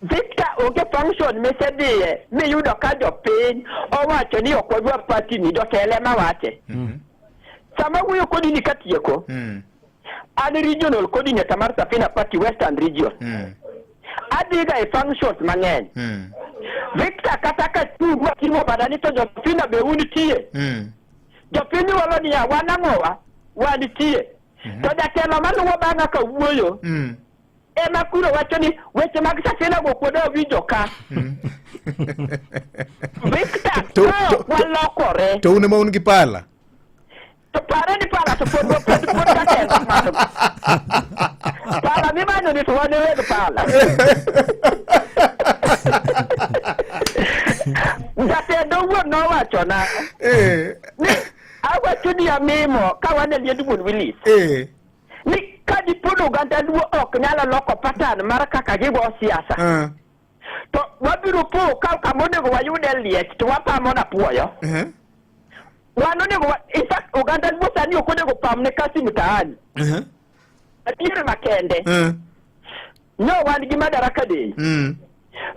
Victor oge function mesedie mi yudo ka jopiny owacho ni ok wadwar party ni jotelo ma wache. Sama wuyo kodi ni katieko. An regional coordinator mar Safina Party Western Region. Adiga e functions mang'eny. Victor kata ka tugo timo badani to jopiny be unitie. Jopiny walo ni wanang'owa wanitie. To jatelo maluwo bang'a ka wuoyo. Ema kuro wacho ni weche mag Safina go kuodo winjo ka. Victor walokore. To une ma un gi pala. To pare ni pala to pod jatelo malo. Pala mi manyo ni to wane wedo pala. Jatelo wuon no wacho na. Awacho ni amimo ka wane liend wuon Willis. Ni ka dipono ganda duo ok nyalo loko pattern mar kaka gigo siasa. To wabiro po ka kamonego wayude liech to wapamo na puoyo. Wano nego in fact oganda duo sani okonego pam ne kasi mtaani. Adiere makende. No wan gi madaraka de.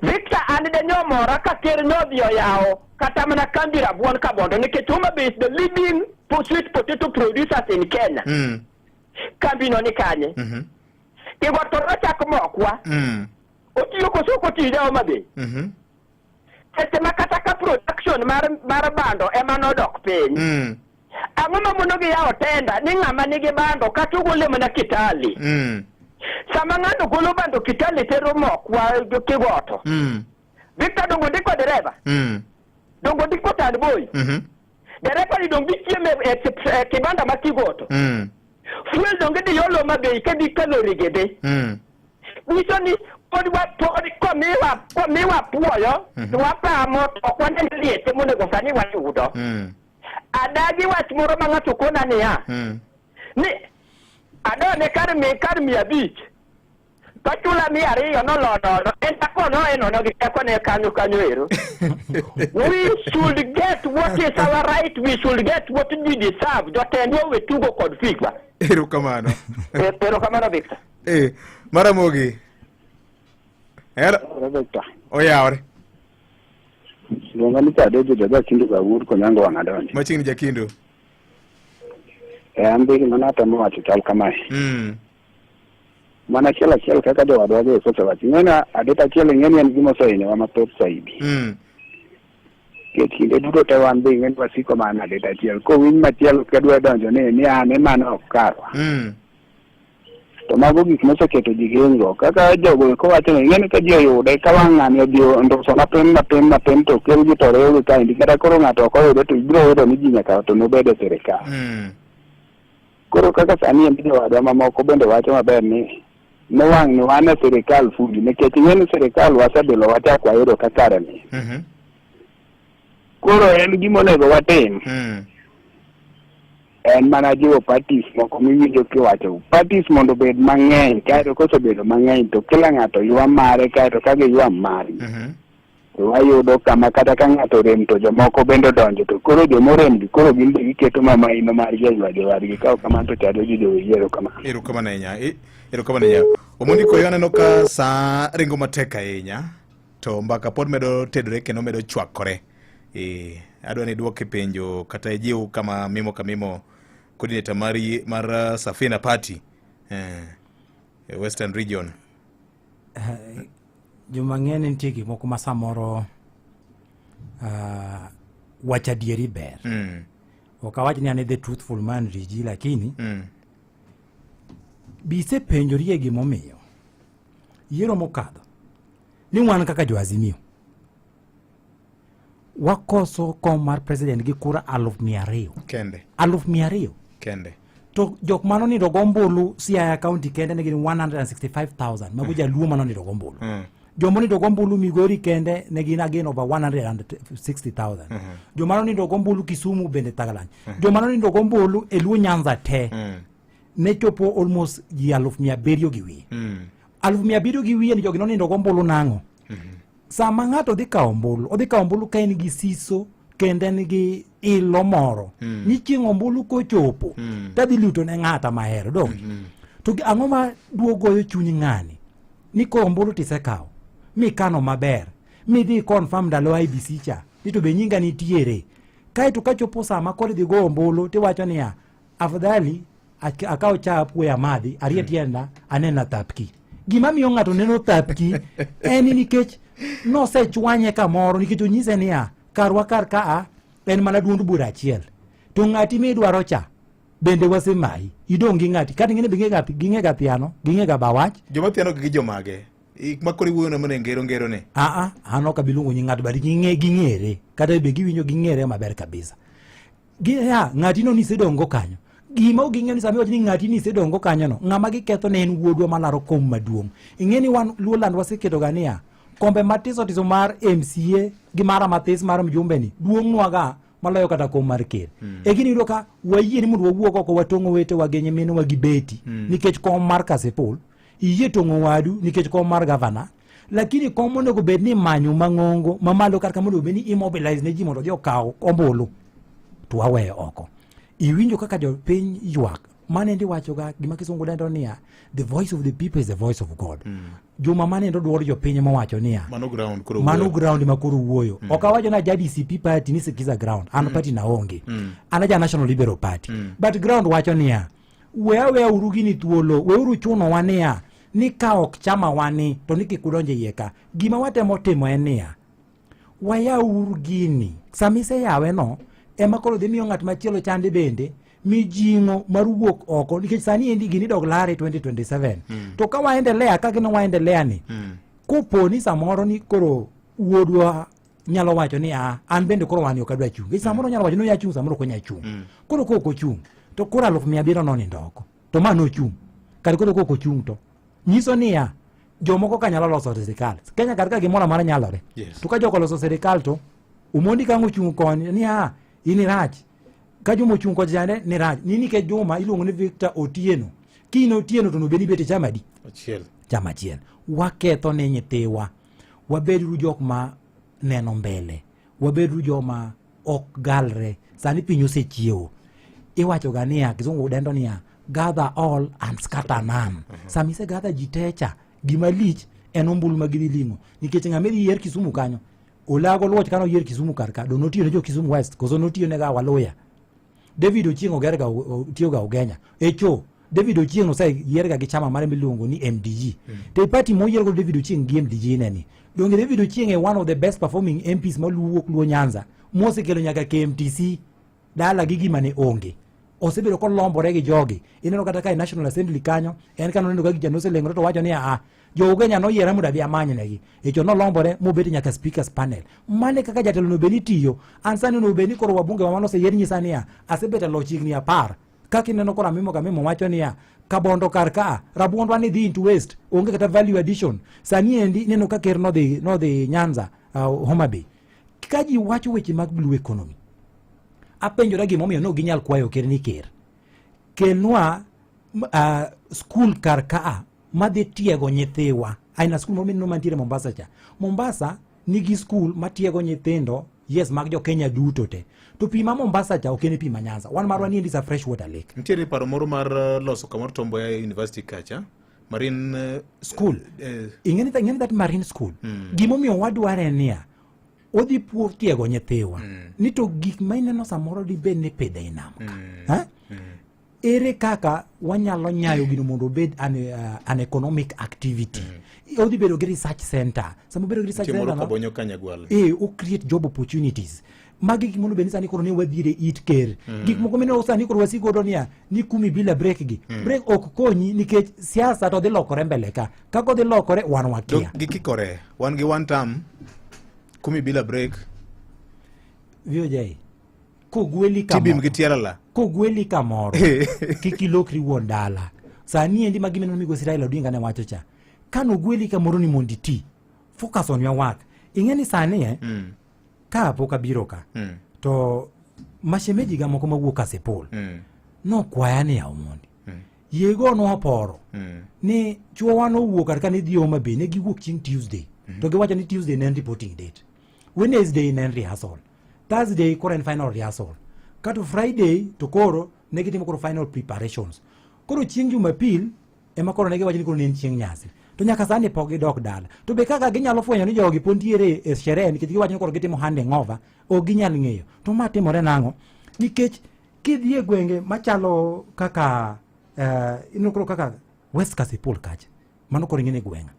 Victor and the no mora ka ker no dio yao kata mana kambira buon ka bondo ne ketuma base the leading sweet potato producers in Kenya. Kambi no ni kanye. Igo to rocha ko mokwa. Otiyo ko soko ti dawo mabe. seche makata ka production mar bando ema nodok piny ang'o ma mondo giyawo tenda ni ng'ama nigi bando kata ogole mana Kitale sama ng'ato golo bando Kitale tero mok wa Kigoto Victor dongo ndiko dereva dongo ndiko Tanboy dereva ni dongo chieme e kibanda ma Kigoto fuel dongo di yolo mabei kedi kalori gede wiso ni podi komiwa puoyo wapamo okwane liete monego sani wayudo adagi wach moro ma ng'ato kona niya ni adone kar 500 kachula 200 nolono en takono enono gi takone kanyo ero we should get what is our right, we should get what we deserve. Jotendwa we tugo kod fikwa erokamano erokamano Victor maramogi era oyawre Lunga ni tade de Jakindo ga wur ko nyango wangadonje. Machini Jakindo. Ambe mana tamo wacho chal kamae. Mana kila kaka do wadwa ge sasa wacho. Ngena adeta kile ngeni en gimo saini wa matop saidi. Kinde dudo te wan be ngeni wasiko mana adeta kile. Ko win matiel kadwa donjo ni ane mana okarwa. To mago gik moseketo jigengo kaka jogo ko wacho ngene ka jiyo yude ka wang'ani bio ndo so mapen to kel gi to rewe ka indi kata koro ng'ato ko yude to biro yudo ni jinya ka to no bede serikal koro kaka sani en dio adama moko bende wacho maber ni no wang' ni wane serikal fudi nikech ngene serikal wasebilo wacha kwa yudo ka kare ni koro en gimonego watim en mana jiwo parties moko miwinjo kiwacho parties mondo bed mang'eny kaito kosebedo mang'eny to kila ng'ato ywa mare kaito ka giywa mare wayudo kama kata ka ng'ato rem to jomoko bende donjo to koro jomorem gi koro gin giketo mamaino mar jowadgi ka kamano to chado ji jowiero kama erokamano ahinya omondi koyo aneno ka saa ringo matek ahinya to mbaka pod medo tedore kendo medo chwakore adwa ni duoke penjo kata ejiu kama mimo kamimo coordinator mar Safina Party Western Region. Joma ng'eny nitie gik moko ma samoro wacha adieri ber. Ok awach ni ane the truthful man Riji lakini bise penjori e gimomiyo yiero mokadho ni wan kaka jo Azimio wakoso kom mar president gi kura 200,000 kende 200,000 kende to jok mano ni dogombulu Siaya County kende ne gin 165,000 mago jaluo mano ni dogombulu jomo ni dogombulu Migori kende ne gin again over 160,000 jomano ni dogombulu Kisumu bende Tagalany jomano ni dogombulu Luo Nyanza te ne chopo almost ji 700,000 gi wi 700,000 gi wi ni jogino ni dogombulu nango sama ng'ato dhi kawo ombulu ka en gi siso kende nigi ilo moro ni chieng' ombulu kochopo tadhi luto ne ng'ata mahero dongi to ang'o ma duogoyo chuny ng'ani ni ko ombulu tisekawo mikano maber midhi confirm ndalo IBC cha ni to be nyinga nitiere kaeto kachopo sama kod dhi go ombulu tiwacho niya afadhali akawo chap we amadhi arietienda anena tapki gima miyo ng'ato neno tapki en nikech no se chwanye kamoro nikech onyise niya karwa kar ka en mana duond bura achiel to ng'ati midwaro cha bende wasemai idong' gi ng'ati kata ng'ene ging'e ga piano ging'e ga bawach joma piano gi jomage makori wuoyo na mane ngero ne an ok abiluongo nyi ng'ato badi ging'ere kata be giwinjo ging'ere maber kabisa ng'ati no nisedongo kanyo gima uging'e ni sami wach ni ng'ati nisedongo kanyo no ng'ama giketho ne en wuodwa malaro kom maduong' ing'e ni wan Luoland waseketo ga niya kombe matiso mar MCA gi mara mathis mar mjumbe ni duong'nwa ga maloyo kata kom mar ker egini yudo ka wayie ni mondo wawuok oko watong'o wete wagenye minwa gi beti nikech kom mar Kasipul iyie tong'o wadu nikech kom mar gavana lakini kom onego bed ni manyo mang'ongo mamalo kar mondo bed ni immobilize ne ji mondo odhi okaw ombulu to waweyo oko iwinjo kaka jopiny ywak mane ndi wacho ga gima kisungu dendo niya the voice of the people is the voice of God juma mane ndo duoro jopiny mowacho niya mano ground makoro wuoyo okawacho na jadi CP party ni sikiza ground an party na onge anaja National Liberal Party but ground wacho niya wewe urugi ni thuolo weuru chuno wania ni ka ok chama wani to niki kudonje yeka gima watemo timo en niya wayauru gini samise yawe no ema koro dhi miyo ng'at machielo chande bende mijing'o mar wuok oko nikech sani endi gini dog lare 2027 to ka waendelea ka gino waendelea ni koponi samoro ni koro wuodwa nyalo wacho ni an bende koro wan yo kadwa chung nikech samoro nyalo wacho ni ya chung samoro konya chung koro koko chung to koro 700 noni ndoko to mano chung kar koro koko chung to nyiso ni jomoko ka nyalo loso sirikal Kenya kar ka gimoro mara nyalore to ka joko loso sirikal to umondi ka ngochung koni ni ini rach ka jomo chung ko jane ni rach nini ke joma iluongo ni Victor Otieno kino Otieno to no beni bete chamadi chama chiel waketho ne nyithiwa wabedu jok ma neno mbele wabedu joma ok galre sani pinyo sechiewo iwacho gania kizungu dendo niya gather all and scatter none samise gather jitecha gima lich en ombulu magidhi limo nikech ng'amedi yer Kisumu kanyo olago luoch kano yer Kisumu karka do notiyo ne jo Kisumu West koso notiyo ne ga waloya David Ochieng ogerga tiyo ga Ugenya echo David Ochieng osai yierga gi chama mare miluongo ni MDG te party mo yiergo David Ochieng gi MDG neni donge David Ochieng e one of the best performing MPs maluwuok luo Nyanza mose kelo nyaka KMTC dala gi gima ne onge osebedo ko lombore gi jogi ineno kata kai National Assembly kanyo en kano nendo ga janose lengro to wacho ni jo Ugenya no yiera muda bi amanye negi echo no lombore mo beti nyaka speakers panel mane kaka jatelo no beni tiyo ansani no beni koro wabunge wa mano se yer nyisani asebeta lochigni apar kaki neno kora mimo wacho ni kabondo karka rabuondwa ni dhi into waste onge kata value addition sani endi neno ka ker no dhi Nyanza Homa Bay kaji wacho weche mag blue economy apenjora gimomiyo no ginyal kwayo ker ni ker kenwa school karka madhi tiego nyithiwa aina school moro no mantiere Mombasa cha Mombasa nigi school matiego nyithindo yes mag jo Kenya duto te to pima Mombasa cha okene pima Nyanza wan marwa ni ndisa fresh water lake ntiere paro moro mar loso kamoro Tombo ya University kacha marine school ingeni that marine school gimomiyo wadware nia odhi puo tiego nyithiwa ni to gik maineno samoro di bed ne peda inamo ere kaka wanyalo nyayo gino mondo bed an economic activity odhi bedo gi research center samo bedo gi research center no bonyo Kanyagwal o create job opportunities magi gik mondo bed sani koro ne wadhire it ker gik moko mene sani koro wasigo donia ni kumi bila break gi break ok konyi nikech siasa to dhi lokore mbele ka kako dhi lokore wan wakia gikikore wan gi one term kumi bila break VJ kogweli kamoro tibim gi tierala kogweli kamoro kikilokri wondala sani endi magimeno migosi Raila Odinga ne wacho cha kano gweli kamoro ni monditi focus on your work ingeni sani ka poka biro ka to mashemeji ga moko mawuok Kasipul no kwaya ni ya omondi yego no aporo ni chuo wano wuok ka ni dhi Homa Bay ne giwuok chieng Tuesday to giwacho ni Tuesday ne reporting date Wednesday ne rehearsal Thursday koro en final rehearsal kato Friday to koro ne gitimo koro final preparations koro chieng Jumapil ema koro ne giwacho ni koro ne chieng nyasi to nyaka sani pok gidok dala to be kaka ginyalo fwenyo ni jogi pontiere e sherehe nikech giwacho ni koro gitimo handing over o ginyal ng'eyo to ma timore nang'o nikech kidhi e gwenge machalo kaka ino koro kaka West Kasipul kacha mano koro ng'ene gwenga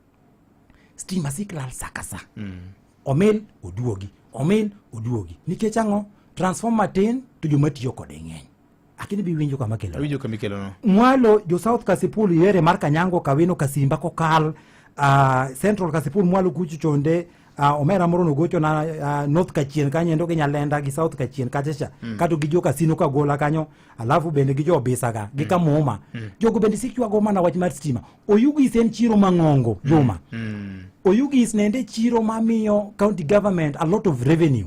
stima siklal sakasa omel oduogi nikech ang'o transformer tin to joma tiyo kode ng'eny akini bi winjo kama kelo no mwalo jo South Kasipul yere mar Kanyango Kawino Kasimba kokal Central Kasipul mwalo kuchu chonde omera moro no gocho na North Kachien kanyendo gi Nyalenda gi South Kachien kachacha kato gi jo Kasino ka gola kanyo alafu bende gi jo Bisaga gi Kamoma jogo bende sikwa go mana wach mar stima oyugi sen chiro mang'ongo Juma oyugis nende chiro mamiyo county government a lot of revenue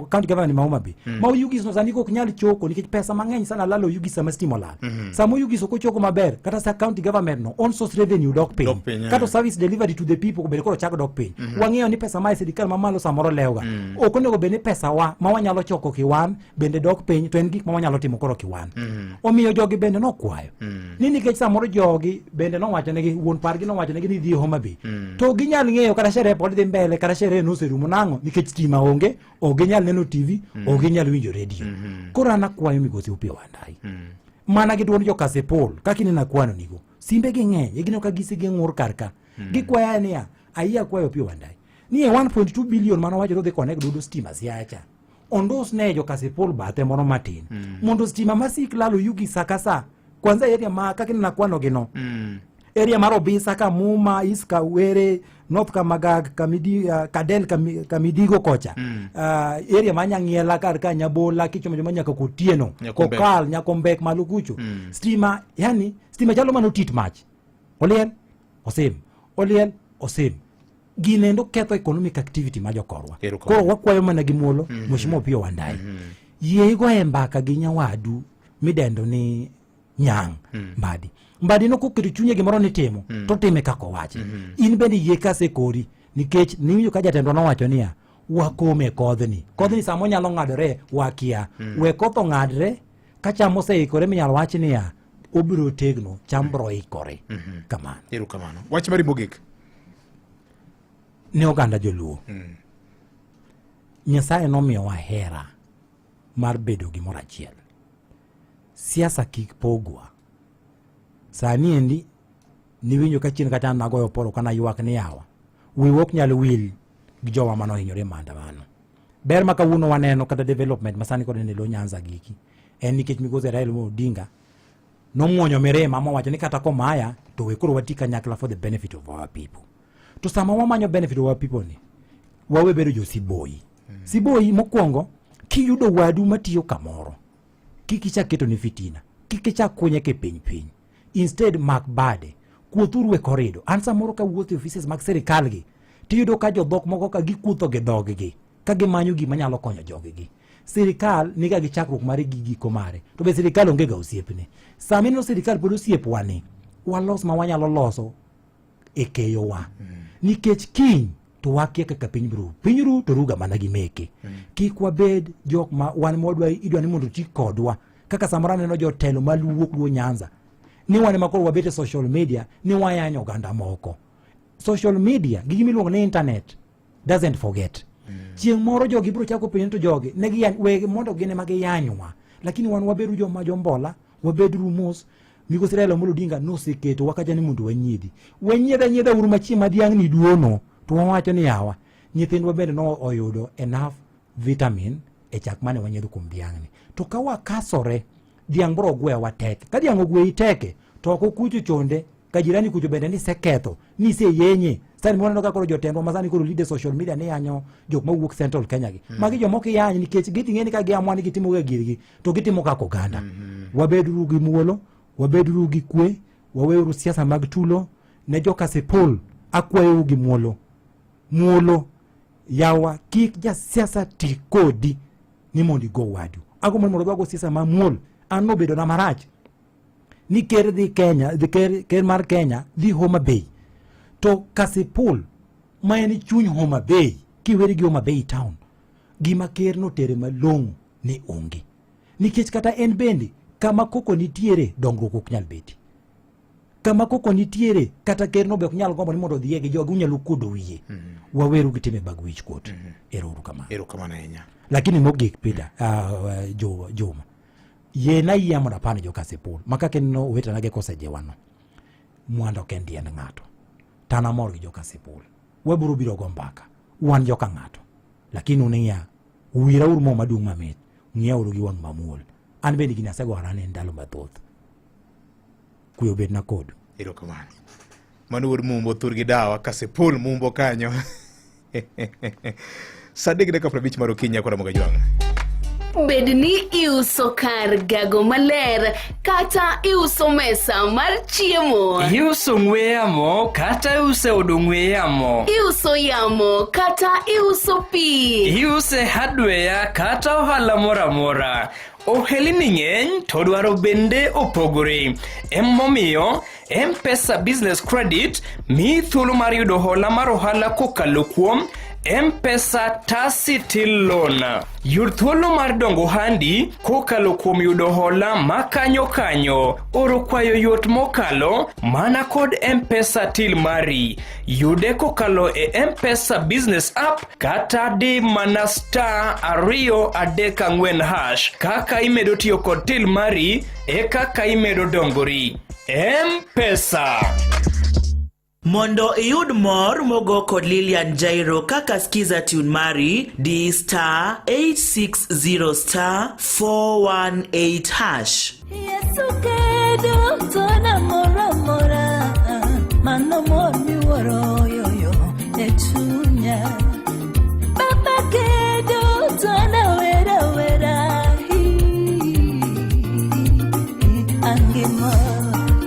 county government ma Homa Bay ma oyugis no sani ko nyal choko nikech pesa mang'eny sana lalo oyugis sama stimo lal sama oyugis ko choko maber kata sa county government no on source revenue dok piny kata service delivery to the people bende koro chak dok piny wang'eyo ni pesa ma sirikal mamalo samoro lewga ok onego bende pesa wa ma wanyalo choko kiwan bende dok piny to en gik ma wanyalo timo koro kiwan omiyo jogi bende no kwayo ni nikech samoro jogi bende no wacho negi wuon pargi no wacho negi ni dhi Homa Bay to ginyal ng'eyo kata shere pod dhi mbele kata shere no serumo nang'o nikech stima onge ginyal neno TV ginyal winjo radio koro ana kwayo migosi Opiyo Wandayi mana gi duond jo Kasipul kaka inena kwano nigo simbe gi ng'eny igino ka gisige ng'ur karka gikwaya niya ayia kwayo Opiyo Wandayi Ni 1.2 billion mano wacho dhi connect dudo stima siacha. Ondos ne jo Kasipul bate moro matin. Mondo stima masik lalo yugi sakasa. Kwanza area ma kakini na kwano gino. Area maro bisa ka Muma, Iska, Were, North Kamagag, Kadel, Kamidigo kocha. Area manya ngiela karka Nyabola, Kichoma Jomanya Kokutieno, Kokal, Nyakombek, Malukuchu. Stima, yani, stima jalo mano tit match. Olien, osim. Ginendo ketho economic activity majo korwa. Koro wakwayo mana gimuolo, Mheshimiwa Opiyo Wandayi. Yego embaka gi nyawadu midendo ni Nyang' Mbadi no kuketo chunye gimoro ni timo, to time kako wache. In bende yie kase kori, nikech niyo ka jatendo nowacho niya, wakome kodhni. Kodhni samo nyalo ng'adore wakia. We kotho ng'adre, ka cham oseikore minyalo wach niya, obiro tegno, cham bro ikore. Kamano. Erokamano. Wach mari mogik. Ne oganda joluo. Nyasaye nomiyo wa hera mar bedo gimoro achiel. Siasa kik pogwa. Sani endi niwinjo ka chien kata nagoyo poro kana ywak ni yawa. Wiwok nyalo wil gi jowa mano hinyore maandamano. Ber ma kawuono waneno kata development masani kod ne lo Nyanza giki. En nikech migosi Raila Odinga nomuonyo mirima mowacho ni kata komaya to we koro wati kanyakla for the benefit of our people. To sama wamanyo benefit of our people ni wawe bedo jo siboi. Siboi mokwongo kiyudo wadu matiyo kamoro. Kikicha keto ni fitina. Kikicha kunye ke piny. Instead mak bade. Kuothuru e korido. Ansa moro ka wuothi offices mag serikal gi. Tiyudo ka jodhok moko ka gikuotho ge dhog gi. Ka gimanyo gima nyalo konyo jogi gi. Serikal niga gi chakruok mare gi giko mare. To be serikal onge ga osiepne. Samino serikal pod osiepwa ni. Walos ma wanyalo loso e keyo wa. Nikech kiny to wakia kaka piny ru to ruga mana gi meke. Kik wabed jok ma wan modwa idwa ni mondo ti kodwa. Kaka samara neno jotelo maluwok luo Nyanza. Ni wane makoro wabete social media ni wayanyo oganda moko. Social media gimiluongo ni internet doesn't forget. Chieng' moro jogi biro chako penjo to jogi negi we mondo gine magi yanywa. Lakini wan wabedu joma jombola, wabedu rumos. Migosi Raila Odinga no seketo wakaja ni mundu wenyidi. Wenyida uru machima diang' ni duono. To wawacho ni yawa. Nyithindwa bende no oyudo enough vitamin e chak mane wanyedo kuom diang' ni. To kawa kasore diang' bro gwe wateke. Ka diang' ogwe iteke to ko kucho chonde ka jirani kucho bende ni seketho ni se yenye. Sani mwana ka koro jotendwa masani koro lead social media ne yanyo jok mawuok Central Kenya gi. Magi jomoko yanyo nikech giting'eni ka giamwani gitimo ga girgi to gitimo ka oganda. Wabedu gi muolo, wabedu gi kwe, waweru siasa mag tulo ne joka Kasipul akwayo gi muolo yawa kik ja siasa tikodi ni mondi go wadu. Ako mondo go siasa ma muol anno bedo na marach. Ni ker di Kenya, ker mar Kenya di Homa Bay. To Kasipul ma en chuny Homa Bay, kiweri gi Homa Bay town. Gima ker no tere malong'o ni onge. Nikech kata en bende kama koko nitiere dongruok ok nyal beti. Kama koko nitiere kata ker no be ok nyal gombo ni mondo dhiye gi jogi unyalo kudo wiye. Waweru gitime bag wich kot. Erokamano ahinya. Lakini mogik Peter Joma. Ye na yamo na pano jo Kasipul. Makake no uweta nage kosa jewano. Mwando kendi en ng'ato. Tana mor gi jo Kasipul. Waburu biro gombaka. Wan joka ng'ato. Lakini unia uwira urmo madung mamit. Ngia uru gi wang mamuol. An bende gina sego arane ndalo mathoth. Kuyo bed na kodu. Erokamano. Manur mumbo turgi dawa Kasipul mumbo kanyo. Sadik deka prabich maro Kenya kwa Ramoga Jwang. Bed ni iuso kar gago maler kata iuso mesa mar chiemo. Iuso ng'we yamo kata iuso od ng'we yamo. Iuso yamo kata iuso pi. Iuso hardware kata ohala moramora. Ohelni ng'eny to dwaro bende opogore. Emomiyo M-Pesa Business Credit mi thuolo mar yudo hola mar ohala kokalo kuom M-Pesa Tasi Till Loan. Yud thuolo mar dongo handi kokalo kuom yudo hola ma kanyo. Oro kwayo yot mokalo mana kod M-Pesa Till mari. Yude kokalo e M-Pesa Business App kata di mana *234# kaka imedo tiyo kod Till mari e kaka imedo dongori. M-Pesa. Mondo iyud mor mogo kod Lilian Jairo kaka skiza tune mari di star 860 star 418 hash. Yesu kedo tona mora mora mano mor miworo yoyo echunya Papa kedo tona wera wera angimo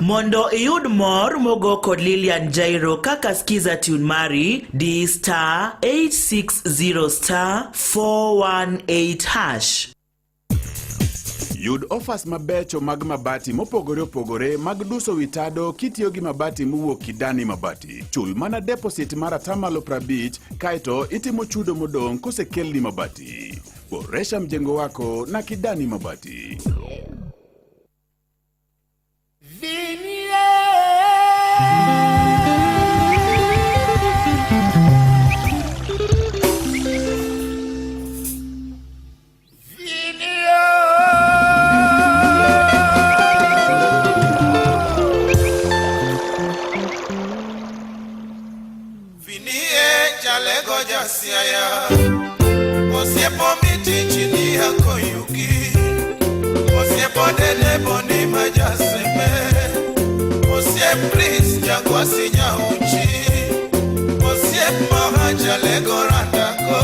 Mondo iyud mor mogo kod Lilian Jairo kaka skiza tune mari di star 860 star 418 hash. Yud offers mabecho mag mabati mopogore opogore mag duso witado kitiyo gi mabati mowuok Kidani Mabati. Chul mana deposit mara tamalo 50 kaito itimo chudo modong kosekelni mabati. Boresha mjengo wako na Kidani Mabati. Siaya Osiepo miti chini yako yuki Osiepo dede boni majaseme Osiep Chris jagwa sinya uchi Osiepo haja lego randako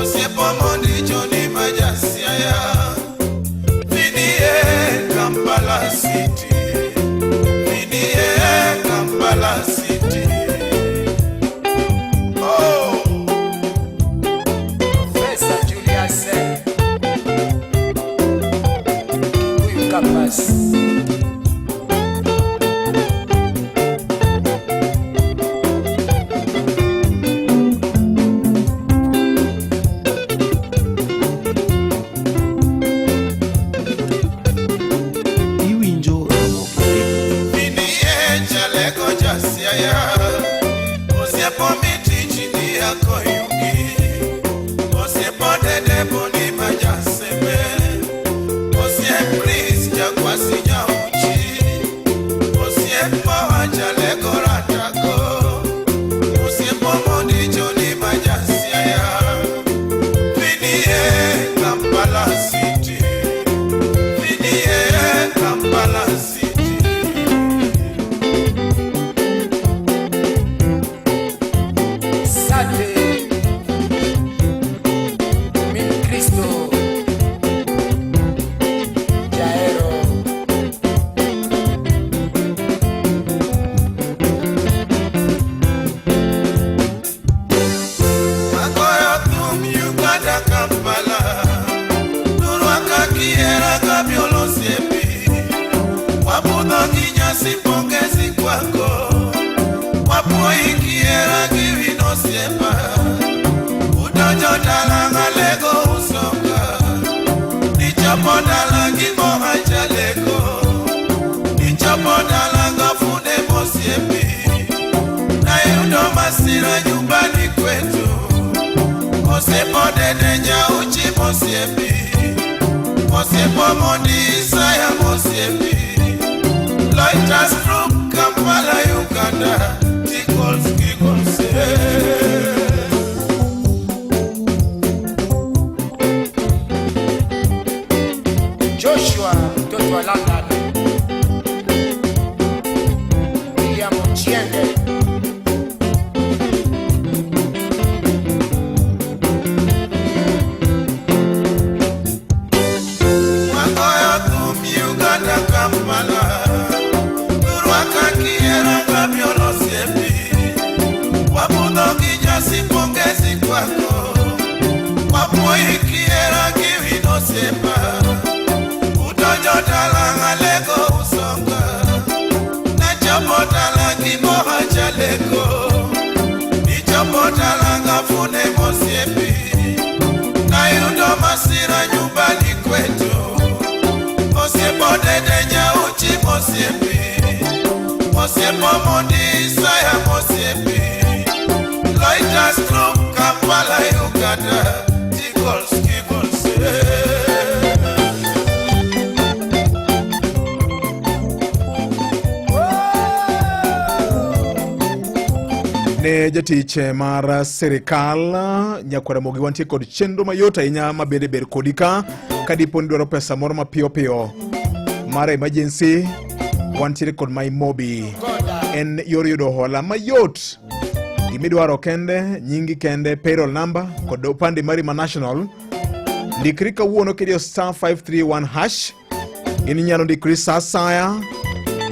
Osiepo mondi joni majasiaya Vinie Kampala City Vinie Kampala City ne jatich mar serikal nyakwara mogi wantie kod chenro mayot ahinya mabende ber kodika kadipo ni dwaro pesa moro mapiyo piyo mar emergency. Wantie kod MyMobi, en yor yudo hola mayot. Gimidwaro kende, nyingi kende, payroll number kod opande mari ma national. Ndikri kawuono kidio star 531 hash. Inyalo ndikri sa saya.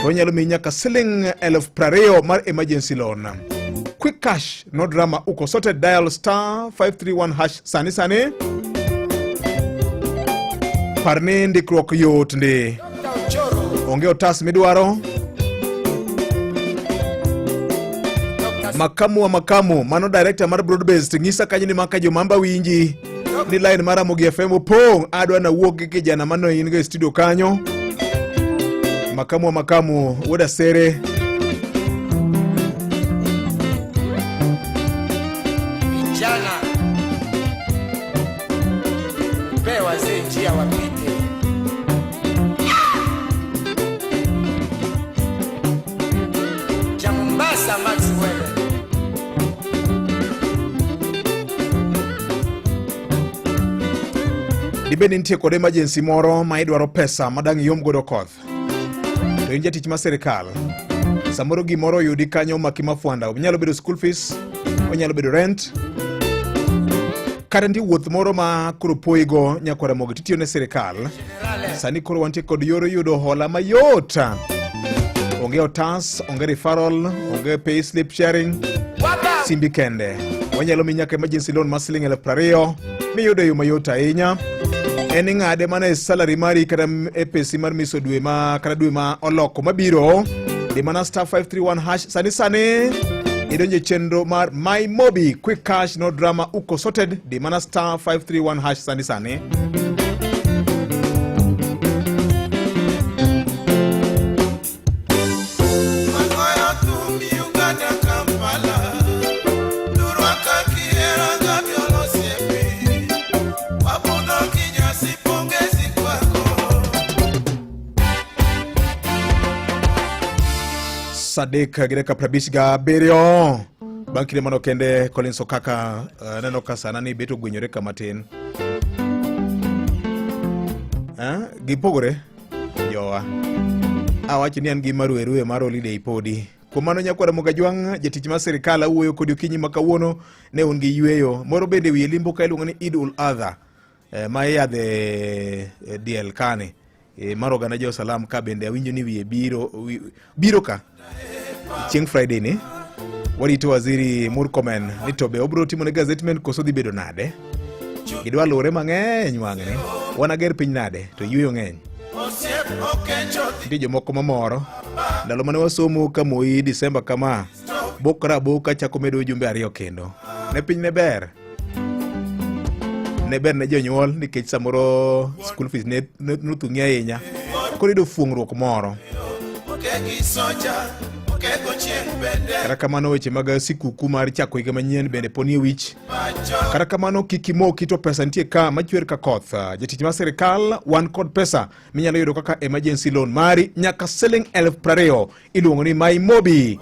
Onyalo mi nyaka siling 20,000 mar emergency loan. Quick cash, no drama, uko sorted. Dial star 531 hash sani sani. Parni ndikruok yot ndi. Onge otas midwaro. Makamu, mano director mar broadbased, ngisa kanyo ni maka jomamba winji. Ni line mara Mogi FM opong, adwa na wuok gi kijana mano ingo studio kanyo. Makamu, woda sere. Vijana pewa njia wapite. Jamumbasa Maxwell. Dibeni ntie kod emergency moro ma idwaro pesa madang yom godo koth. To inja tich ma serikal. Samoro gimoro yudi kanyo makimafuanda. Onyalo bedo school fees, onyalo bedo rent. Karendi wuoth moro ma kuro poigo nyakwara mogi titiyo ne serikal. Sani koro wantie kod yoro yudo hola mayot. Onge otas, onge referral, onge pay slip sharing. Simbi kende. Wanyalo minyaka emergency loan masiling 20,000. Miyudo yu mayot ahinya. Eni ngade mana salary mari kada pesi mar miso dwe ma kada dwe ma oloko mabiro. Di mana star 531 hash sani. Idonje chenro mar MyMobi, quick cash, no drama, uko sorted. Di mana star 531 hash sani. Sadek Gireka Prabishga Berio Bankile mano kende Collins Okaka neno kasana ni beto gwenyoreka matin. Gipogore Yowa awachi ni an gimaru eruwe maro lide ipodi. Kumano nyakwara Mogajwang jatich ma serikal awuoyo kod okinyi makawuono ne un gi yweyo moro bende wiye limbo ka iluongo ni Eid ul Adha ma yadhe diel kane maro gana jo salam ka bende awinjo ni wiye biro ka chieng Friday ni warito waziri Murkomen ni tobe obro timo ne gazetment koso dhi bedo nade. Gidwa lore mang'eny wang'ne wanager piny nade to yweyo ng'eny. Ndi jomoko mamoro ndalo mane wasomo ka Moi Disemba kama bokra boka chako medo jumbe 2 kendo ne piny ne ber ne jonyuol nikech samoro school fees ne nuthung'i ahinya koro ido fuong'ruok moro. Kata kamano weche mag sikuku mar chako higa manyien bende poni wich. Kata kamano kikimo kito pesa nitie ka machwer ka koth. Jatich ma serikal wan kod pesa minyalo yudo kaka emergency loan mari nyaka siling 20,000 iluongo ni MyMobi.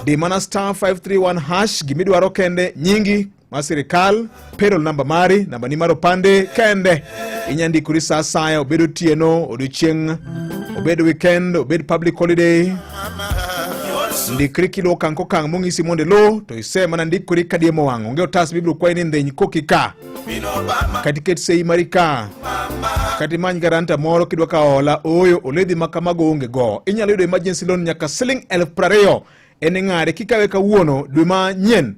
Di mana star 531 hash gimidwaro kende nyingi ma serikal, payroll number mari, namba ni maro pande kende. Inyandikuri sa saya obedo tieno, odiochieng, obedo weekend, obedo public holiday. Ndikri kilo kanko kang mongisi monde lo to isema na ndikuri kadiemo wango. Onge otas biblo kwa ini ndenyi kokika. Katiket sei marika. Kati manj garanta moro kidwa ka hola oyo oledhi makamago onge go. Inyalo yudo emergency loan nyaka siling 20,000. Ene ngade kikawe ka uono dwema nyen.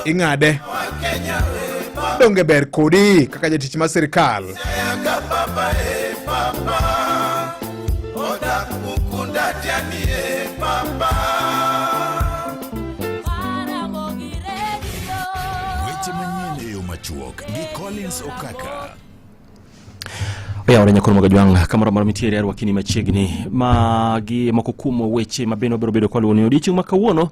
Ingade. Donge ber kodi kaka jatich ma serikal. Weche manyien eyo machuok gi Collins Okaka. Oya orenya koro Mogajwang kamoro moro mitiere arwakini machiegni magi moko kuom weche mabeno biro bedo kwaluoni odiochieng' ma kawuono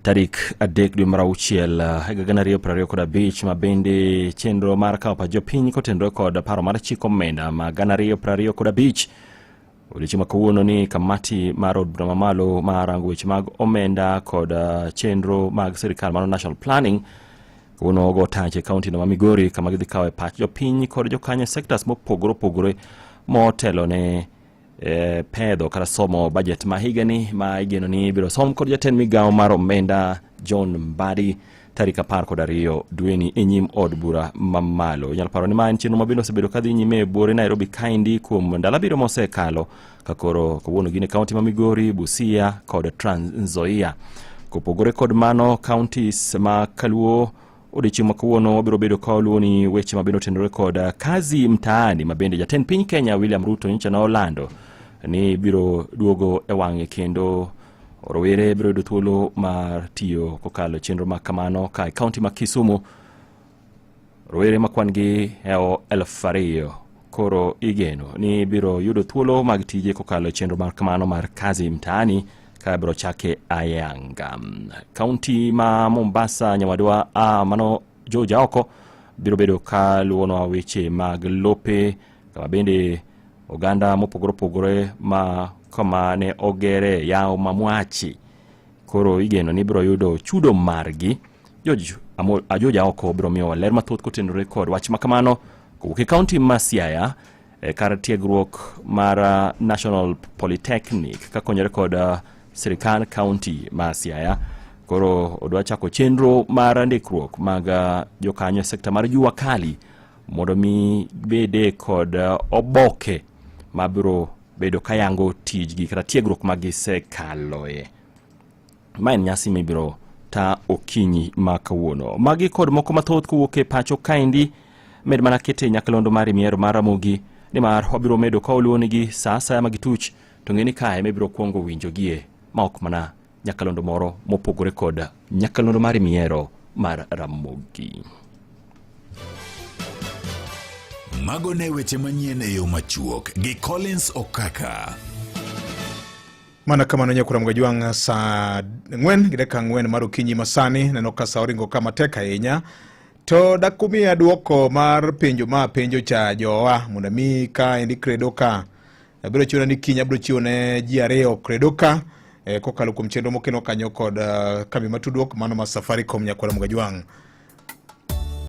tarik 3 dwe mar auchiel higa 2025 mabende chenro mar kawo pach jopiny kotenore kod paro mar chiko omenda ma 2025 Odiochieng' kawuono ni kamati mar od bura mamalo marango weche mag omenda kod chenro mag sirikal mar National Planning kawuono go tache kaunti no ma Migori kama gidhi kawe pach jopiny kod jokanye sectors mopogore motelo ne pedho kata somo budget ma higani ma igeno ni biro som kod jatend migawo mar omenda John Mbadi tarik 12 dweni e nyim od bura mamalo. Nyalo paro ni ma en chenro mabiro osebedo kadhi nyime bore Nairobi kaindi kuom ndalo biro mosekalo kakoro kawuono gine kaunti ma Migori, Busia kod Trans Nzoia. Kopogore kod mano counties ma Kaluo odiochieng' kawuono wabiro bedo kaluwo ni weche mabiro tenore kod kazi mtaani mabende jatend piny Kenya William Ruto nyicha na Orlando ni biro duogo e wang'e kendo rowere biro yudo thuolo mar tiyo kokalo chenro ma kamano ka kaunti ma Kisumu rowere makwan gi 2,000 koro igeno ni biro yudo thuolo mag tije kokalo chenro mar kamano mar kazi mtaani ka biro chake ayanga. Kaunti ma Mombasa nyawadwa mano Joja oko biro bedo kaluwo weche mag lope kama bende oganda mopogore ma kama ne ogere yao mamwachi koro igeno ni biro yudo chudo margi. Joja oko biro miyo ler mathoth kotenore kod wach makamano kowuok e kaunti ma Siaya kar tiegruok mar National Polytechnic kakonyore kod Sirikal County ma Siaya koro odwa chako chenro mar ndikruok mag jokanyo sekta mar Jua Kali mondo mi bede kod oboke mabiro bedo kayango tijgi kata tiegruok magisekaloe. Ma en nyasi mibiro ta okinyi makawuono. Magi kod moko mathoth kowuok e pacho kaindi med mana kete nyakalondo mar miero mar Ramogi ni mar obiro medo kaoluonigi saa magituch to ng'eni kae mibiro kuongo winjogie ma ok mana nyakalondo moro mopogore kod nyakalondo mar miero mar Ramogi. Mago ne weche manyien e yo machuok gi Collins Okaka. Mana kamano nyakura mgajwang' saa 4:04 mar okinyi masani neno ka saa oringo kama tek ahinya to dakumia duoko mar penjo cha jowa mondo mi ka endi credo ka biro chiwo ni kinya biro chiwo ne ji ariyo credo ka kokalo kuom chenro mokeno kanyo kod kambi matudruok mano ma Safaricom nyakura mgajwang'.